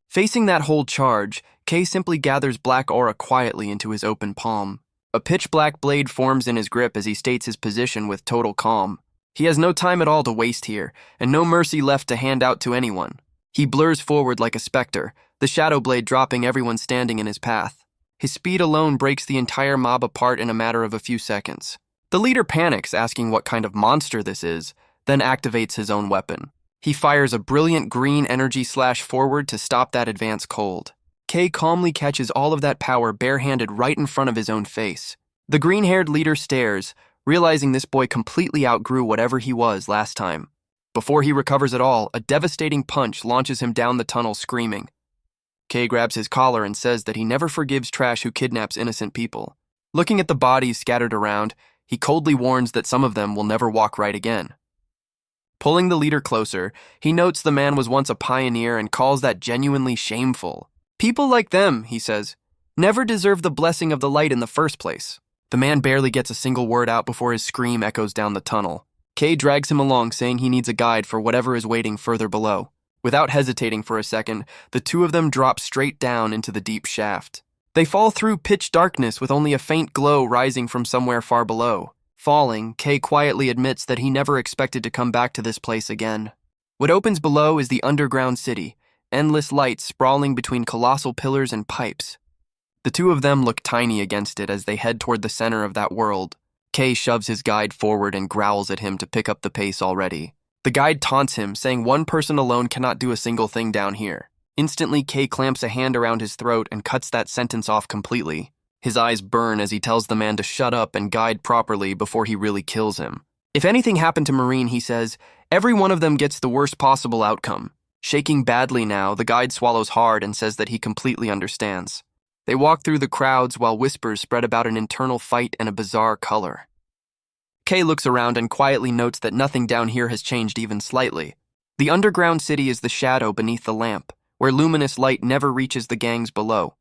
Facing that whole charge, Kay simply gathers black aura quietly into his open palm. A pitch-black blade forms in his grip as he states his position with total calm. He has no time at all to waste here, and no mercy left to hand out to anyone. He blurs forward like a specter, the shadow blade dropping everyone standing in his path. His speed alone breaks the entire mob apart in a matter of a few seconds. The leader panics, asking what kind of monster this is. then activates his own weapon. He fires a brilliant green energy slash forward to stop that advance cold. K calmly catches all of that power barehanded right in front of his own face. The green-haired leader stares, realizing this boy completely outgrew whatever he was last time. Before he recovers at all, a devastating punch launches him down the tunnel screaming. K grabs his collar and says that he never forgives trash who kidnaps innocent people. Looking at the bodies scattered around, he coldly warns that some of them will never walk right again. Pulling the leader closer, he notes the man was once a pioneer and calls that genuinely shameful. People like them, he says, never deserve the blessing of the light in the first place. The man barely gets a single word out before his scream echoes down the tunnel. K drags him along, saying he needs a guide for whatever is waiting further below. Without hesitating for a second, the two of them drop straight down into the deep shaft. They fall through pitch darkness with only a faint glow rising from somewhere far below. Falling, K quietly admits that he never expected to come back to this place again. What opens below is the underground city, endless lights sprawling between colossal pillars and pipes. The two of them look tiny against it as they head toward the center of that world. K shoves his guide forward and growls at him to pick up the pace already. The guide taunts him, saying one person alone cannot do a single thing down here. Instantly, K clamps a hand around his throat and cuts that sentence off completely. His eyes burn as he tells the man to shut up and guide properly before he really kills him. If anything happened to Marine, he says, every one of them gets the worst possible outcome. Shaking badly now, the guide swallows hard and says that he completely understands. They walk through the crowds while whispers spread about an internal fight and a bizarre color. K looks around and quietly notes that nothing down here has changed even slightly. The underground city is the shadow beneath the lamp, where luminous light never reaches the gangs below.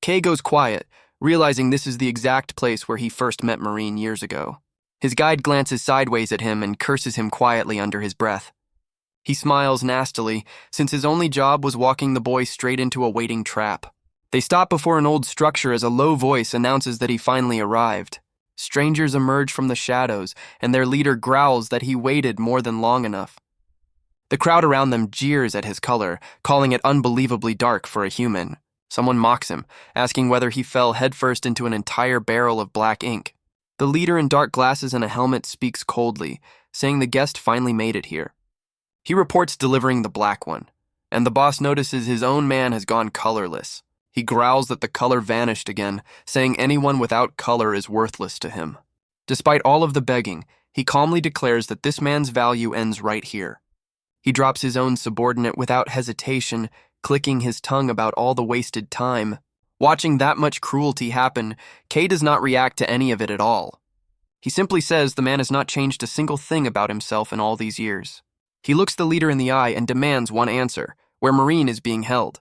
K goes quiet, realizing this is the exact place where he first met Marine years ago. His guide glances sideways at him and curses him quietly under his breath. He smiles nastily, since his only job was walking the boy straight into a waiting trap. They stop before an old structure as a low voice announces that he finally arrived. Strangers emerge from the shadows, and their leader growls that he waited more than long enough. The crowd around them jeers at his color, calling it unbelievably dark for a human. Someone mocks him, asking whether he fell headfirst into an entire barrel of black ink. The leader in dark glasses and a helmet speaks coldly, saying the guest finally made it here. He reports delivering the black one, and the boss notices his own man has gone colorless. He growls that the color vanished again, saying anyone without color is worthless to him. Despite all of the begging, he calmly declares that this man's value ends right here. He drops his own subordinate without hesitation, clicking his tongue about all the wasted time. Watching that much cruelty happen, K does not react to any of it at all. He simply says the man has not changed a single thing about himself in all these years. He looks the leader in the eye and demands one answer, where Marine is being held.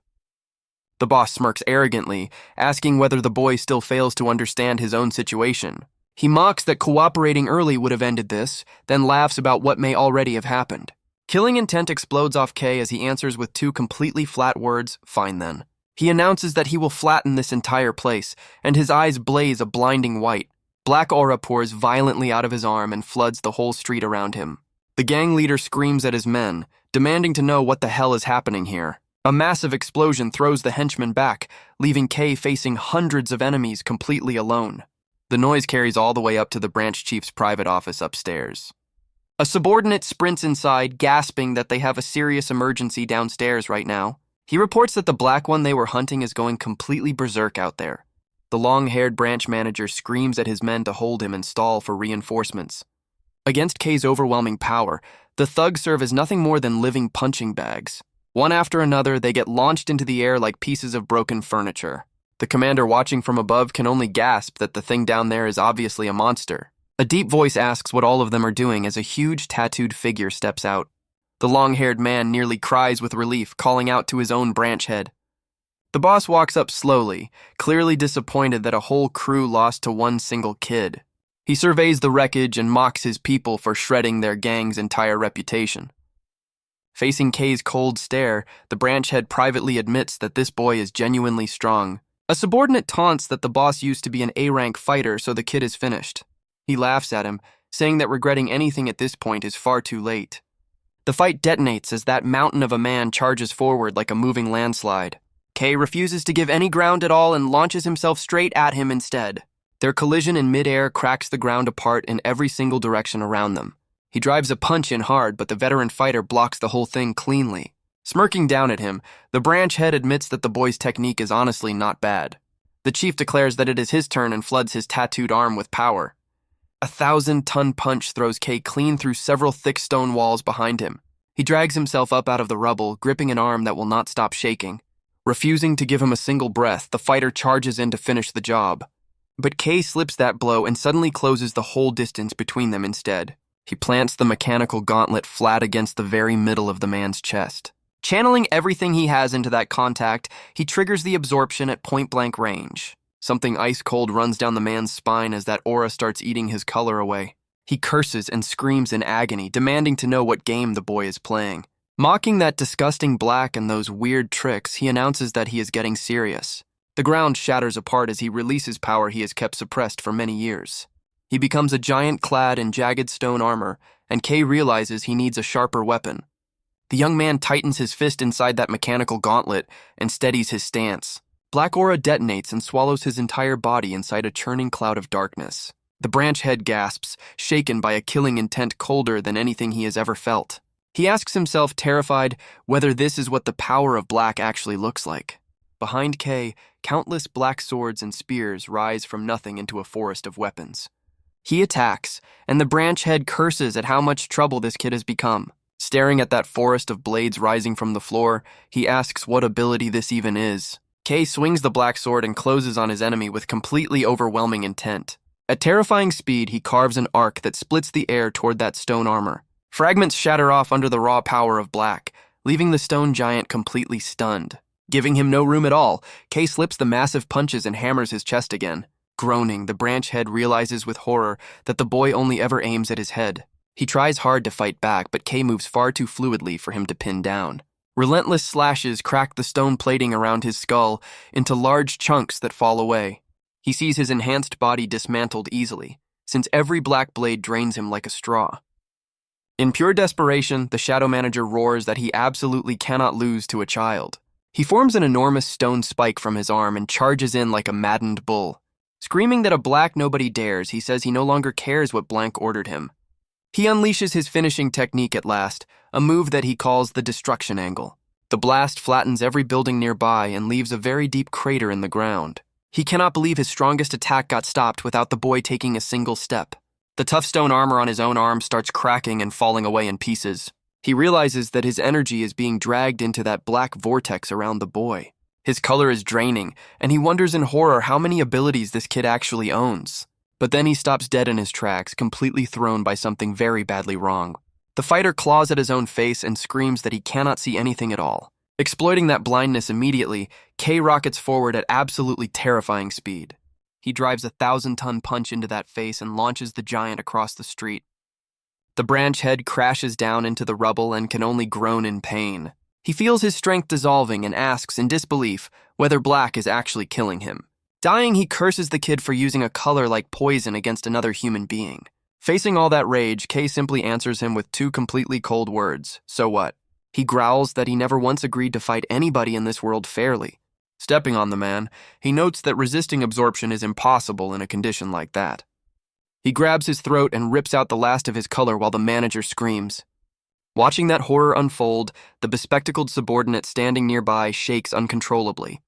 The boss smirks arrogantly, asking whether the boy still fails to understand his own situation. He mocks that cooperating early would have ended this, then laughs about what may already have happened. Killing intent explodes off K as he answers with two completely flat words, "Fine then." He announces that he will flatten this entire place, and his eyes blaze a blinding white. Black aura pours violently out of his arm and floods the whole street around him. The gang leader screams at his men, demanding to know what the hell is happening here. A massive explosion throws the henchmen back, leaving K facing hundreds of enemies completely alone. The noise carries all the way up to the branch chief's private office upstairs. A subordinate sprints inside, gasping that they have a serious emergency downstairs right now. He reports that the black one they were hunting is going completely berserk out there. The long-haired branch manager screams at his men to hold him and stall for reinforcements. Against K's overwhelming power, the thugs serve as nothing more than living punching bags. One after another, they get launched into the air like pieces of broken furniture. The commander watching from above can only gasp that the thing down there is obviously a monster. A deep voice asks what all of them are doing as a huge tattooed figure steps out. The long-haired man nearly cries with relief, calling out to his own branch head. The boss walks up slowly, clearly disappointed that a whole crew lost to one single kid. He surveys the wreckage and mocks his people for shredding their gang's entire reputation. Facing K's cold stare, the branch head privately admits that this boy is genuinely strong. A subordinate taunts that the boss used to be an A-rank fighter, so the kid is finished. He laughs at him, saying that regretting anything at this point is far too late. The fight detonates as that mountain of a man charges forward like a moving landslide. K refuses to give any ground at all and launches himself straight at him instead. Their collision in midair cracks the ground apart in every single direction around them. He drives a punch in hard, but the veteran fighter blocks the whole thing cleanly. Smirking down at him, the branch head admits that the boy's technique is honestly not bad. The chief declares that it is his turn and floods his tattooed arm with power. A 1,000-ton punch throws Kay clean through several thick stone walls behind him. He drags himself up out of the rubble, gripping an arm that will not stop shaking. Refusing to give him a single breath, the fighter charges in to finish the job. But Kay slips that blow and suddenly closes the whole distance between them instead. He plants the mechanical gauntlet flat against the very middle of the man's chest. Channeling everything he has into that contact, he triggers the absorption at point-blank range. Something ice-cold runs down the man's spine as that aura starts eating his color away. He curses and screams in agony, demanding to know what game the boy is playing. Mocking that disgusting black and those weird tricks, he announces that he is getting serious. The ground shatters apart as he releases power he has kept suppressed for many years. He becomes a giant clad in jagged stone armor, and Kay realizes he needs a sharper weapon. The young man tightens his fist inside that mechanical gauntlet and steadies his stance. Black aura detonates and swallows his entire body inside a churning cloud of darkness. The branch head gasps, shaken by a killing intent colder than anything he has ever felt. He asks himself, terrified, whether this is what the power of black actually looks like. Behind Kay, countless black swords and spears rise from nothing into a forest of weapons. He attacks, and the branch head curses at how much trouble this kid has become. Staring at that forest of blades rising from the floor, he asks what ability this even is. Kay swings the black sword and closes on his enemy with completely overwhelming intent. At terrifying speed, he carves an arc that splits the air toward that stone armor. Fragments shatter off under the raw power of black, leaving the stone giant completely stunned. Giving him no room at all, Kay slips the massive punches and hammers his chest again. Groaning, the branch head realizes with horror that the boy only ever aims at his head. He tries hard to fight back, but Kay moves far too fluidly for him to pin down. Relentless slashes crack the stone plating around his skull into large chunks that fall away. He sees his enhanced body dismantled easily, since every black blade drains him like a straw. In pure desperation, the Shadow Manager roars that he absolutely cannot lose to a child. He forms an enormous stone spike from his arm and charges in like a maddened bull. Screaming that a black nobody dares, he says he no longer cares what Blank ordered him. He unleashes his finishing technique at last, a move that he calls the destruction angle. The blast flattens every building nearby and leaves a very deep crater in the ground. He cannot believe his strongest attack got stopped without the boy taking a single step. The tough stone armor on his own arm starts cracking and falling away in pieces. He realizes that his energy is being dragged into that black vortex around the boy. His color is draining, and he wonders in horror how many abilities this kid actually owns. But then he stops dead in his tracks, completely thrown by something very badly wrong. The fighter claws at his own face and screams that he cannot see anything at all. Exploiting that blindness immediately, Kay rockets forward at absolutely terrifying speed. He drives a 1,000-ton punch into that face and launches the giant across the street. The branch head crashes down into the rubble and can only groan in pain. He feels his strength dissolving and asks in disbelief whether black is actually killing him. Dying, he curses the kid for using a color like poison against another human being. Facing all that rage, Kay simply answers him with two completely cold words, "So what?" He growls that he never once agreed to fight anybody in this world fairly. Stepping on the man, he notes that resisting absorption is impossible in a condition like that. He grabs his throat and rips out the last of his color while the manager screams. Watching that horror unfold, the bespectacled subordinate standing nearby shakes uncontrollably.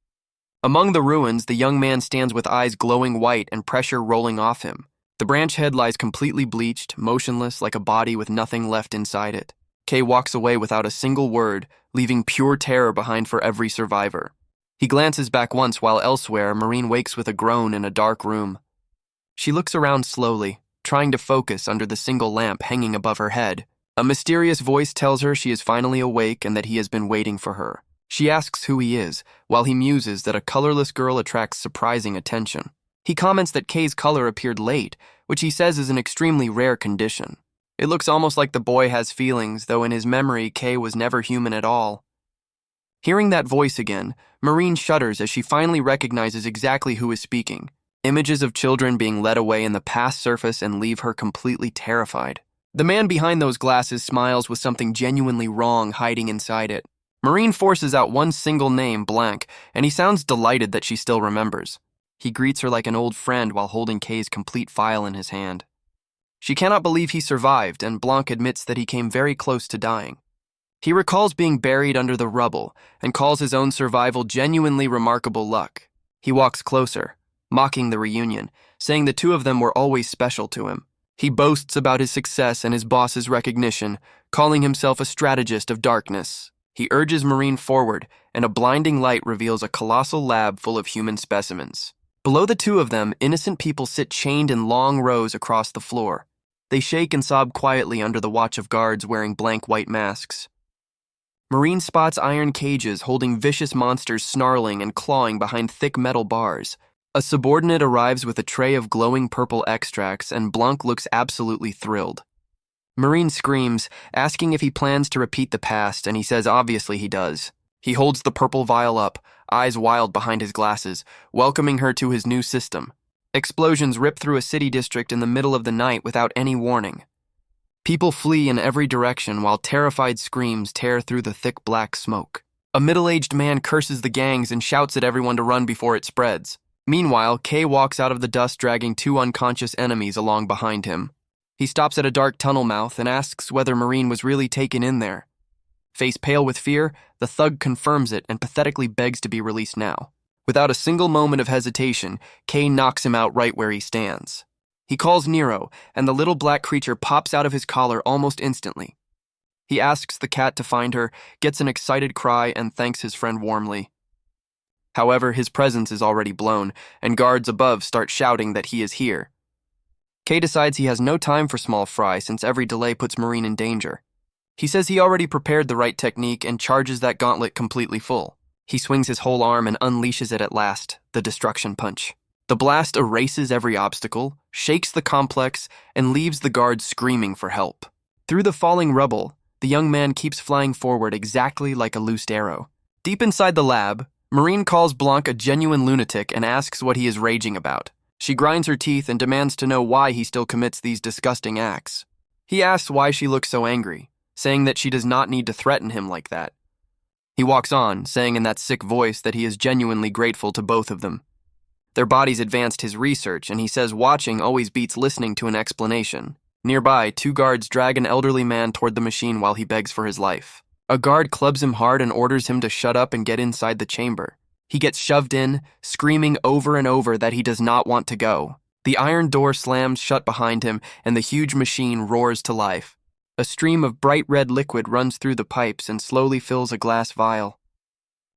Among the ruins, the young man stands with eyes glowing white and pressure rolling off him. The branch head lies completely bleached, motionless like a body with nothing left inside it. Kay walks away without a single word, leaving pure terror behind for every survivor. He glances back once while elsewhere, Marine wakes with a groan in a dark room. She looks around slowly, trying to focus under the single lamp hanging above her head. A mysterious voice tells her she is finally awake and that he has been waiting for her. She asks who he is, while he muses that a colorless girl attracts surprising attention. He comments that Kay's color appeared late, which he says is an extremely rare condition. It looks almost like the boy has feelings, though in his memory, Kay was never human at all. Hearing that voice again, Marine shudders as she finally recognizes exactly who is speaking. Images of children being led away in the past surface and leave her completely terrified. The man behind those glasses smiles with something genuinely wrong hiding inside it. Marine forces out one single name, Blank, and he sounds delighted that she still remembers. He greets her like an old friend while holding Kay's complete file in his hand. She cannot believe he survived, and Blanc admits that he came very close to dying. He recalls being buried under the rubble and calls his own survival genuinely remarkable luck. He walks closer, mocking the reunion, saying the two of them were always special to him. He boasts about his success and his boss's recognition, calling himself a strategist of darkness. He urges Marine forward, and a blinding light reveals a colossal lab full of human specimens. Below the two of them, innocent people sit chained in long rows across the floor. They shake and sob quietly under the watch of guards wearing blank white masks. Marine spots iron cages holding vicious monsters snarling and clawing behind thick metal bars. A subordinate arrives with a tray of glowing purple extracts, and Blanc looks absolutely thrilled. Marine screams, asking if he plans to repeat the past, and he says obviously he does. He holds the purple vial up, eyes wild behind his glasses, welcoming her to his new system. Explosions rip through a city district in the middle of the night without any warning. People flee in every direction while terrified screams tear through the thick black smoke. A middle-aged man curses the gangs and shouts at everyone to run before it spreads. Meanwhile, Kay walks out of the dust dragging two unconscious enemies along behind him. He stops at a dark tunnel mouth and asks whether Marine was really taken in there. Face pale with fear, the thug confirms it and pathetically begs to be released now. Without a single moment of hesitation, Kay knocks him out right where he stands. He calls Nero, and the little black creature pops out of his collar almost instantly. He asks the cat to find her, gets an excited cry, and thanks his friend warmly. However, his presence is already blown, and guards above start shouting that he is here. Kay decides he has no time for small fry since every delay puts Marine in danger. He says he already prepared the right technique and charges that gauntlet completely full. He swings his whole arm and unleashes it at last, the destruction punch. The blast erases every obstacle, shakes the complex, and leaves the guards screaming for help. Through the falling rubble, the young man keeps flying forward exactly like a loosed arrow. Deep inside the lab, Marine calls Blanc a genuine lunatic and asks what he is raging about. She grinds her teeth and demands to know why he still commits these disgusting acts. He asks why she looks so angry, saying that she does not need to threaten him like that. He walks on, saying in that sick voice that he is genuinely grateful to both of them. Their bodies advanced his research, and he says watching always beats listening to an explanation. Nearby, two guards drag an elderly man toward the machine while he begs for his life. A guard clubs him hard and orders him to shut up and get inside the chamber. He gets shoved in, screaming over and over that he does not want to go. The iron door slams shut behind him, and the huge machine roars to life. A stream of bright red liquid runs through the pipes and slowly fills a glass vial.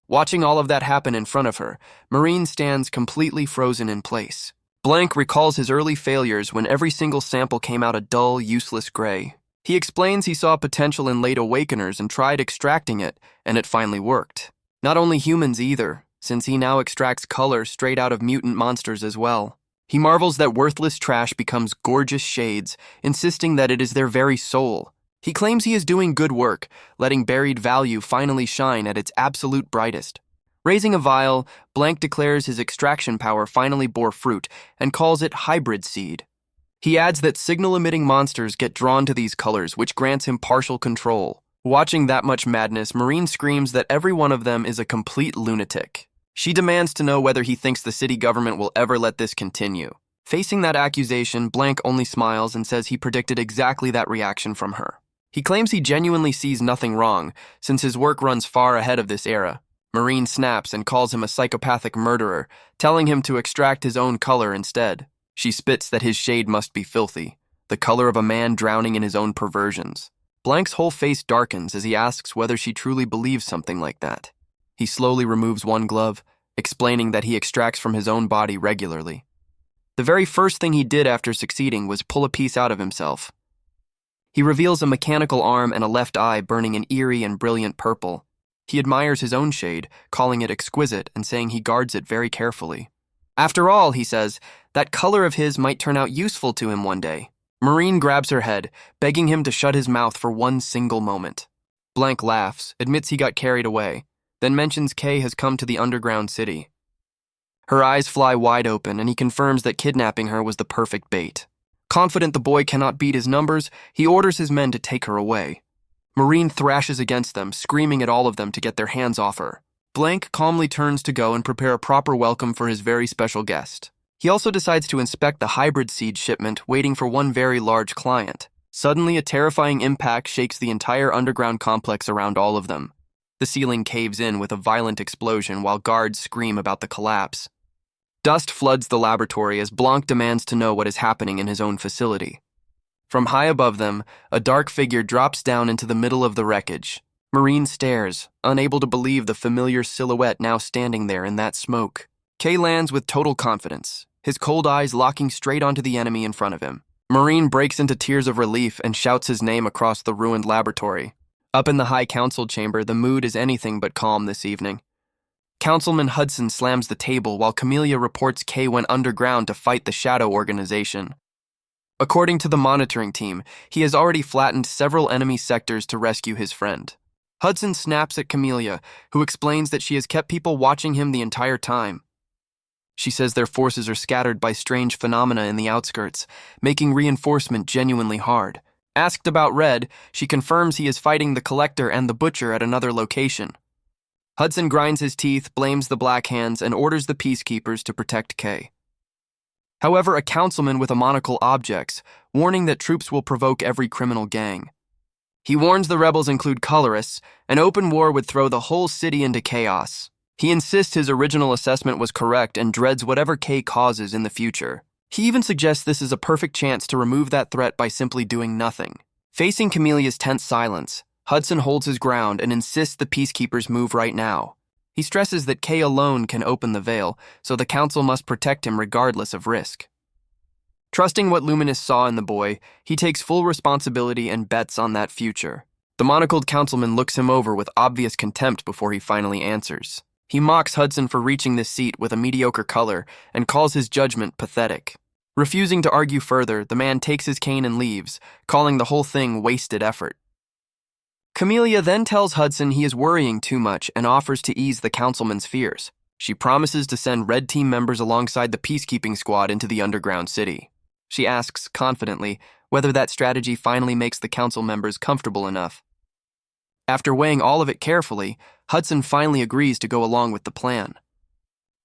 Watching all of that happen in front of her, Marine stands completely frozen in place. Blanc recalls his early failures when every single sample came out a dull, useless gray. He explains he saw potential in late awakeners and tried extracting it, and it finally worked. Not only humans either, since he now extracts color straight out of mutant monsters as well. He marvels that worthless trash becomes gorgeous shades, insisting that it is their very soul. He claims he is doing good work, letting buried value finally shine at its absolute brightest. Raising a vial, Blanc declares his extraction power finally bore fruit and calls it hybrid seed. He adds that signal-emitting monsters get drawn to these colors, which grants him partial control. Watching that much madness, Marine screams that every one of them is a complete lunatic. She demands to know whether he thinks the city government will ever let this continue. Facing that accusation, Blanc only smiles and says he predicted exactly that reaction from her. He claims he genuinely sees nothing wrong, since his work runs far ahead of this era. Marine snaps and calls him a psychopathic murderer, telling him to extract his own color instead. She spits that his shade must be filthy, the color of a man drowning in his own perversions. Blanc's whole face darkens as he asks whether she truly believes something like that. He slowly removes one glove, explaining that he extracts from his own body regularly. The very first thing he did after succeeding was pull a piece out of himself. He reveals a mechanical arm and a left eye burning an eerie and brilliant purple. He admires his own shade, calling it exquisite and saying he guards it very carefully. After all, he says, that color of his might turn out useful to him one day. Marine grabs her head, begging him to shut his mouth for one single moment. Blanc laughs, admits he got carried away, then mentions Kay has come to the underground city. Her eyes fly wide open, and he confirms that kidnapping her was the perfect bait. Confident the boy cannot beat his numbers, he orders his men to take her away. Marine thrashes against them, screaming at all of them to get their hands off her. Blanc calmly turns to go and prepare a proper welcome for his very special guest. He also decides to inspect the hybrid seed shipment, waiting for one very large client. Suddenly, a terrifying impact shakes the entire underground complex around all of them. The ceiling caves in with a violent explosion while guards scream about the collapse. Dust floods the laboratory as Blanc demands to know what is happening in his own facility. From high above them, a dark figure drops down into the middle of the wreckage. Marine stares, unable to believe the familiar silhouette now standing there in that smoke. Kay lands with total confidence, his cold eyes locking straight onto the enemy in front of him. Marine breaks into tears of relief and shouts his name across the ruined laboratory. Up in the High Council chamber, the mood is anything but calm this evening. Councilman Hudson slams the table while Camellia reports Kay went underground to fight the Shadow Organization. According to the monitoring team, he has already flattened several enemy sectors to rescue his friend. Hudson snaps at Camellia, who explains that she has kept people watching him the entire time. She says their forces are scattered by strange phenomena in the outskirts, making reinforcement genuinely hard. Asked about Red, she confirms he is fighting the Collector and the Butcher at another location. Hudson grinds his teeth, blames the Black Hands, and orders the Peacekeepers to protect Kay. However, a councilman with a monocle objects, warning that troops will provoke every criminal gang. He warns the rebels include colorists, an open war would throw the whole city into chaos. He insists his original assessment was correct and dreads whatever Kay causes in the future. He even suggests this is a perfect chance to remove that threat by simply doing nothing. Facing Camelia's tense silence, Hudson holds his ground and insists the Peacekeepers move right now. He stresses that Kay alone can open the veil, so the council must protect him regardless of risk. Trusting what Luminous saw in the boy, he takes full responsibility and bets on that future. The monocled councilman looks him over with obvious contempt before he finally answers. He mocks Hudson for reaching this seat with a mediocre color and calls his judgment pathetic. Refusing to argue further, the man takes his cane and leaves, calling the whole thing wasted effort. Camellia then tells Hudson he is worrying too much and offers to ease the councilman's fears. She promises to send Red Team members alongside the peacekeeping squad into the underground city. She asks confidently whether that strategy finally makes the council members comfortable enough. After weighing all of it carefully, Hudson finally agrees to go along with the plan.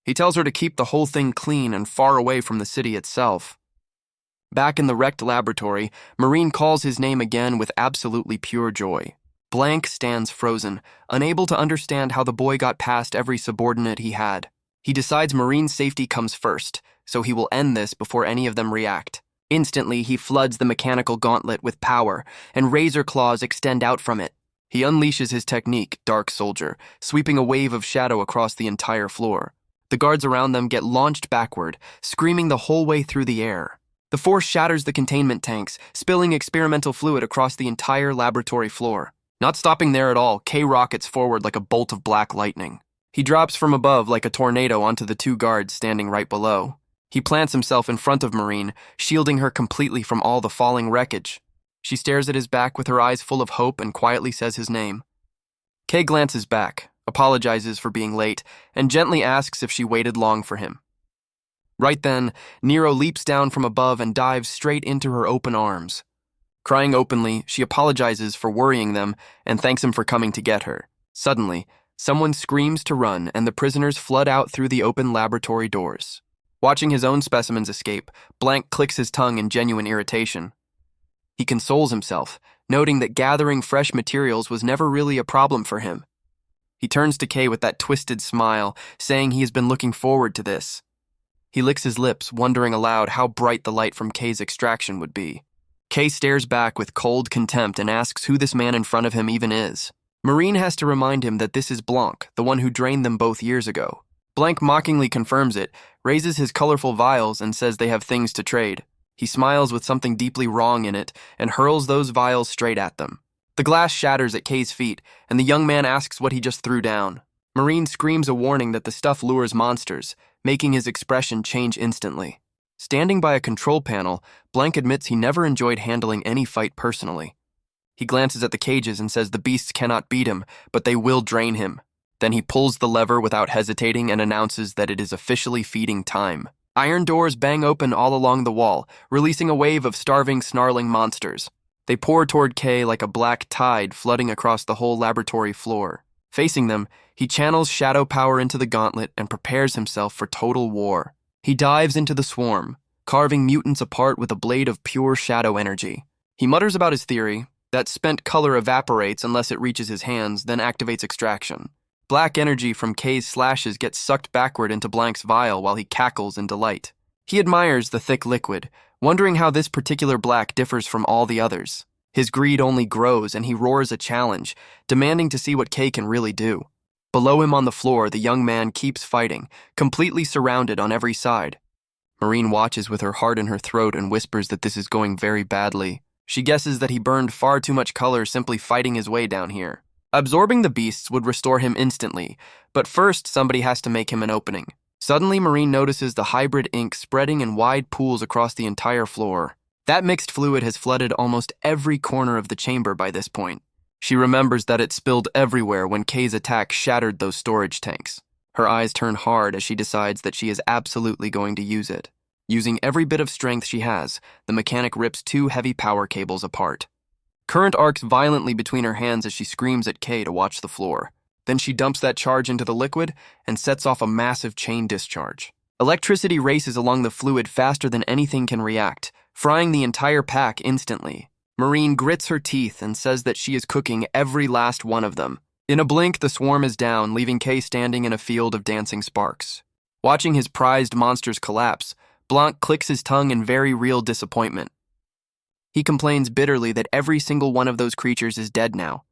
He tells her to keep the whole thing clean and far away from the city itself. Back in the wrecked laboratory, Marine calls his name again with absolutely pure joy. Blank stands frozen, unable to understand how the boy got past every subordinate he had. He decides Marine's safety comes first, so he will end this before any of them react. Instantly, he floods the mechanical gauntlet with power, and razor claws extend out from it. He unleashes his technique, Dark Soldier, sweeping a wave of shadow across the entire floor. The guards around them get launched backward, screaming the whole way through the air. The force shatters the containment tanks, spilling experimental fluid across the entire laboratory floor. Not stopping there at all, Kay rockets forward like a bolt of black lightning. He drops from above like a tornado onto the two guards standing right below. He plants himself in front of Marine, shielding her completely from all the falling wreckage. She stares at his back with her eyes full of hope and quietly says his name. Kay glances back, apologizes for being late, and gently asks if she waited long for him. Right then, Nero leaps down from above and dives straight into her open arms. Crying openly, she apologizes for worrying them and thanks him for coming to get her. Suddenly, someone screams to run and the prisoners flood out through the open laboratory doors. Watching his own specimens escape, Blank clicks his tongue in genuine irritation. He consoles himself, noting that gathering fresh materials was never really a problem for him. He turns to Kay with that twisted smile, saying he has been looking forward to this. He licks his lips, wondering aloud how bright the light from Kay's extraction would be. Kay stares back with cold contempt and asks who this man in front of him even is. Marine has to remind him that this is Blanc, the one who drained them both years ago. Blanc mockingly confirms it, raises his colorful vials, and says they have things to trade. He smiles with something deeply wrong in it and hurls those vials straight at them. The glass shatters at Kay's feet, and the young man asks what he just threw down. Marine screams a warning that the stuff lures monsters, making his expression change instantly. Standing by a control panel, Blank admits he never enjoyed handling any fight personally. He glances at the cages and says the beasts cannot beat him, but they will drain him. Then he pulls the lever without hesitating and announces that it is officially feeding time. Iron doors bang open all along the wall, releasing a wave of starving, snarling monsters. They pour toward Kay like a black tide flooding across the whole laboratory floor. Facing them, he channels shadow power into the gauntlet and prepares himself for total war. He dives into the swarm, carving mutants apart with a blade of pure shadow energy. He mutters about his theory that spent color evaporates unless it reaches his hands, then activates extraction. Black energy from K's slashes gets sucked backward into Blank's vial while he cackles in delight. He admires the thick liquid, wondering how this particular black differs from all the others. His greed only grows, and he roars a challenge, demanding to see what K can really do. Below him on the floor, the young man keeps fighting, completely surrounded on every side. Marine watches with her heart in her throat and whispers that this is going very badly. She guesses that he burned far too much color simply fighting his way down here. Absorbing the beasts would restore him instantly, but first somebody has to make him an opening. Suddenly, Marine notices the hybrid ink spreading in wide pools across the entire floor. That mixed fluid has flooded almost every corner of the chamber by this point. She remembers that it spilled everywhere when K's attack shattered those storage tanks. Her eyes turn hard as she decides that she is absolutely going to use it. Using every bit of strength she has, the mechanic rips 2 heavy power cables apart. Current arcs violently between her hands as she screams at K to watch the floor. Then she dumps that charge into the liquid and sets off a massive chain discharge. Electricity races along the fluid faster than anything can react, frying the entire pack instantly. Marine grits her teeth and says that she is cooking every last one of them. In a blink, the swarm is down, leaving K standing in a field of dancing sparks. Watching his prized monsters collapse, Blanc clicks his tongue in very real disappointment. He complains bitterly that every single one of those creatures is dead now.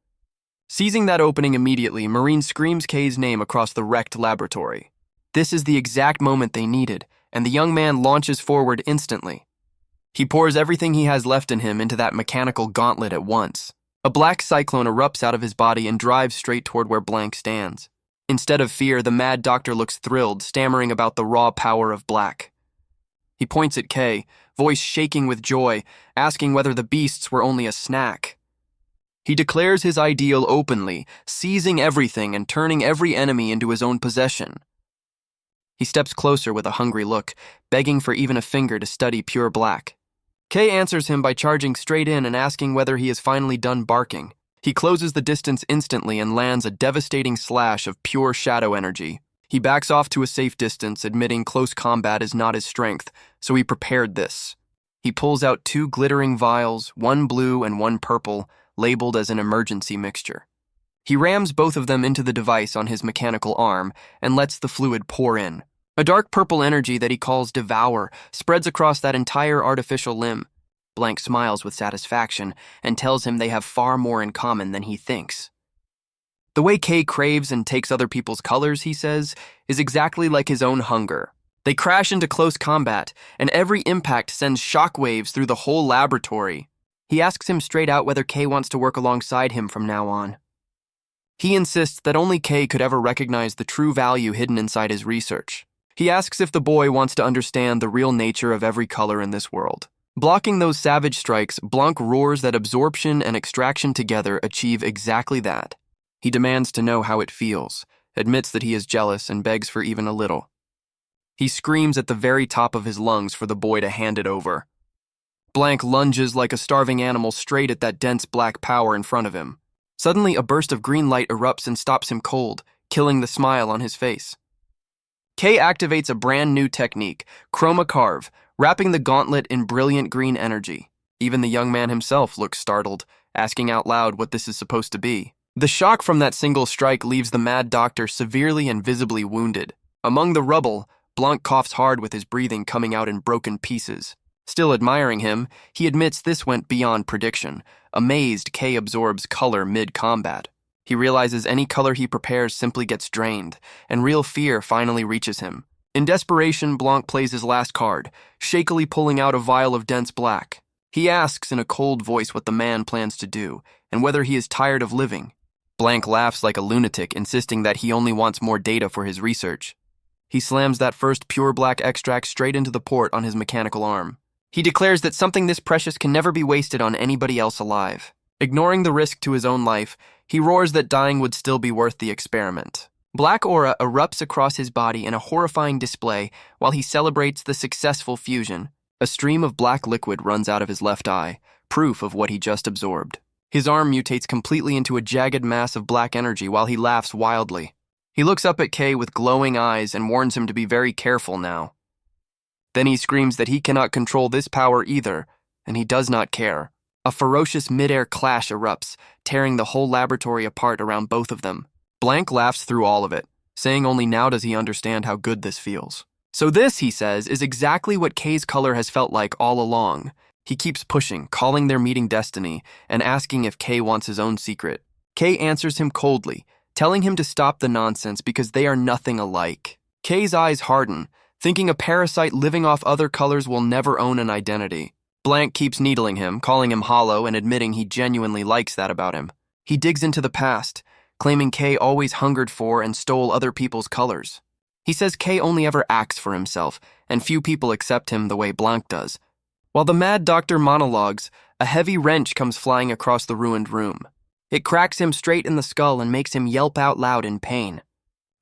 Seizing that opening immediately, Marine screams K's name across the wrecked laboratory. This is the exact moment they needed, and the young man launches forward instantly. He pours everything he has left in him into that mechanical gauntlet at once. A black cyclone erupts out of his body and drives straight toward where Blank stands. Instead of fear, the mad doctor looks thrilled, stammering about the raw power of black. He points at K, voice shaking with joy, asking whether the beasts were only a snack. He declares his ideal openly, seizing everything and turning every enemy into his own possession. He steps closer with a hungry look, begging for even a finger to study pure black. K answers him by charging straight in and asking whether he is finally done barking. He closes the distance instantly and lands a devastating slash of pure shadow energy. He backs off to a safe distance, admitting close combat is not his strength, so he prepared this. He pulls out 2 glittering vials, 1 blue and 1 purple, labeled as an emergency mixture. He rams both of them into the device on his mechanical arm and lets the fluid pour in. A dark purple energy that he calls Devour spreads across that entire artificial limb. Blank smiles with satisfaction and tells him they have far more in common than he thinks. The way K craves and takes other people's colors, he says, is exactly like his own hunger. They crash into close combat, and every impact sends shockwaves through the whole laboratory. He asks him straight out whether K wants to work alongside him from now on. He insists that only K could ever recognize the true value hidden inside his research. He asks if the boy wants to understand the real nature of every color in this world. Blocking those savage strikes, Blanc roars that absorption and extraction together achieve exactly that. He demands to know how it feels, admits that he is jealous, and begs for even a little. He screams at the very top of his lungs for the boy to hand it over. Blank lunges like a starving animal straight at that dense black power in front of him. Suddenly, a burst of green light erupts and stops him cold, killing the smile on his face. K activates a brand new technique, Chroma Carve, wrapping the gauntlet in brilliant green energy. Even the young man himself looks startled, asking out loud what this is supposed to be. The shock from that single strike leaves the mad doctor severely and visibly wounded. Among the rubble, Blanc coughs hard with his breathing coming out in broken pieces. Still admiring him, he admits this went beyond prediction. Amazed, K absorbs color mid-combat. He realizes any color he prepares simply gets drained, and real fear finally reaches him. In desperation, Blanc plays his last card, shakily pulling out a vial of dense black. He asks in a cold voice what the man plans to do, and whether he is tired of living. Blanc laughs like a lunatic, insisting that he only wants more data for his research. He slams that first pure black extract straight into the port on his mechanical arm. He declares that something this precious can never be wasted on anybody else alive. Ignoring the risk to his own life, he roars that dying would still be worth the experiment. Black aura erupts across his body in a horrifying display while he celebrates the successful fusion. A stream of black liquid runs out of his left eye, proof of what he just absorbed. His arm mutates completely into a jagged mass of black energy while he laughs wildly. He looks up at K with glowing eyes and warns him to be very careful now. Then he screams that he cannot control this power either, and he does not care. A ferocious mid-air clash erupts, tearing the whole laboratory apart around both of them. Blank laughs through all of it, saying only now does he understand how good this feels. So this, he says, is exactly what Kay's color has felt like all along. He keeps pushing, calling their meeting destiny, and asking if Kay wants his own secret. Kay answers him coldly, telling him to stop the nonsense because they are nothing alike. Kay's eyes harden, thinking a parasite living off other colors will never own an identity. Blank keeps needling him, calling him hollow and admitting he genuinely likes that about him. He digs into the past, claiming Kay always hungered for and stole other people's colors. He says Kay only ever acts for himself, and few people accept him the way Blank does. While the mad doctor monologues, a heavy wrench comes flying across the ruined room. It cracks him straight in the skull and makes him yelp out loud in pain.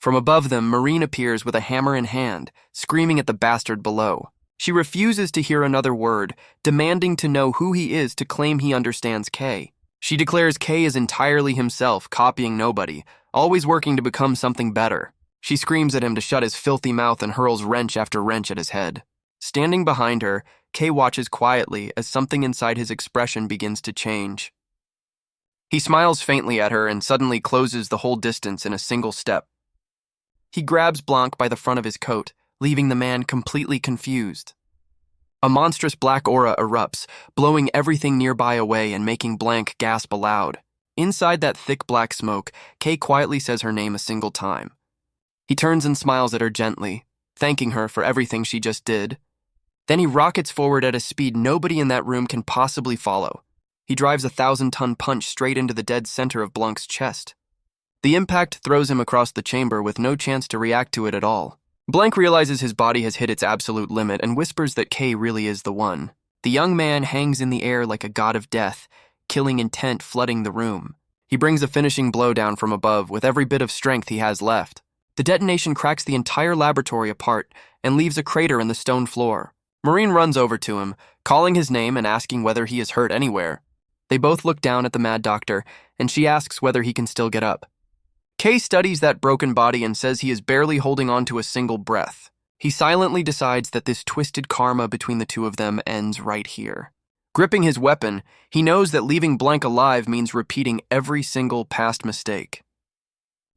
From above them, Marine appears with a hammer in hand, screaming at the bastard below. She refuses to hear another word, demanding to know who he is to claim he understands Kay. She declares Kay is entirely himself, copying nobody, always working to become something better. She screams at him to shut his filthy mouth and hurls wrench after wrench at his head. Standing behind her, Kay watches quietly as something inside his expression begins to change. He smiles faintly at her and suddenly closes the whole distance in a single step. He grabs Blanc by the front of his coat, leaving the man completely confused. A monstrous black aura erupts, blowing everything nearby away and making Blanc gasp aloud. Inside that thick black smoke, Kay quietly says her name a single time. He turns and smiles at her gently, thanking her for everything she just did. Then he rockets forward at a speed nobody in that room can possibly follow. He drives a 1,000-ton punch straight into the dead center of Blanc's chest. The impact throws him across the chamber with no chance to react to it at all. Blanc realizes his body has hit its absolute limit and whispers that Kay really is the one. The young man hangs in the air like a god of death, killing intent flooding the room. He brings a finishing blow down from above with every bit of strength he has left. The detonation cracks the entire laboratory apart and leaves a crater in the stone floor. Marine runs over to him, calling his name and asking whether he is hurt anywhere. They both look down at the mad doctor, and she asks whether he can still get up. Kay studies that broken body and says he is barely holding on to a single breath. He silently decides that this twisted karma between the two of them ends right here. Gripping his weapon, he knows that leaving Blanc alive means repeating every single past mistake.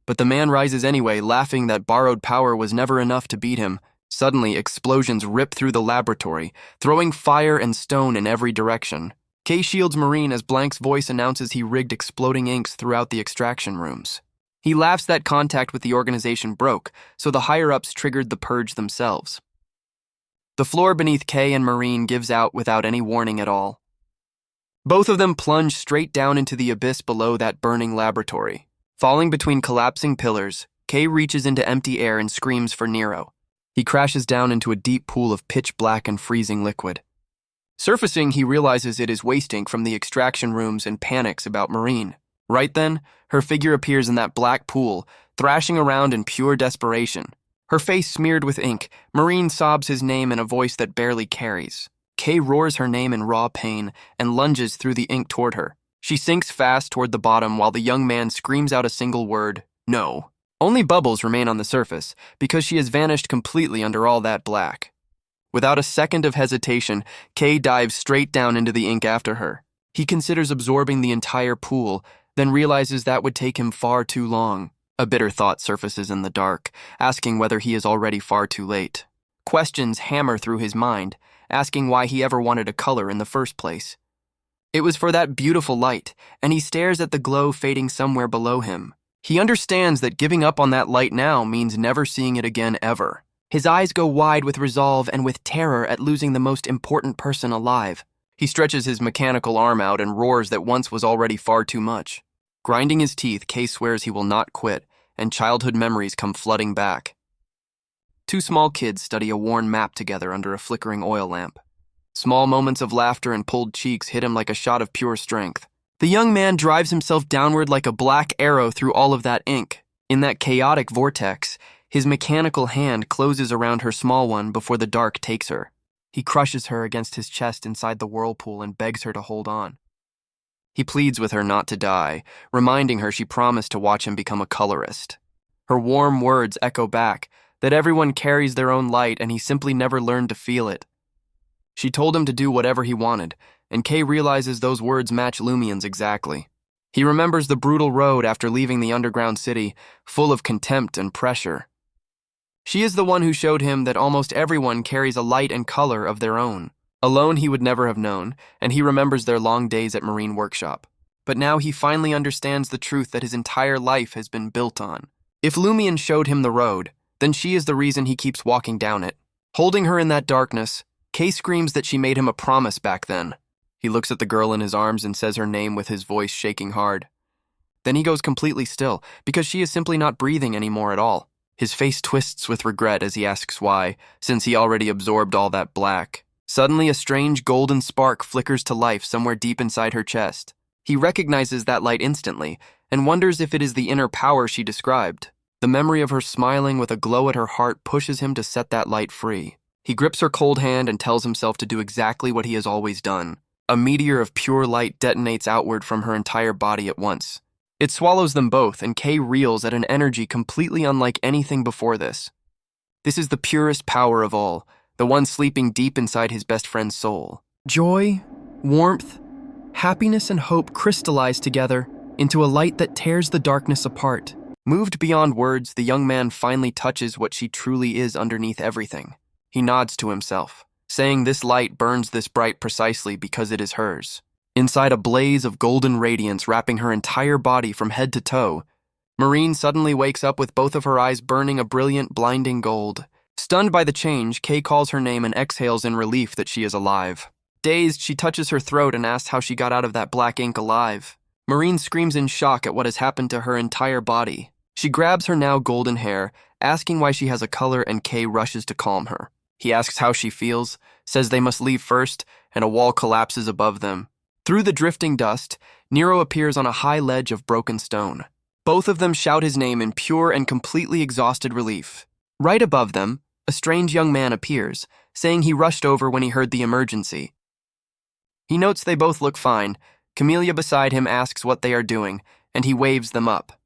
But the man rises anyway, laughing that borrowed power was never enough to beat him. Suddenly, explosions rip through the laboratory, throwing fire and stone in every direction. Kay shields Marine as Blanc's voice announces he rigged exploding inks throughout the extraction rooms. He laughs that contact with the organization broke, so the higher-ups triggered the purge themselves. The floor beneath Kay and Marine gives out without any warning at all. Both of them plunge straight down into the abyss below that burning laboratory. Falling between collapsing pillars, Kay reaches into empty air and screams for Nero. He crashes down into a deep pool of pitch black and freezing liquid. Surfacing, he realizes it is waste ink from the extraction rooms and panics about Marine. Right then, her figure appears in that black pool, thrashing around in pure desperation. Her face smeared with ink, Marine sobs his name in a voice that barely carries. Kay roars her name in raw pain and lunges through the ink toward her. She sinks fast toward the bottom while the young man screams out a single word, "No." Only bubbles remain on the surface, because she has vanished completely under all that black. Without a second of hesitation, Kay dives straight down into the ink after her. He considers absorbing the entire pool, then realizes that would take him far too long. A bitter thought surfaces in the dark, asking whether he is already far too late. Questions hammer through his mind, asking why he ever wanted a color in the first place. It was for that beautiful light, and he stares at the glow fading somewhere below him. He understands that giving up on that light now means never seeing it again ever. His eyes go wide with resolve and with terror at losing the most important person alive. He stretches his mechanical arm out and roars that once was already far too much. Grinding his teeth, Kay swears he will not quit, and childhood memories come flooding back. Two small kids study a worn map together under a flickering oil lamp. Small moments of laughter and pulled cheeks hit him like a shot of pure strength. The young man drives himself downward like a black arrow through all of that ink. In that chaotic vortex, his mechanical hand closes around her small one before the dark takes her. He crushes her against his chest inside the whirlpool and begs her to hold on. He pleads with her not to die, reminding her she promised to watch him become a colorist. Her warm words echo back, that everyone carries their own light and he simply never learned to feel it. She told him to do whatever he wanted, and Kay realizes those words match Lumien's exactly. He remembers the brutal road after leaving the underground city, full of contempt and pressure. She is the one who showed him that almost everyone carries a light and color of their own. Alone he would never have known, and he remembers their long days at Marine Workshop. But now he finally understands the truth that his entire life has been built on. If Lumien showed him the road, then she is the reason he keeps walking down it. Holding her in that darkness, Kay screams that she made him a promise back then. He looks at the girl in his arms and says her name with his voice shaking hard. Then he goes completely still, because she is simply not breathing anymore at all. His face twists with regret as he asks why, since he already absorbed all that black. Suddenly, a strange golden spark flickers to life somewhere deep inside her chest. He recognizes that light instantly, and wonders if it is the inner power she described. The memory of her smiling with a glow at her heart pushes him to set that light free. He grips her cold hand and tells himself to do exactly what he has always done. A meteor of pure light detonates outward from her entire body at once. It swallows them both, and Kay reels at an energy completely unlike anything before this. This is the purest power of all, the one sleeping deep inside his best friend's soul. Joy, warmth, happiness, and hope crystallize together into a light that tears the darkness apart. Moved beyond words, the young man finally touches what she truly is underneath everything. He nods to himself, saying this light burns this bright precisely because it is hers. Inside a blaze of golden radiance wrapping her entire body from head to toe, Marine suddenly wakes up with both of her eyes burning a brilliant, blinding gold. Stunned by the change, Kay calls her name and exhales in relief that she is alive. Dazed, she touches her throat and asks how she got out of that black ink alive. Marine screams in shock at what has happened to her entire body. She grabs her now golden hair, asking why she has a color, and Kay rushes to calm her. He asks how she feels, says they must leave first, and a wall collapses above them. Through the drifting dust, Nero appears on a high ledge of broken stone. Both of them shout his name in pure and completely exhausted relief. Right above them, a strange young man appears, saying he rushed over when he heard the emergency. He notes they both look fine. Camellia beside him asks what they are doing, and he waves them up.